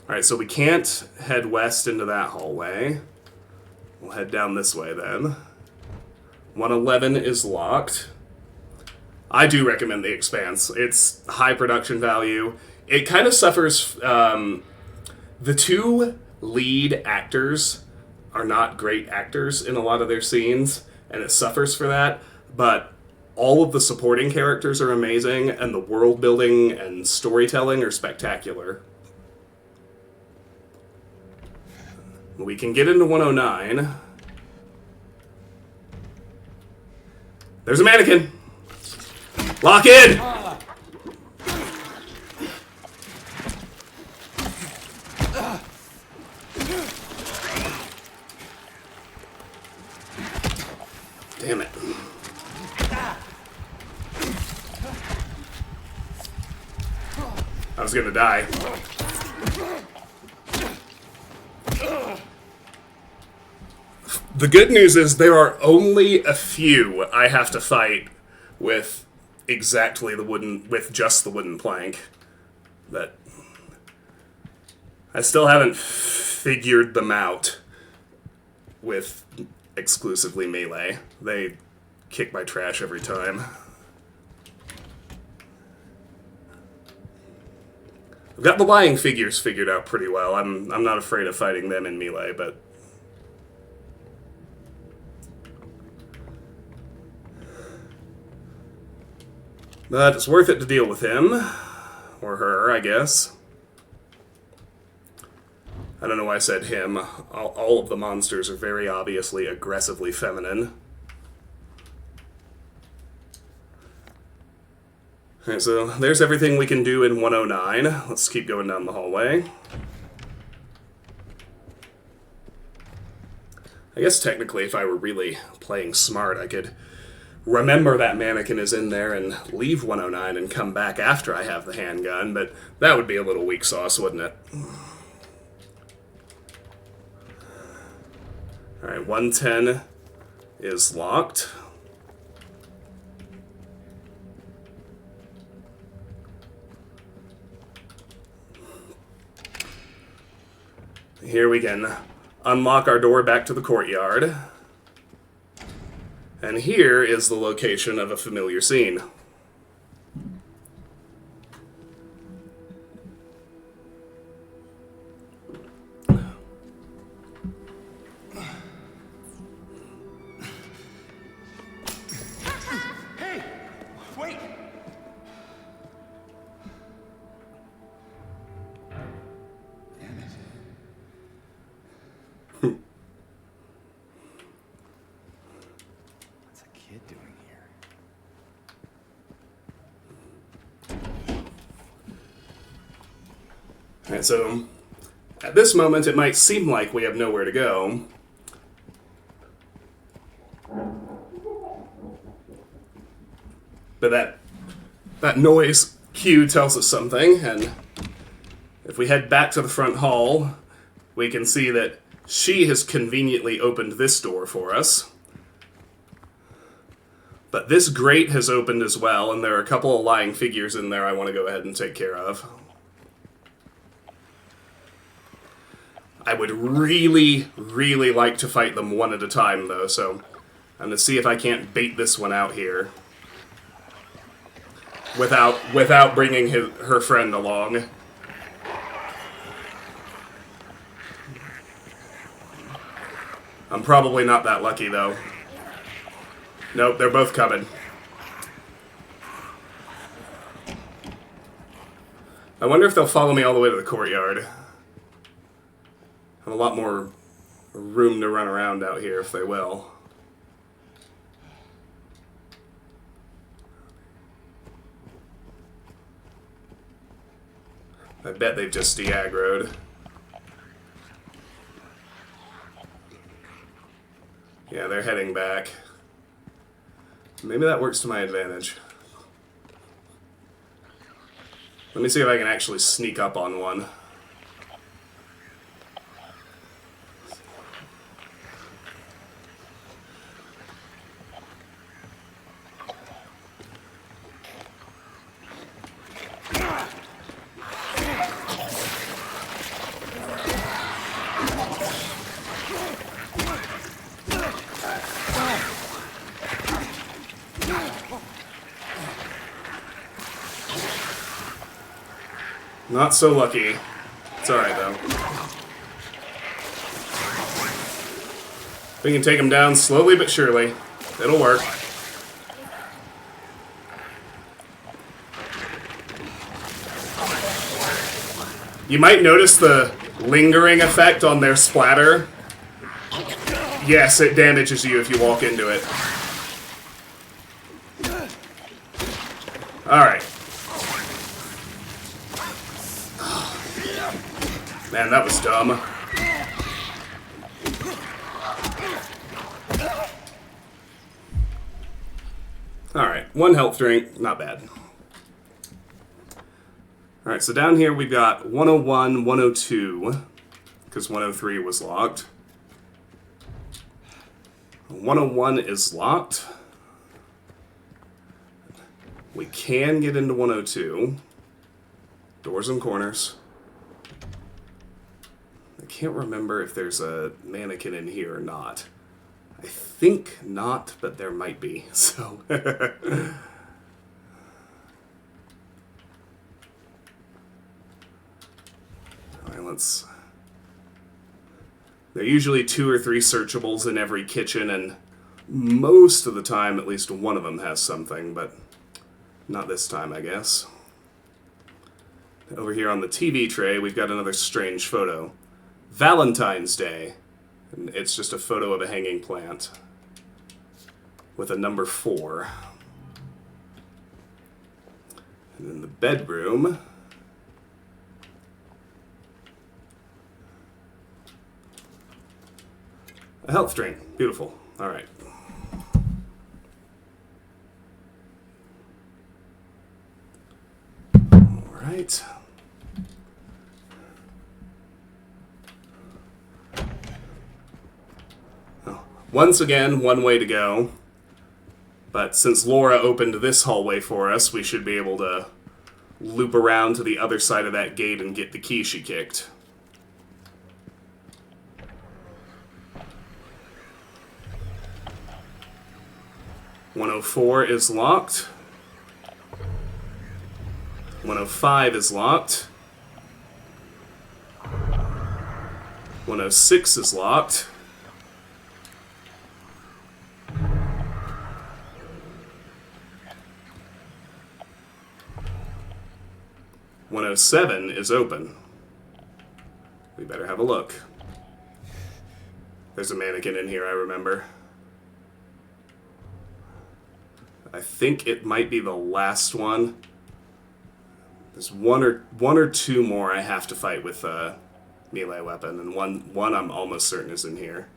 A: Alright, so we can't head west into that hallway. We'll head down this way then. 111 is locked. I do recommend The Expanse. It's high production value. It kind of suffers... the two lead actors are not great actors in a lot of their scenes, and it suffers for that, but all of the supporting characters are amazing, and the world building and storytelling are spectacular. We can get into 109. There's a mannequin! Lock in! Damn it. I was gonna die. The good news is there are only a few I have to fight with just the wooden plank. That I still haven't figured them out with exclusively melee. They kick my trash every time. I've got the lying figures figured out pretty well. I'm not afraid of fighting them in melee, but it's worth it to deal with him. Or her, I guess. I don't know why I said him. All of the monsters are very obviously aggressively feminine. Alright, so there's everything we can do in 109. Let's keep going down the hallway. I guess technically if I were really playing smart, I could remember that mannequin is in there and leave 109 and come back after I have the handgun, but that would be a little weak sauce, wouldn't it? Alright, 110 is locked. Here we can unlock our door back to the courtyard. And here is the location of a familiar scene.
B: Hey! Wait! Damn it. What's a kid doing here?
A: Alright, so at this moment it might seem like we have nowhere to go. But that noise cue tells us something, and if we head back to the front hall, we can see that she has conveniently opened this door for us. But this grate has opened as well, and there are a couple of lying figures in there I want to go ahead and take care of. I would really, really like to fight them one at a time, though, so I'm going to see if I can't bait this one out here without bringing her friend along. I'm probably not that lucky, though. Nope, they're both coming. I wonder if they'll follow me all the way to the courtyard. I have a lot more room to run around out here if they will. I bet they've just de-aggroed. Yeah, they're heading back. Maybe that works to my advantage. Let me see if I can actually sneak up on one. Not so lucky. It's alright, though. We can take him down slowly but surely. It'll work. You might notice the lingering effect on their splatter. Yes, it damages you if you walk into it. Alright. Man, that was dumb. Alright, one health drink, not bad. Alright, so down here we've got 101, 102, because 103 was locked. 101 is locked. We can get into 102. Doors and corners. I can't remember if there's a mannequin in here or not. I think not, but there might be, so... Alright, let's... There are usually 2 or 3 searchables in every kitchen, and most of the time at least one of them has something, but not this time, I guess. Over here on the TV tray, we've got another strange photo. Valentine's Day. And it's just a photo of a hanging plant with a number 4. And in the bedroom, a health drink. Beautiful. All right. All right. Once again, one way to go. But since Laura opened this hallway for us, we should be able to loop around to the other side of that gate and get the key she kicked. .104 is locked. 105 is locked. 106 is locked. 107 is open. We better have a look. There's a mannequin in here, I remember. I think it might be the last one. There's one or two more I have to fight with a melee weapon, and one I'm almost certain is in here.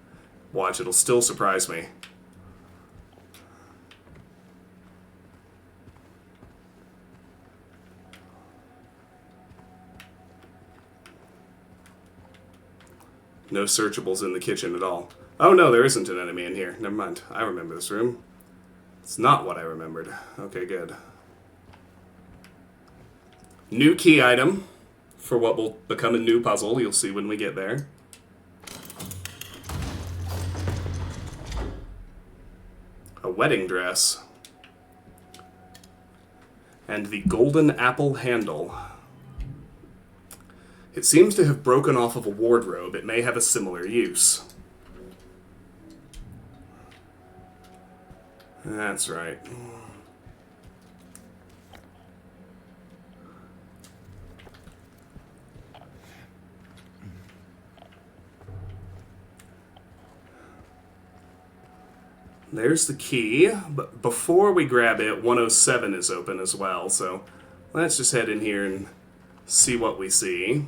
A: Watch, it'll still surprise me. No searchables in the kitchen at all. Oh no, there isn't an enemy in here. Never mind. I remember this room. It's not what I remembered. Okay, good. New key item for what will become a new puzzle. You'll see when we get there. A wedding dress. And the golden apple handle. It seems to have broken off of a wardrobe. It may have a similar use. That's right. There's the key, but before we grab it, 107 is open as well, so let's just head in here and see what we see.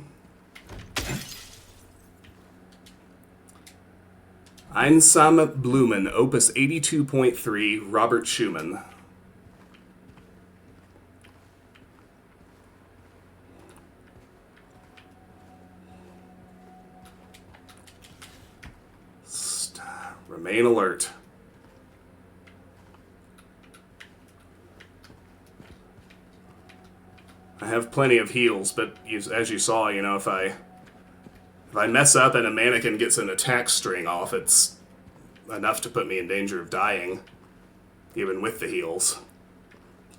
A: Einsame Blumen, Opus 82.3, Robert Schumann. Remain alert. I have plenty of heals, but as you saw, you know, if I mess up and a mannequin gets an attack string off, it's enough to put me in danger of dying, even with the heals.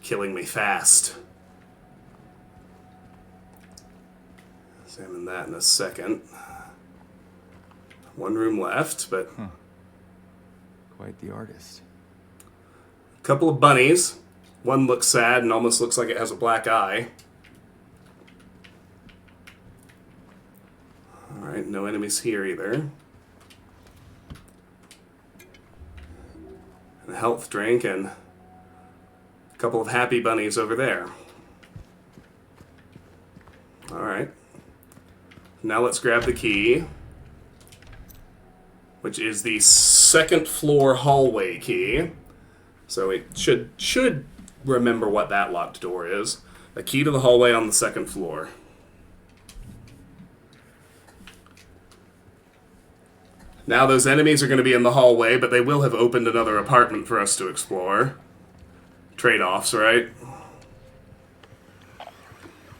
A: Killing me fast. Examine that in a second. One room left, but...
B: Quite the artist.
A: A couple of bunnies. One looks sad and almost looks like it has a black eye. Alright, no enemies here either. A health drink and a couple of happy bunnies over there. Alright. Now let's grab the key, which is the second floor hallway key. So it should remember what that locked door is. A key to the hallway on the second floor. Now those enemies are going to be in the hallway, but they will have opened another apartment for us to explore. Trade-offs, right?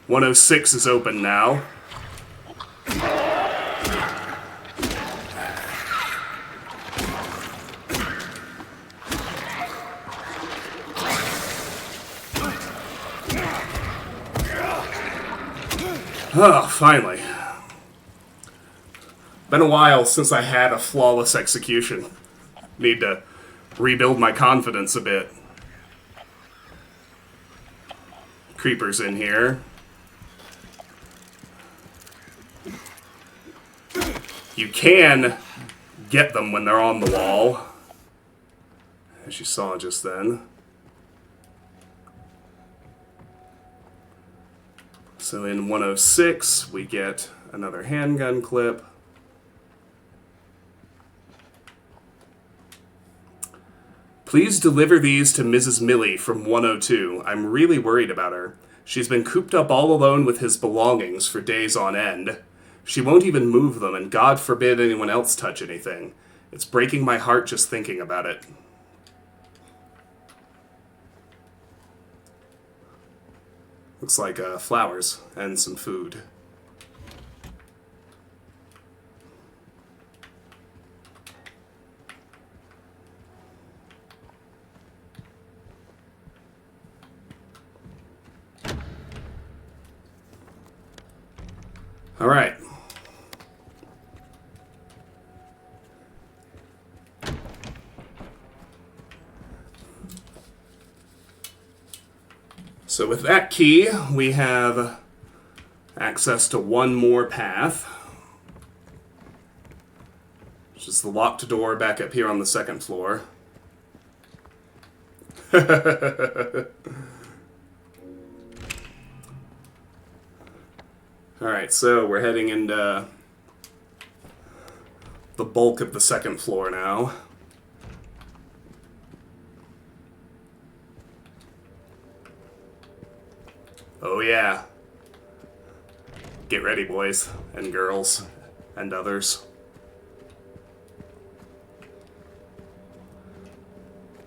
A: 106 is open now. Oh, finally. Been a while since I had a flawless execution. Need to rebuild my confidence a bit. Creepers in here. You can get them when they're on the wall, as you saw just then. So in 106, we get another handgun clip. Please deliver these to Mrs. Millie from 102. I'm really worried about her. She's been cooped up all alone with his belongings for days on end. She won't even move them, and God forbid anyone else touch anything. It's breaking my heart just thinking about it. Looks like flowers and some food. All right. So with that key, we have access to one more path, which is the locked door back up here on the second floor. Alright, so we're heading into the bulk of the second floor now. Oh yeah. Get ready, boys and girls and others.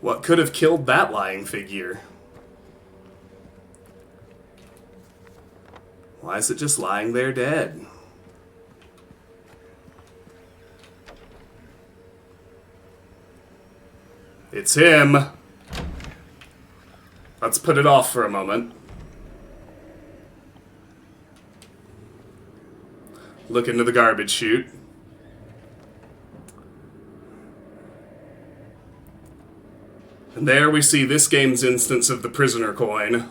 A: What could have killed that lying figure? Why is it just lying there dead? It's him. Let's put it off for a moment. Look into the garbage chute. And there we see this game's instance of the prisoner coin.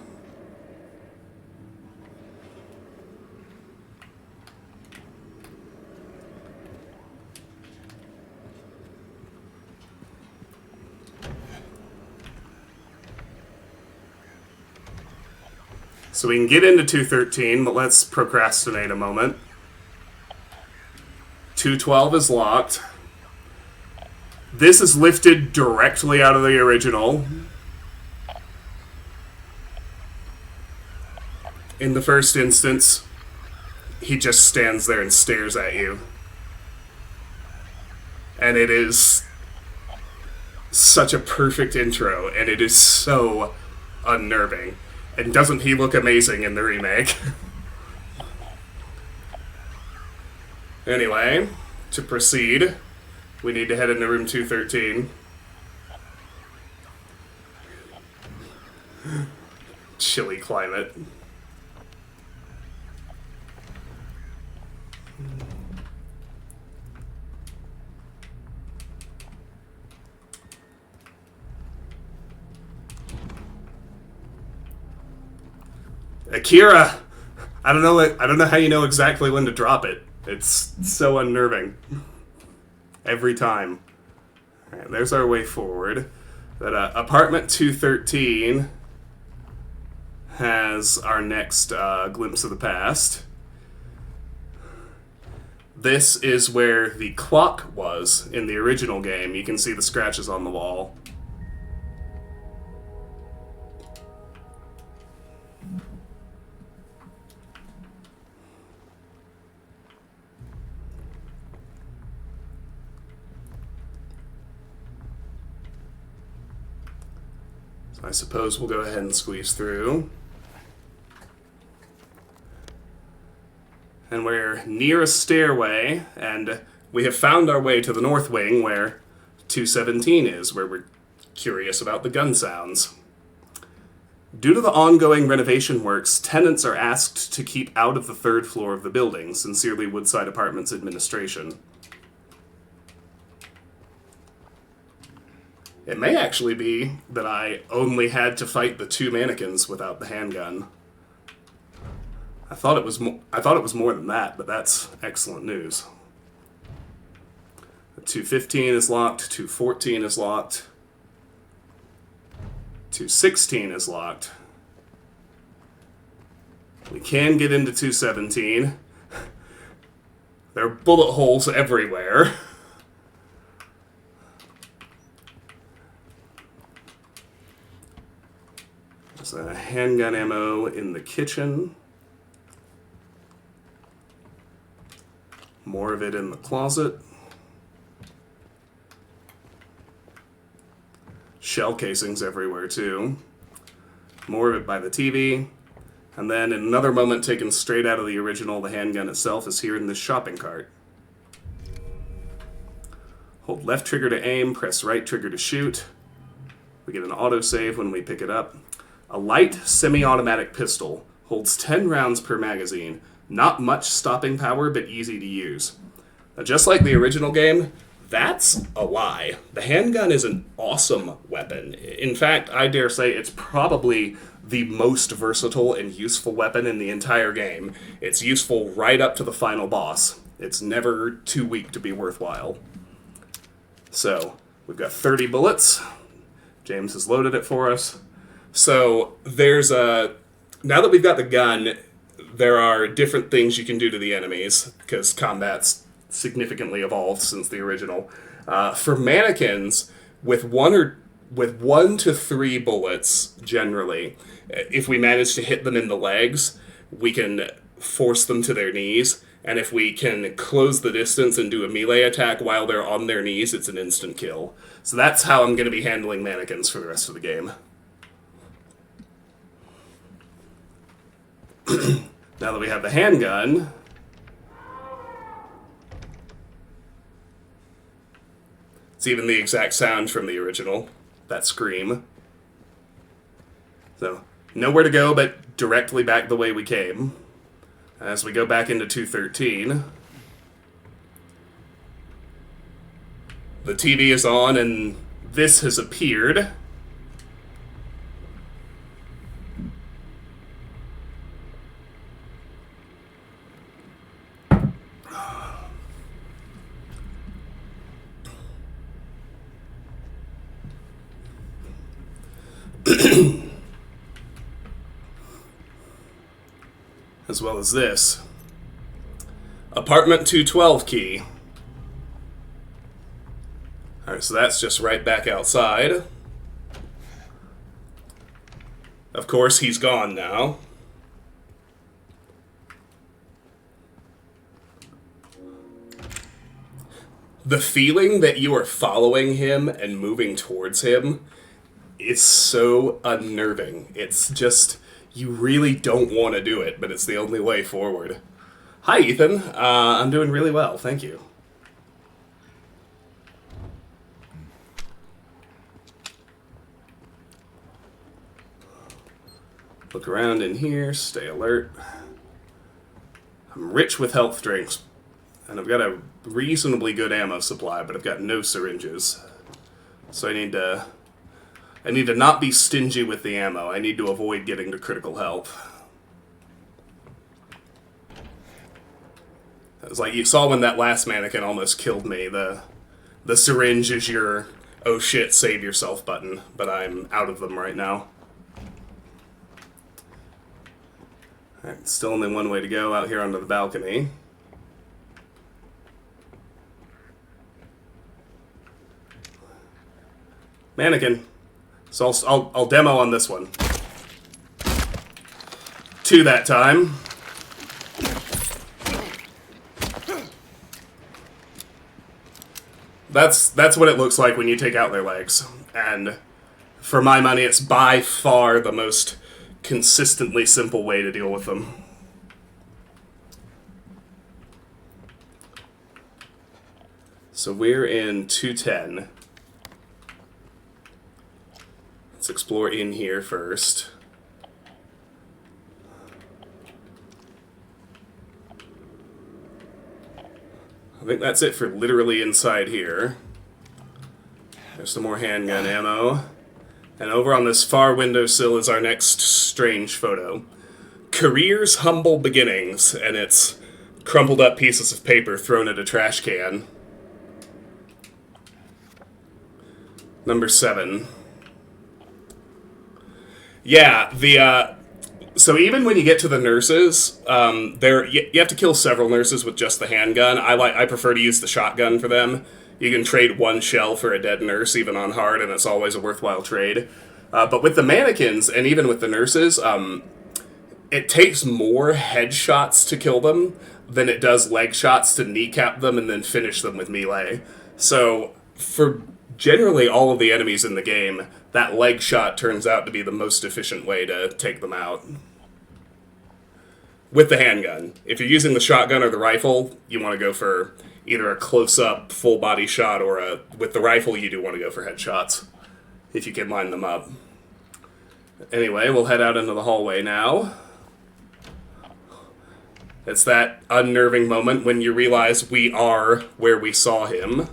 A: So we can get into 213, but let's procrastinate a moment. 212 is locked. This is lifted directly out of the original. In the first instance, he just stands there and stares at you. And it is such a perfect intro, and it is so unnerving. And doesn't he look amazing in the remake? Anyway, to proceed, we need to head into room 213. Chilly climate. Akira! I don't know how you know exactly when to drop it. It's so unnerving. Every time. Alright, there's our way forward. That apartment 213 has our next glimpse of the past. This is where the clock was in the original game. You can see the scratches on the wall. I suppose we'll go ahead and squeeze through. And we're near a stairway, and we have found our way to the north wing where 217 is, where we're curious about the gun sounds. Due to the ongoing renovation works, tenants are asked to keep out of the third floor of the building. Sincerely, Woodside Apartments Administration. It may actually be that I only had to fight the two mannequins without the handgun. I thought it was more than that, but that's excellent news. 215 is locked, 214 is locked, 216 is locked. We can get into 217. There are bullet holes everywhere. There's a handgun ammo in the kitchen. More of it in the closet. Shell casings everywhere too. More of it by the TV. And then in another moment taken straight out of the original, the handgun itself is here in this shopping cart. Hold left trigger to aim, press right trigger to shoot. We get an autosave when we pick it up. A light semi-automatic pistol. Holds 10 rounds per magazine. Not much stopping power, but easy to use. Now, just like the original game, that's a lie. The handgun is an awesome weapon. In fact, I dare say it's probably the most versatile and useful weapon in the entire game. It's useful right up to the final boss. It's never too weak to be worthwhile. So, we've got 30 bullets. James has loaded it for us. So, there's a... Now that we've got the gun, there are different things you can do to the enemies, because combat's significantly evolved since the original. For mannequins, with one to three bullets, generally, if we manage to hit them in the legs, we can force them to their knees, and if we can close the distance and do a melee attack while they're on their knees, it's an instant kill. So that's how I'm going to be handling mannequins for the rest of the game. Now that we have the handgun, it's even the exact sound from the original, that scream. So, nowhere to go but directly back the way we came. As we go back into 213, the TV is on and this has appeared. As well as this. Apartment 212 key. Alright, so that's just right back outside. Of course, he's gone now. The feeling that you are following him and moving towards him is so unnerving. It's just, you really don't want to do it, but it's the only way forward. Hi, Ethan. I'm doing really well, thank you. Look around in here, stay alert. I'm rich with health drinks, and I've got a reasonably good ammo supply, but I've got no syringes. So I need to not be stingy with the ammo. I need to avoid getting to critical health. It was like you saw when that last mannequin almost killed me. The syringe is your oh shit, save yourself button, but I'm out of them right now. Alright, still only one way to go out here onto the balcony. Mannequin. So I'll demo on this one. 2 that time. That's what it looks like when you take out their legs. And for my money, it's by far the most consistently simple way to deal with them. So we're in 210. Let's explore in here first. I think that's it for literally inside here. There's some more handgun ammo. And over on this far windowsill is our next strange photo. Career's humble beginnings, and it's crumpled up pieces of paper thrown at a trash can. Number 7. Yeah, so even when you get to the nurses, you have to kill several nurses with just the handgun. I prefer to use the shotgun for them. You can trade 1 shell for a dead nurse, even on hard, and it's always a worthwhile trade. But with the mannequins, and even with the nurses, it takes more headshots to kill them than it does leg shots to kneecap them and then finish them with melee. So, for generally all of the enemies in the game, that leg shot turns out to be the most efficient way to take them out. With the handgun. If you're using the shotgun or the rifle, you want to go for either a close-up, full-body shot, or with the rifle, you do want to go for headshots, if you can line them up. Anyway, we'll head out into the hallway now. It's that unnerving moment when you realize we are where we saw him.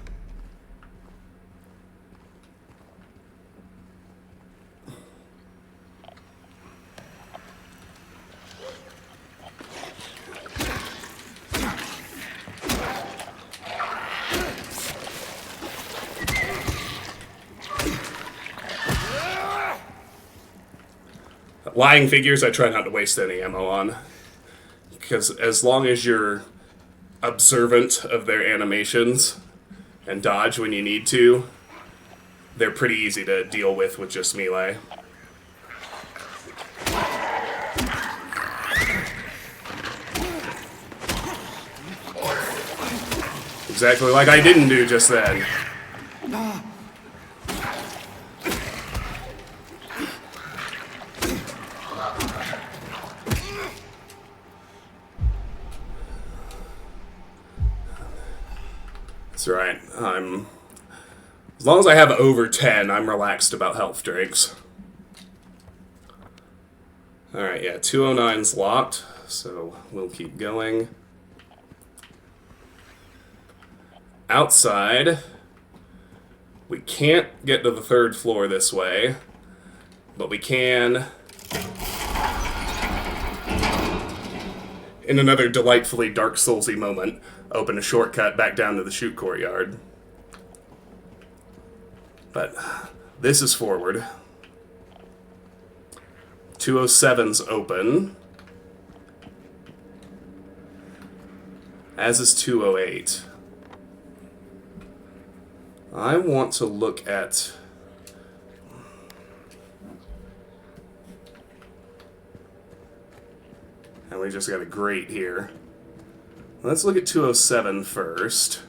A: Lying figures, I try not to waste any ammo on. because as long as you're observant of their animations and dodge when you need to, they're pretty easy to deal with just melee. Exactly like I didn't do just then. That's right. As long as I have over 10, I'm relaxed about health drinks. Alright, yeah, 209's locked, so we'll keep going. Outside, we can't get to the 3rd floor this way, but we can, in another delightfully Dark Soulsy moment, open a shortcut back down to the shoot courtyard. But this is forward. 207's open, as is 208. I want to look at... And we just got a grate here. Let's look at 207 first.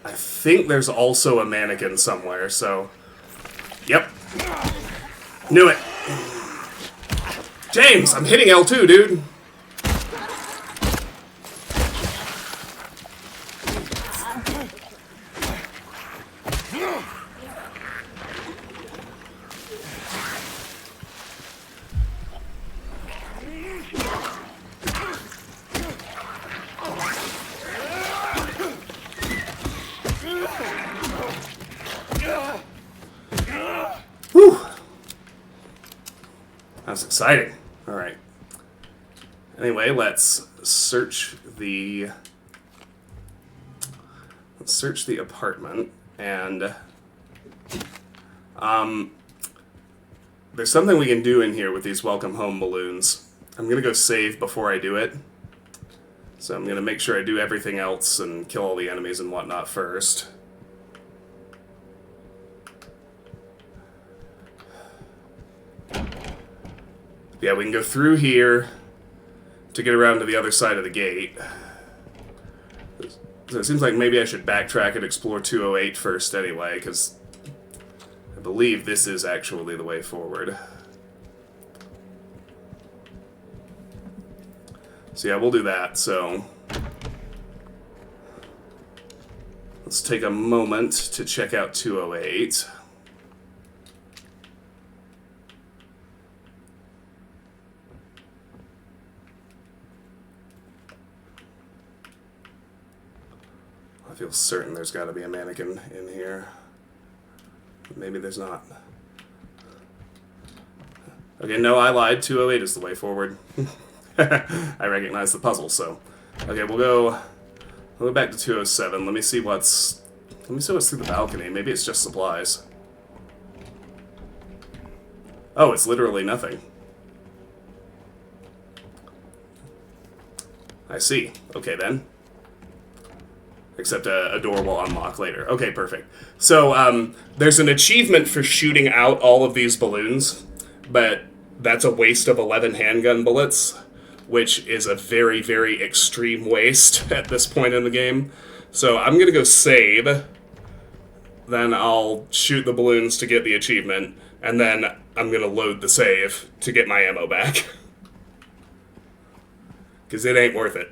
A: I think there's also a mannequin somewhere, so... Yep. Knew it. James, I'm hitting L2, dude. Whew. That was exciting. Alright. Anyway, let's search the apartment, and there's something we can do in here with these welcome home balloons. I'm gonna go save before I do it. So I'm gonna make sure I do everything else and kill all the enemies and whatnot first. Yeah, we can go through here to get around to the other side of the gate. So it seems like maybe I should backtrack and explore 208 first anyway, because I believe this is actually the way forward. So yeah, we'll do that. So let's take a moment to check out 208. I feel certain there's got to be a mannequin in here. Maybe there's not. Okay, no, I lied. 208 is the way forward. I recognize the puzzle, so... Okay, we'll go back to 207. Let me see what's through the balcony. Maybe it's just supplies. Oh, it's literally nothing. I see. Okay, then. Except a door will unlock later. Okay, perfect. So, there's an achievement for shooting out all of these balloons, but that's a waste of 11 handgun bullets, which is a very, very extreme waste at this point in the game. So I'm gonna go save, then I'll shoot the balloons to get the achievement, and then I'm gonna load the save to get my ammo back. Because it ain't worth it.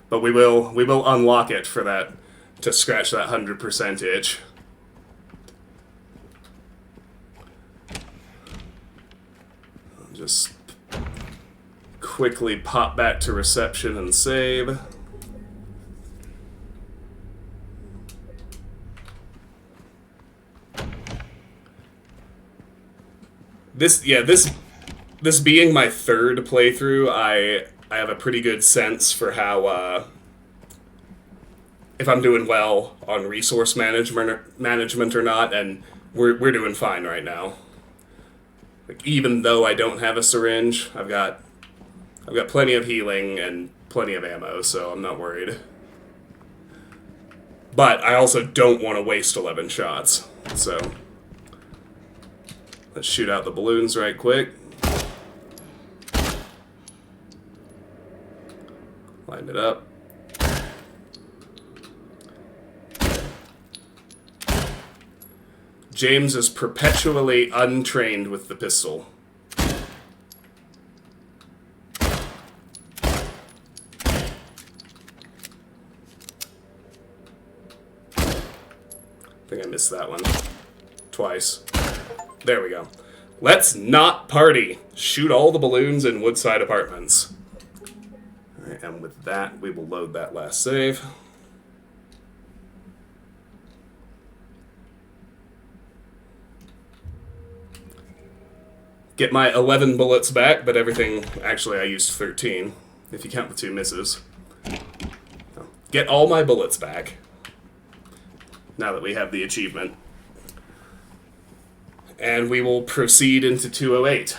A: But we will unlock it for that, to scratch that 100% itch. I'll just quickly pop back to reception and save. This being my third playthrough, I have a pretty good sense for how, how to play this game. So I'm going to go ahead and if I'm doing well on resource management or not, and we're doing fine right now. Like, even though I don't have a syringe, I've got plenty of healing and plenty of ammo, so I'm not worried. But I also don't want to waste 11 shots, so let's shoot out the balloons right quick. Line it up. James is perpetually untrained with the pistol. I think I missed that one. Twice. There we go. Let's not party. Shoot all the balloons in Woodside Apartments. Alright, and with that, we will load that last save. Get my 11 bullets back, but everything... Actually, I used 13, if you count the 2 misses. Get all my bullets back, now that we have the achievement. And we will proceed into 208.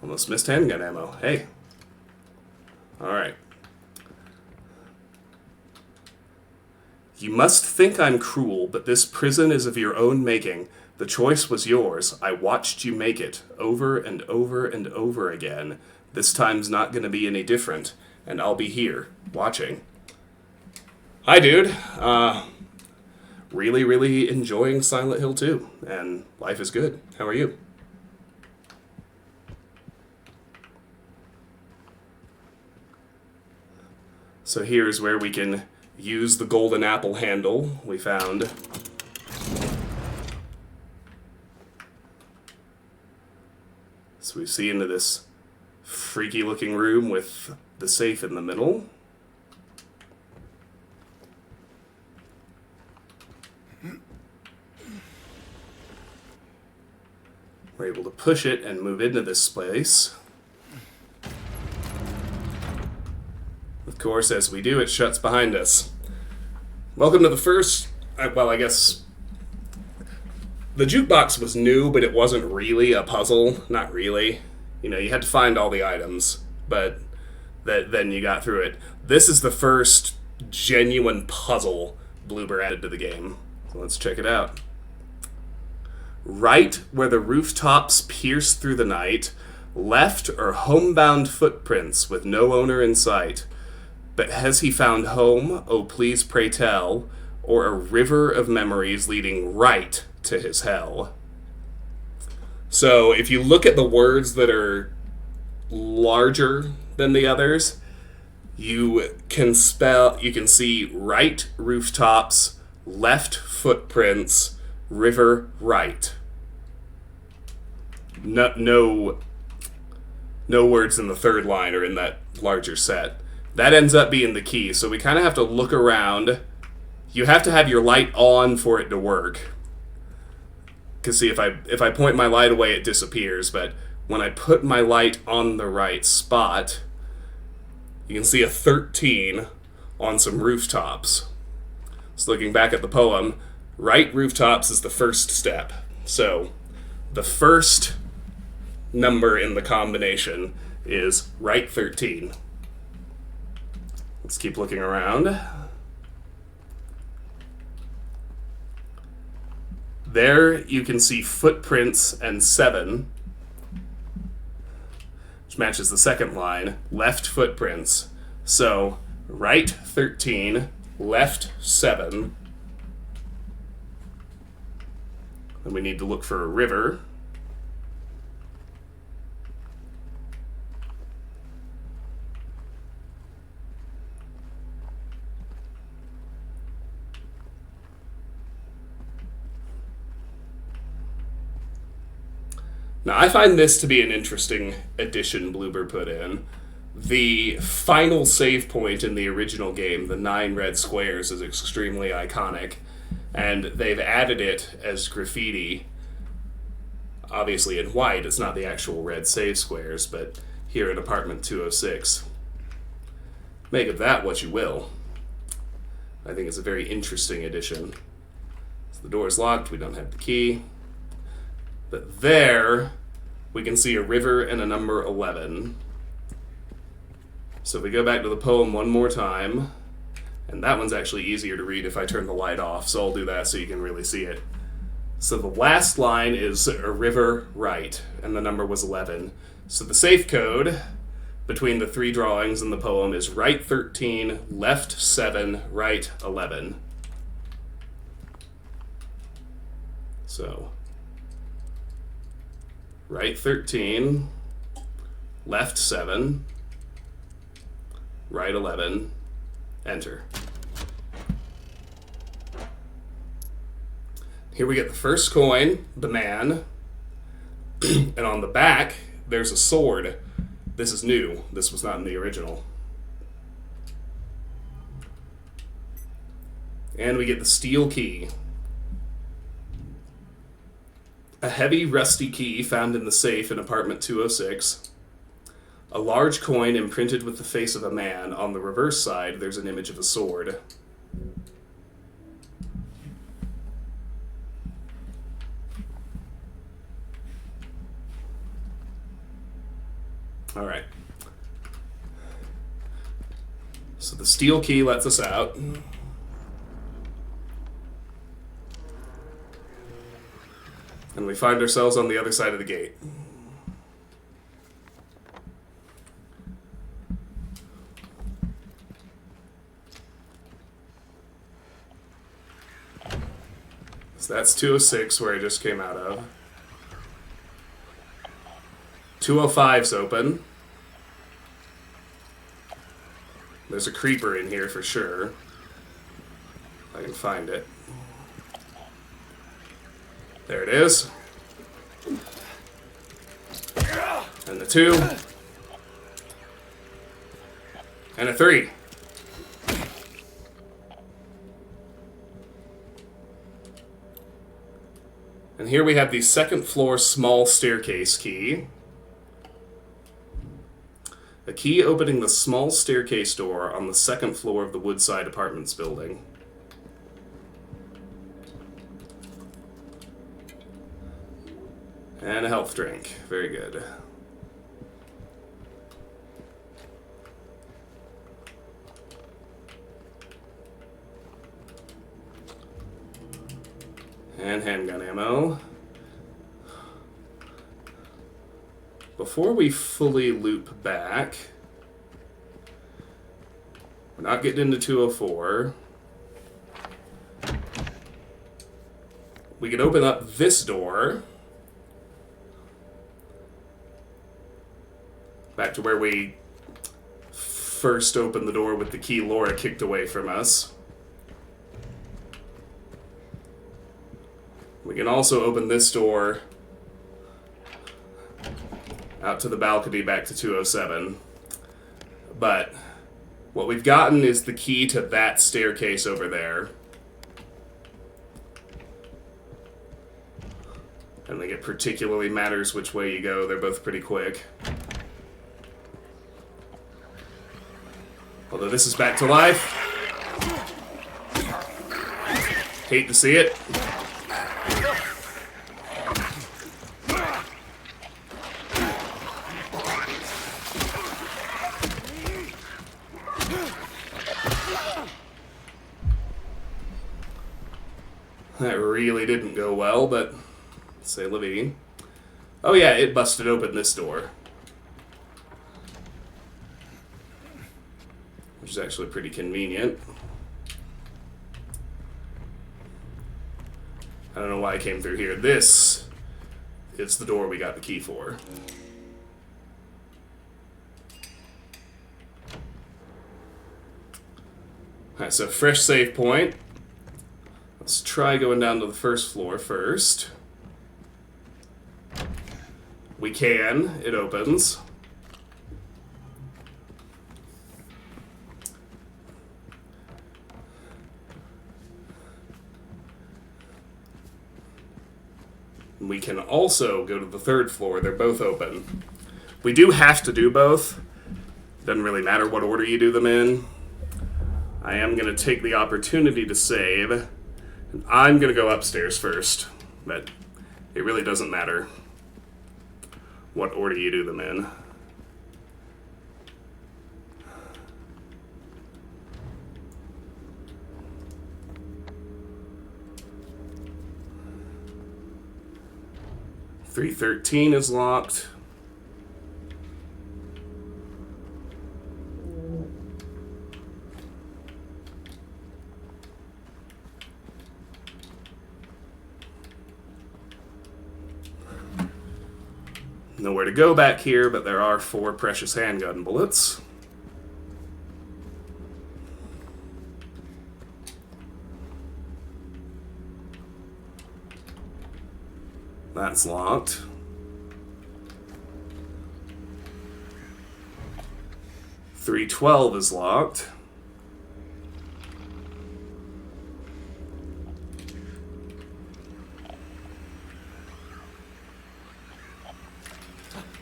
A: Almost missed handgun ammo. Hey. Alright. You must think I'm cruel, but this prison is of your own making. The choice was yours. I watched you make it, over and over and over again. This time's not gonna be any different, and I'll be here, watching. Hi, dude. Really, really enjoying Silent Hill 2, and life is good. How are you? So here's where we can use the golden apple handle we found. So we see into this freaky looking room with the safe in the middle. We're able to push it and move into this space. Of course, as we do, it shuts behind us. Welcome to the first... well, I guess... The jukebox was new, but it wasn't really a puzzle. Not really. You know, you had to find all the items, but then you got through it. This is the first genuine puzzle Bloober added to the game. So let's check it out. Right where the rooftops pierce through the night, left are homebound footprints with no owner in sight. But has he found home, oh please pray tell, or a river of memories leading right to his hell? So if you look at the words that are larger than the others, you can see right rooftops, left footprints, river right. No words in the third line are in that larger set. That ends up being the key, so we kind of have to look around. You have to have your light on for it to work. Because see, if I point my light away, it disappears, but when I put my light on the right spot, you can see a 13 on some rooftops. So looking back at the poem, right rooftops is the first step. So the first number in the combination is right 13. Let's keep looking around. There you can see footprints and 7, which matches the second line, left footprints. So right 13, left 7. Then we need to look for a river. Now, I find this to be an interesting addition Bloober put in. The final save point in the original game, the 9 red squares, is extremely iconic, and they've added it as graffiti. Obviously in white, it's not the actual red save squares, but here in apartment 206. Make of that what you will. I think it's a very interesting addition. So the door is locked, we don't have the key. But there, we can see a river and a number 11. So if we go back to the poem one more time, and that one's actually easier to read if I turn the light off, so I'll do that so you can really see it. So the last line is a river right, and the number was 11. So the safe code between the 3 drawings in the poem is right 13, left 7, right 11. So, right 13, left 7, right 11, enter. Here we get the first coin, the man, and on the back, there's a sword. This is new. This was not in the original. And we get the steel key. A heavy, rusty key found in the safe in apartment 206. A large coin imprinted with the face of a man. On the reverse side, there's an image of a sword. All right. So the steel key lets us out. And we find ourselves on the other side of the gate. So that's 206 where I just came out of. 205's open. There's a creeper in here for sure. If I can find it. There it is. And the 2. And a 3. And here we have the second floor small staircase key. A key opening the small staircase door on the second floor of the Woodside Apartments building. And a health drink. Very good. And handgun ammo. Before we fully loop back, we're not getting into 204. We could open up this door. Back to where we first opened the door with the key Laura kicked away from us. We can also open this door out to the balcony back to 207. But what we've gotten is the key to that staircase over there. I don't think it particularly matters which way you go. They're both pretty quick. Although this is back to life. Hate to see it. That really didn't go well, but c'est la vie. Oh yeah, it busted open this door. Which is actually pretty convenient. I don't know why I came through here. This is the door we got the key for. Alright, so fresh save point. Let's try going down to the first floor first. We can. It opens. We can also go to the 3rd floor. They're both open. We do have to do both. Doesn't really matter what order you do them in. I am going to take the opportunity to save. And I'm going to go upstairs first. But it really doesn't matter what order you do them in. .313 is locked. Nowhere to go back here, but there are 4 precious handgun bullets. That's locked. .312 is locked.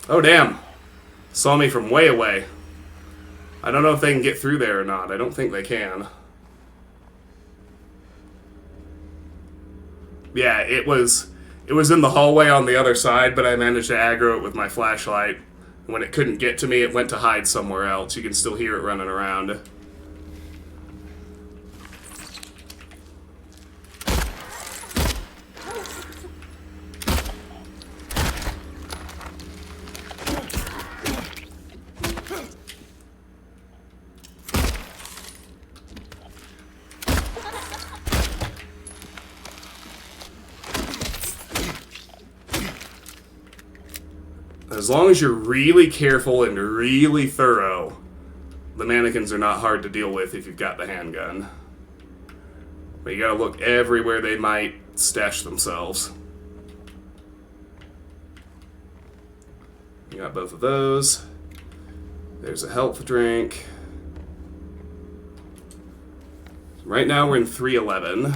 A: Oh, damn. Saw me from way away. I don't know if they can get through there or not. I don't think they can. Yeah, it was in the hallway on the other side, but I managed to aggro it with my flashlight. When it couldn't get to me, it went to hide somewhere else. You can still hear it running around. As long as you're really careful and really thorough, the mannequins are not hard to deal with if you've got the handgun. But you gotta look everywhere they might stash themselves. You got both of those. There's a health drink. Right now we're in 311.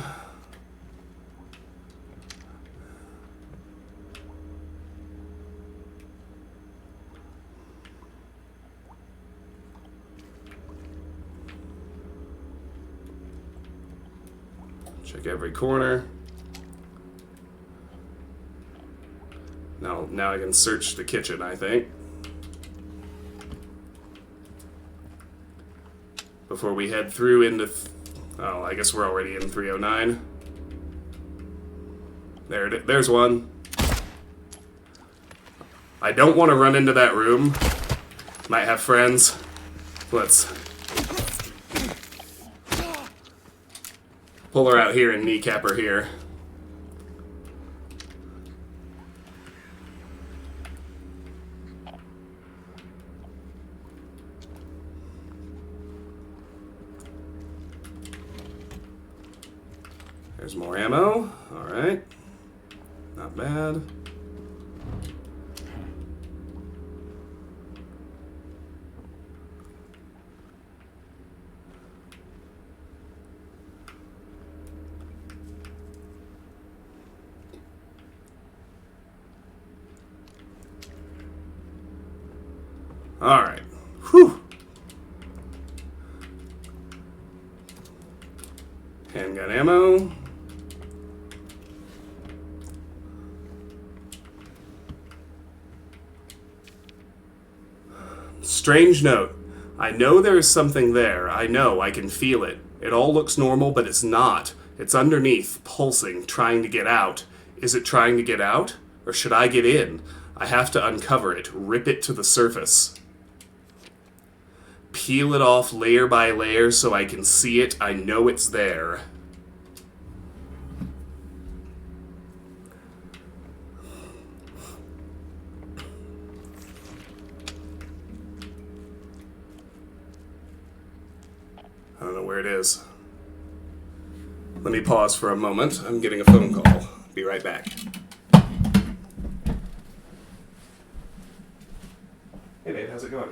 A: Check every corner. Now I can search the kitchen, I think. Before we head through into... oh, I guess we're already in 309. There's one. I don't want to run into that room. Might have friends. Let's pull her out here and kneecap her here. There's more ammo. Alright. Not bad. Alright. Whew. Handgun ammo. Strange note. I know there is something there. I know. I can feel it. It all looks normal, but it's not. It's underneath, pulsing, trying to get out. Is it trying to get out? Or should I get in? I have to uncover it, rip it to the surface. Peel it off layer by layer so I can see it. I know it's there. I don't know where it is. Let me pause for a moment. I'm getting a phone call. Be right back. Cade, how's it going?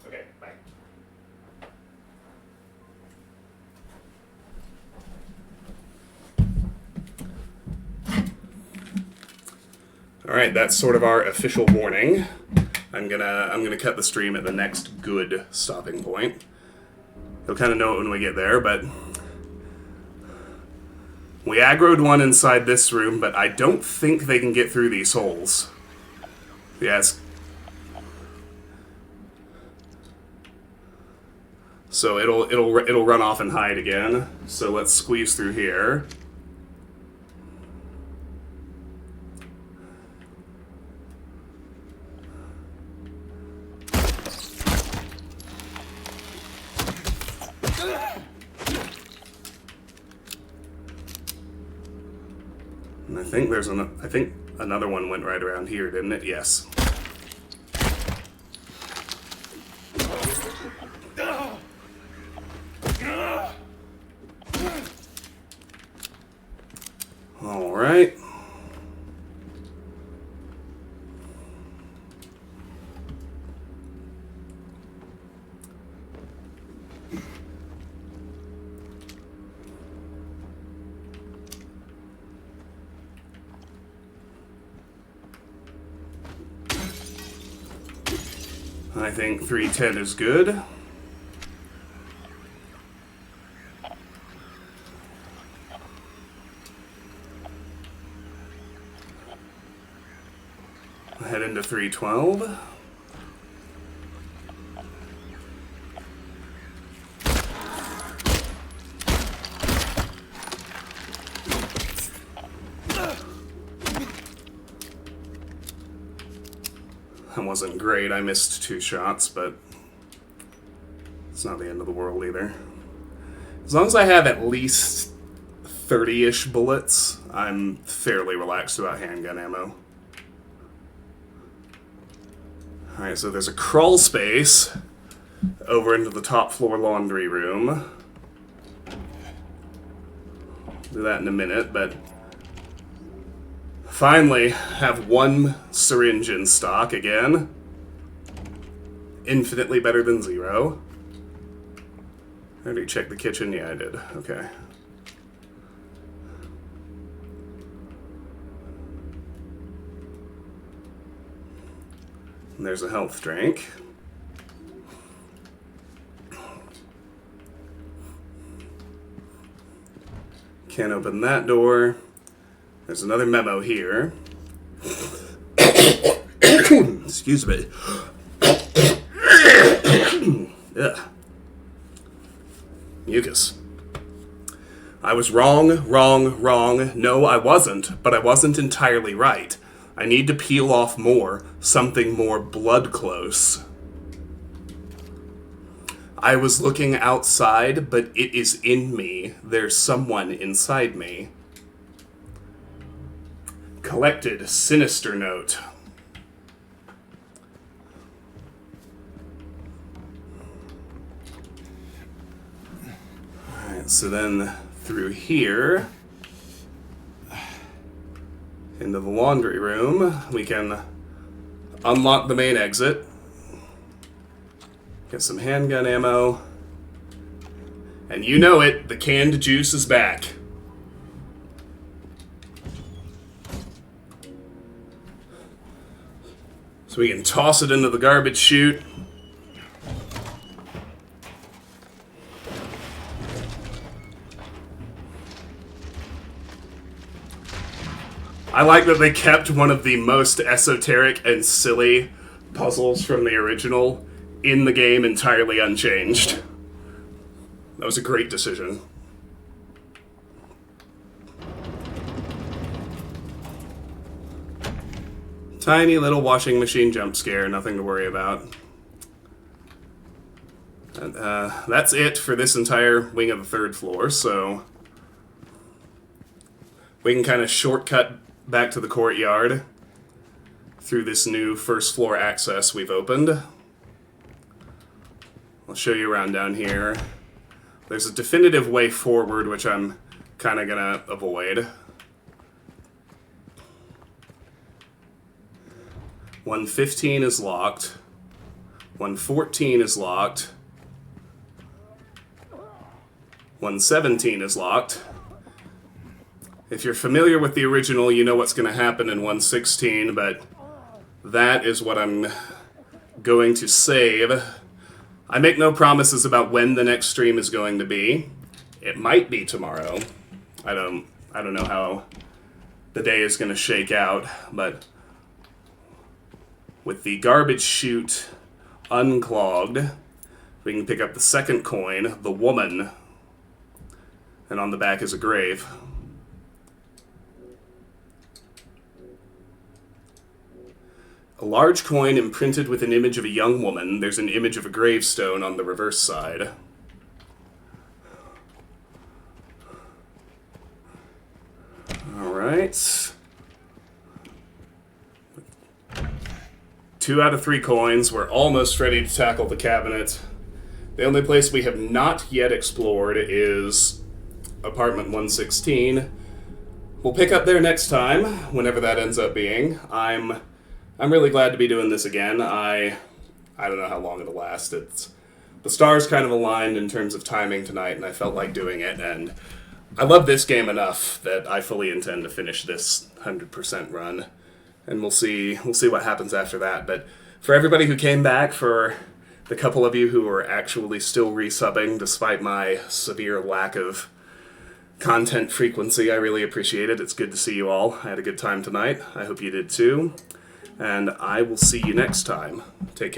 A: Okay, bye. All right, that's sort of our official warning. I'm gonna cut the stream at the next good stopping point. You'll kind of know it when we get there, but we aggroed one inside this room, but I don't think they can get through these holes. Yes. So it'll run off and hide again. So let's squeeze through here. And I think another one went right around here, didn't it? Yes. All right. I think 310 is good. Head into 312. That wasn't great. I missed 2 shots, but it's not the end of the world either. As long as I have at least 30-ish bullets, I'm fairly relaxed about handgun ammo. Alright, so there's a crawl space over into the top floor laundry room. Do that in a minute, but finally have 1 syringe in stock again. Infinitely better than 0. I already checked the kitchen? Yeah, I did. Okay. And there's a health drink. Can't open that door. There's another memo here. Excuse me. Ugh. Mucus. I was wrong. No, I wasn't, but I wasn't entirely right. I need to peel off more, something more blood close. I was looking outside, but it is in me. There's someone inside me. Collected sinister note. Alright, so then through here into the laundry room, we can unlock the main exit. Get some handgun ammo. And you know it, the canned juice is back. So we can toss it into the garbage chute. I like that they kept one of the most esoteric and silly puzzles from the original in the game entirely unchanged. That was a great decision. Tiny little washing machine jump scare, nothing to worry about. That's it for this entire wing of the 3rd floor, so we can kind of shortcut back to the courtyard through this new 1st floor access we've opened. I'll show you around down here. There's a definitive way forward, which I'm kind of gonna avoid. 115 is locked. 114 is locked. 117 is locked. If you're familiar with the original, you know what's going to happen in 116, but that is what I'm going to save. I make no promises about when the next stream is going to be. It might be tomorrow. I don't know how the day is going to shake out, but with the garbage chute unclogged, we can pick up the 2nd coin, the woman, and on the back is a grave. A large coin imprinted with an image of a young woman. There's an image of a gravestone on the reverse side. Alright. 2 out of 3 coins. We're almost ready to tackle the cabinet. The only place we have not yet explored is apartment 116. We'll pick up there next time, whenever that ends up being. I'm really glad to be doing this again. I don't know how long it'll last. The stars kind of aligned in terms of timing tonight, and I felt like doing it, and I love this game enough that I fully intend to finish this 100% run. And we'll see what happens after that. But for everybody who came back, for the couple of you who are actually still resubbing despite my severe lack of content frequency, I really appreciate it. It's good to see you all. I had a good time tonight. I hope you did too. And I will see you next time. Take care.